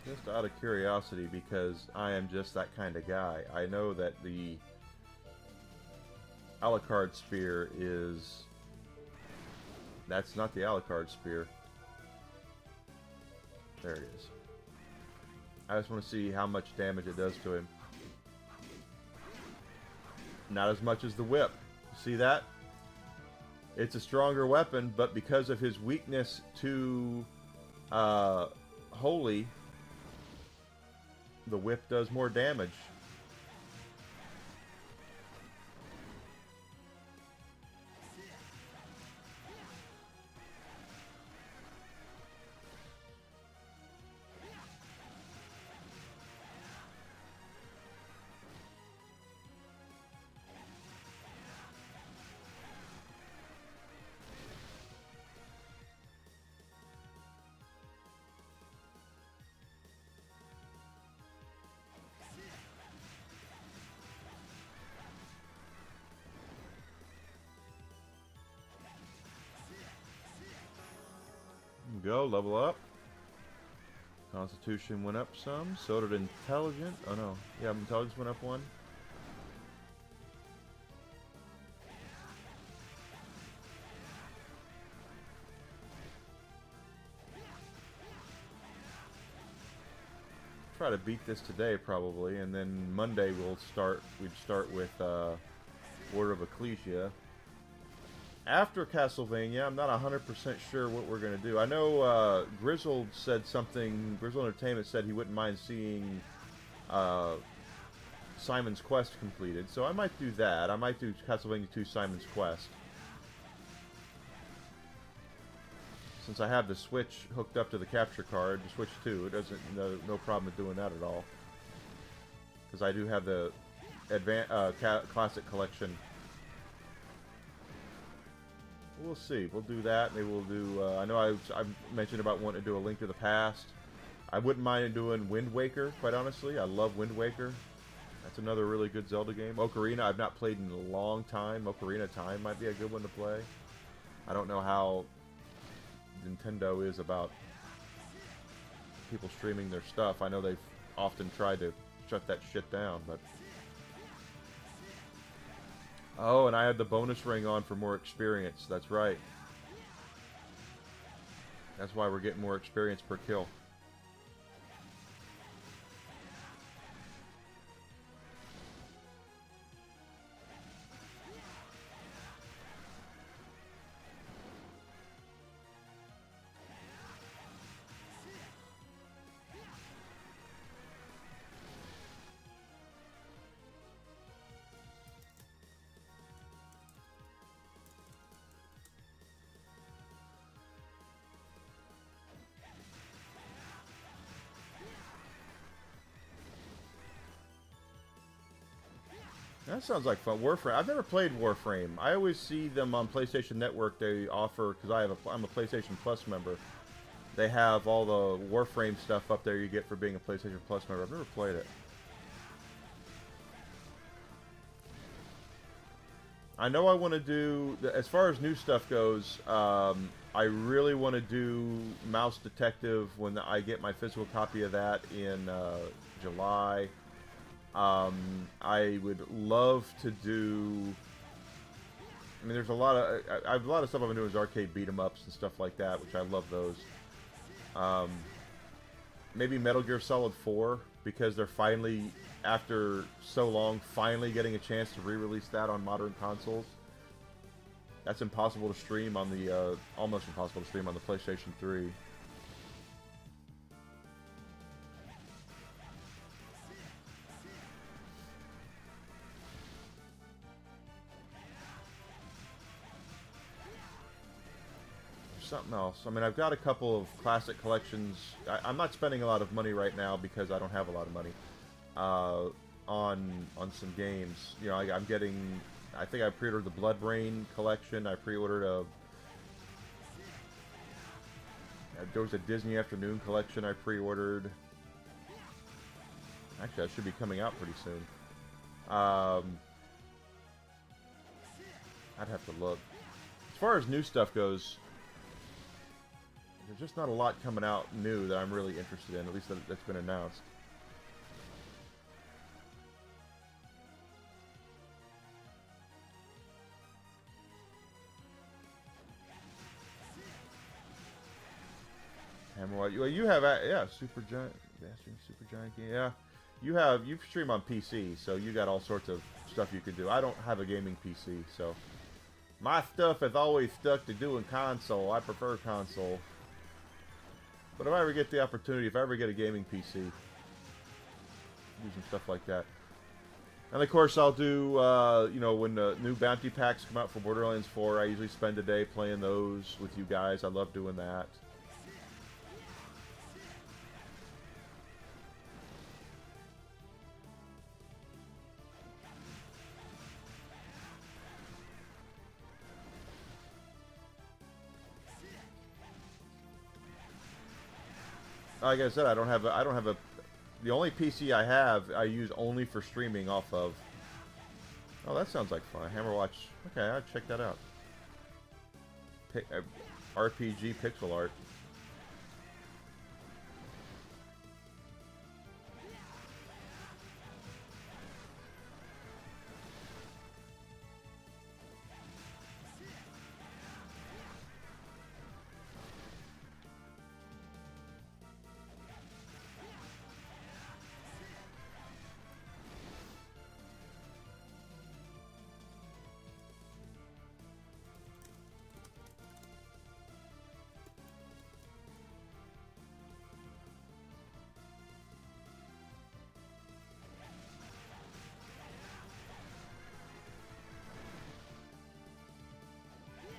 Speaker 1: Just out of curiosity, because I am just that kind of guy. I know that the Alucard spear is... That's not the Alucard spear. There it is. I just want to see how much damage it does to him. Not as much as the whip. See that? It's a stronger weapon, but because of his weakness to holy, the whip does more damage. Go, level up. Constitution went up some. So did intelligence. Oh no. Yeah, intelligence went up one. Try to beat this today probably, and then Monday we'd start with Order of Ecclesia. After Castlevania, I'm not 100% sure what we're going to do. I know Grizzled said something, Grizzled Entertainment said he wouldn't mind seeing Simon's Quest completed, so I might do that. I might do Castlevania 2 Simon's Quest. Since I have the Switch hooked up to the capture card, the Switch 2, it doesn't, no problem with doing that at all. Because I do have the Classic Collection. We'll see. We'll do that. Maybe we'll do... I know I've mentioned about wanting to do A Link to the Past. I wouldn't mind doing Wind Waker, quite honestly. I love Wind Waker. That's another really good Zelda game. Ocarina, I've not played in a long time. Ocarina of Time might be a good one to play. I don't know how Nintendo is about people streaming their stuff. I know they've often tried to shut that shit down, but... Oh, and I had the bonus ring on for more experience. That's right. That's why we're getting more experience per kill. That sounds like fun. Warframe. I've never played Warframe. I always see them on PlayStation Network. They offer, because I'm a PlayStation Plus member. They have all the Warframe stuff up there you get for being a PlayStation Plus member. I've never played it. I know I want to do, as far as new stuff goes, I really want to do Mouse Detective when I get my physical copy of that in July. I would love to do... I mean, there's a lot of... I have a lot of stuff I've been doing is arcade beat-em-ups and stuff like that, which I love those. Maybe Metal Gear Solid 4, because they're finally, after so long, finally getting a chance to re-release that on modern consoles. That's impossible to stream on the, almost impossible to stream on the PlayStation 3. Something else. I mean, I've got a couple of classic collections. I'm not spending a lot of money right now because I don't have a lot of money on some games. You know, I'm getting. I think I pre-ordered the Blood Rain collection. I pre-ordered there was a Disney Afternoon collection I pre-ordered. Actually, that should be coming out pretty soon. I'd have to look. As far as new stuff goes, there's just not a lot coming out new that I'm really interested in, at least that's been announced. Hammerwatch. Well, you have, yeah, Super Giant, Super Giant, yeah. You stream on PC, so you got all sorts of stuff you can do. I don't have a gaming PC, so my stuff has always stuck to doing console. I prefer console. But if I ever get the opportunity, if I ever get a gaming PC, do some stuff like that. And of course, I'll do, you know, when the new bounty packs come out for Borderlands 4, I usually spend a day playing those with you guys. I love doing that. Like I said, I don't have a. The only PC I have, I use only for streaming off of. Oh, that sounds like fun. Hammerwatch. Okay, I'll check that out. RPG pixel art.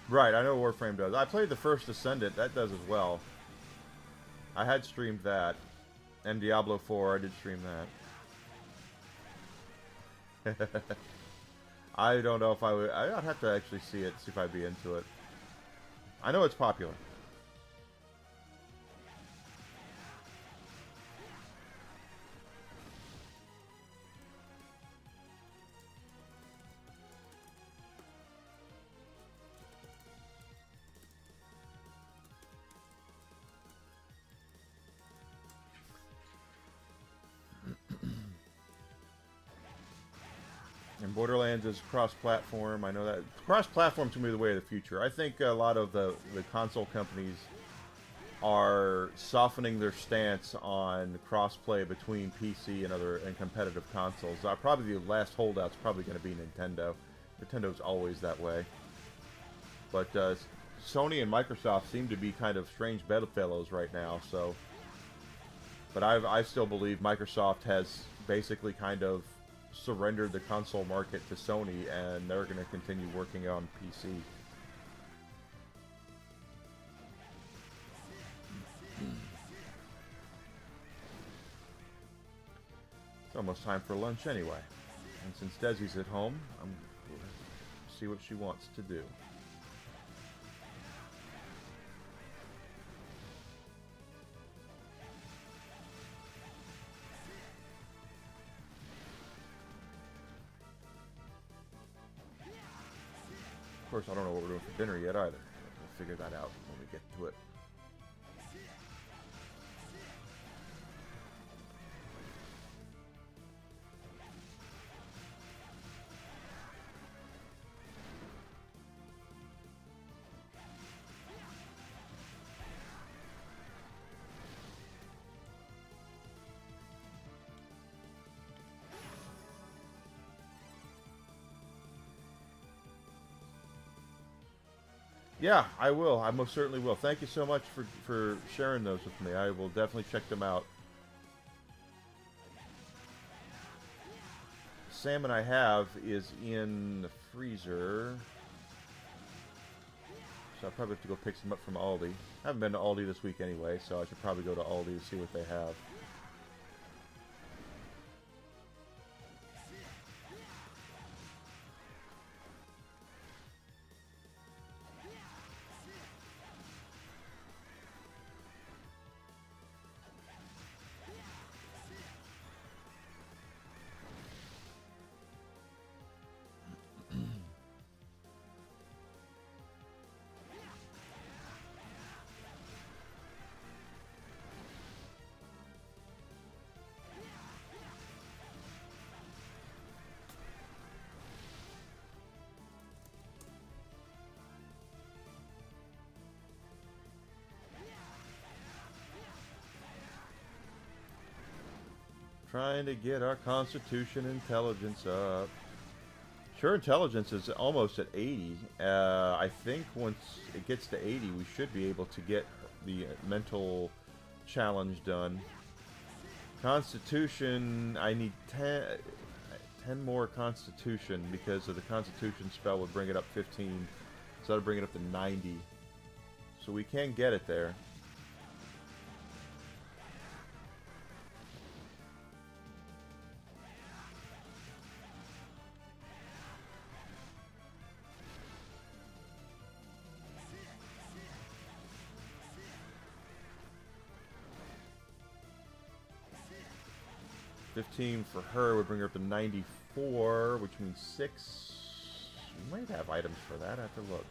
Speaker 1: Right, I know Warframe does. I played the first Ascendant, that does as well. I had streamed that. And Diablo 4, I did stream that. I don't know if I would... I'd have to actually see it, see if I'd be into it. I know it's popular. And Borderlands is cross-platform. I know that cross-platform to me the way of the future. I think a lot of the console companies are softening their stance on cross-play between PC and competitive consoles. Probably the last holdout's probably going to be Nintendo. Nintendo's always that way. But Sony and Microsoft seem to be kind of strange bedfellows right now. So, but I still believe Microsoft has basically kind of surrendered the console market to Sony, and they're going to continue working on PC. It's almost time for lunch anyway. And since Desi's at home, I'm going to see what she wants to do. course, I don't know what we're doing for dinner yet either. We'll figure that out when we get to it. Yeah, I will. I most certainly will. Thank you so much for sharing those with me. I will definitely check them out. Salmon I have is in the freezer. So I'll probably have to go pick some up from Aldi. I haven't been to Aldi this week anyway, so I should probably go to Aldi to see what they have. Trying to get our Constitution intelligence up. Sure, intelligence is almost at 80. I think once it gets to 80, we should be able to get the mental challenge done. Constitution, I need 10 more Constitution because of the Constitution spell would bring it up 15. So that'll bring it up to 90. So we can get it there. $15 for her would bring her up to 94, which means 6. We might have items for that. I have to look.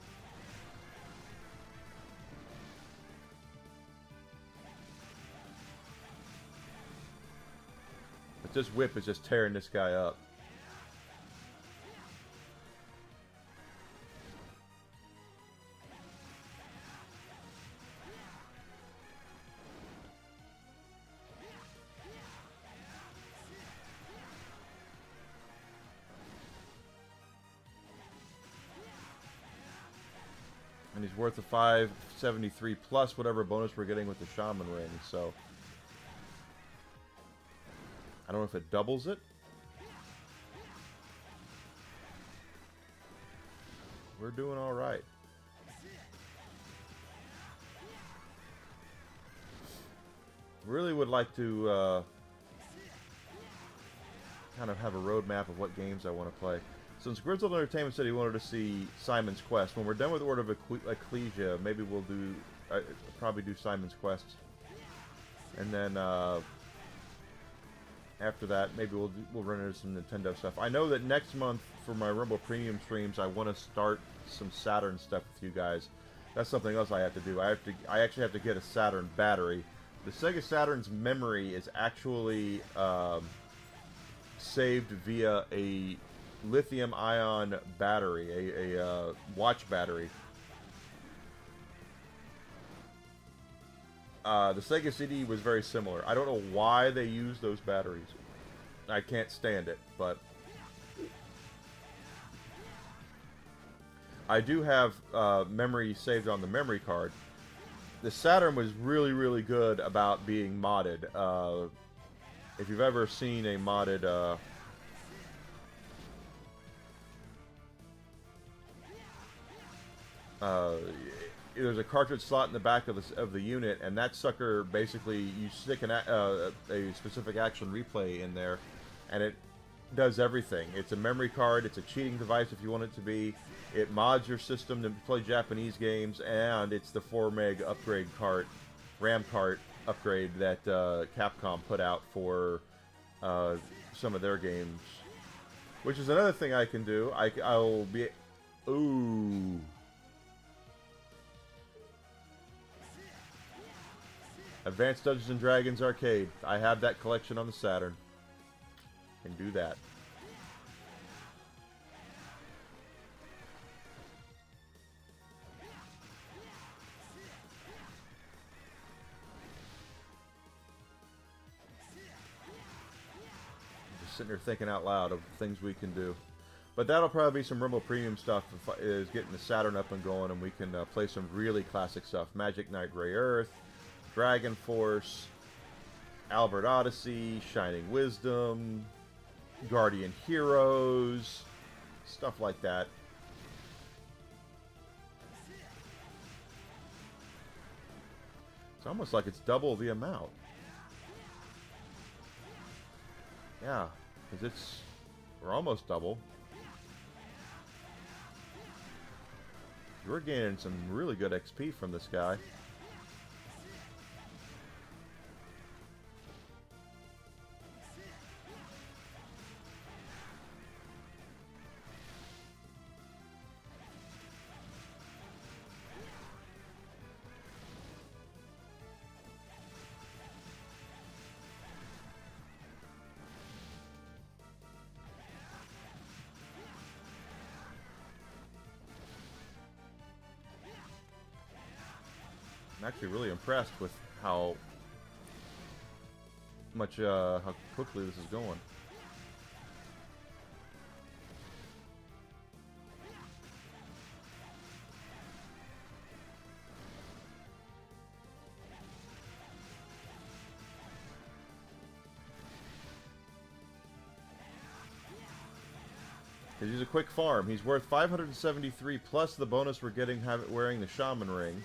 Speaker 1: But this whip is just tearing this guy up. And he's worth a 573 plus whatever bonus we're getting with the Shaman Ring, so I don't know if it doubles it. We're doing all right. Really would like to kind of have a roadmap of what games I want to play. Since Grizzled Entertainment said he wanted to see Simon's Quest, when we're done with Order of Ecclesia, maybe we'll do, probably do Simon's Quest. And then after that, maybe we'll run into some Nintendo stuff. I know that next month for my Rumble Premium streams, I want to start some Saturn stuff with you guys. That's something else I have to do. I actually have to get a Saturn battery. The Sega Saturn's memory is actually saved via a lithium-ion battery, a watch battery. The Sega CD was very similar. I don't know why they use those batteries. I can't stand it, but I do have memory saved on the memory card. The Saturn was really, really good about being modded. If you've ever seen a modded there's a cartridge slot in the back of the unit, and that sucker basically you stick a specific action replay in there, and it does everything. It's a memory card. It's a cheating device if you want it to be. It mods your system to play Japanese games, and it's the 4 meg upgrade cart, RAM cart upgrade that Capcom put out for some of their games, which is another thing I can do. I'll be Ooh. Advanced Dungeons and Dragons Arcade. I have that collection on the Saturn. Can do that. Just sitting there thinking out loud of things we can do. But that'll probably be some Rumble Premium stuff, is getting the Saturn up and going, and we can play some really classic stuff. Magic Knight Grey Earth, Dragon Force, Albert Odyssey, Shining Wisdom, Guardian Heroes, stuff like that. It's almost like it's double the amount. Yeah, because we're almost double. We're gaining some really good XP from this guy. I'm actually really impressed with how quickly this is going. Because he's a quick farm. He's worth 573 plus the bonus we're getting wearing the shaman ring.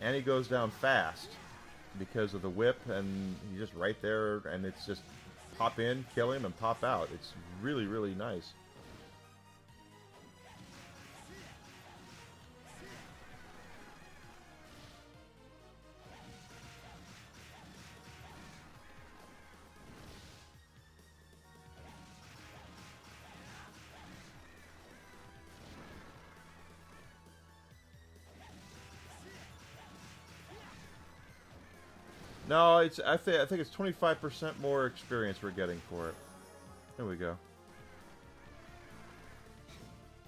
Speaker 1: And he goes down fast because of the whip, and he's just right there, and it's just pop in, kill him, and pop out. It's really, really nice. No, I think it's 25% more experience we're getting for it. There we go.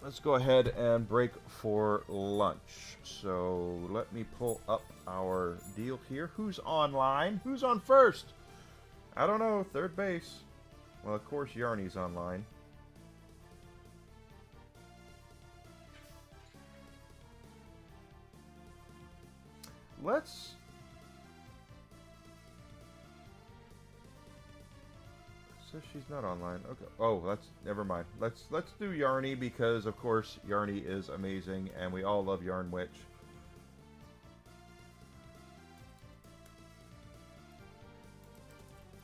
Speaker 1: Let's go ahead and break for lunch. So let me pull up our deal here. Who's online? Who's on first? I don't know. Third base. Well, of course, Yarny's online. Let's... So she's not online. Okay. Oh, never mind. Let's do Yarny because of course Yarny is amazing and we all love Yarn Witch.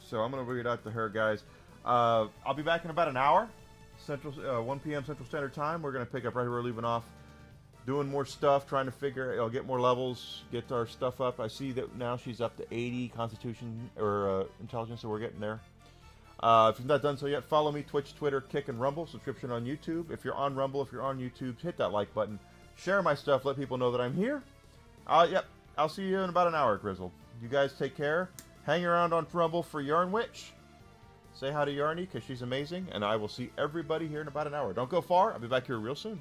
Speaker 1: So I'm gonna read it out to her, guys. I'll be back in about an hour, 1 p.m. Central Standard Time. We're gonna pick up right where we're leaving off, doing more stuff, trying to get more levels, get our stuff up. I see that now she's up to 80 Constitution or Intelligence, so we're getting there. If you've not done so yet, follow me, Twitch, Twitter, Kick, and Rumble. Subscription on YouTube. If you're on Rumble, if you're on YouTube, hit that like button. Share my stuff. Let people know that I'm here. Yep. I'll see you in about an hour, Grizzle. You guys take care. Hang around on Rumble for Yarn Witch. Say hi to Yarny because she's amazing. And I will see everybody here in about an hour. Don't go far. I'll be back here real soon.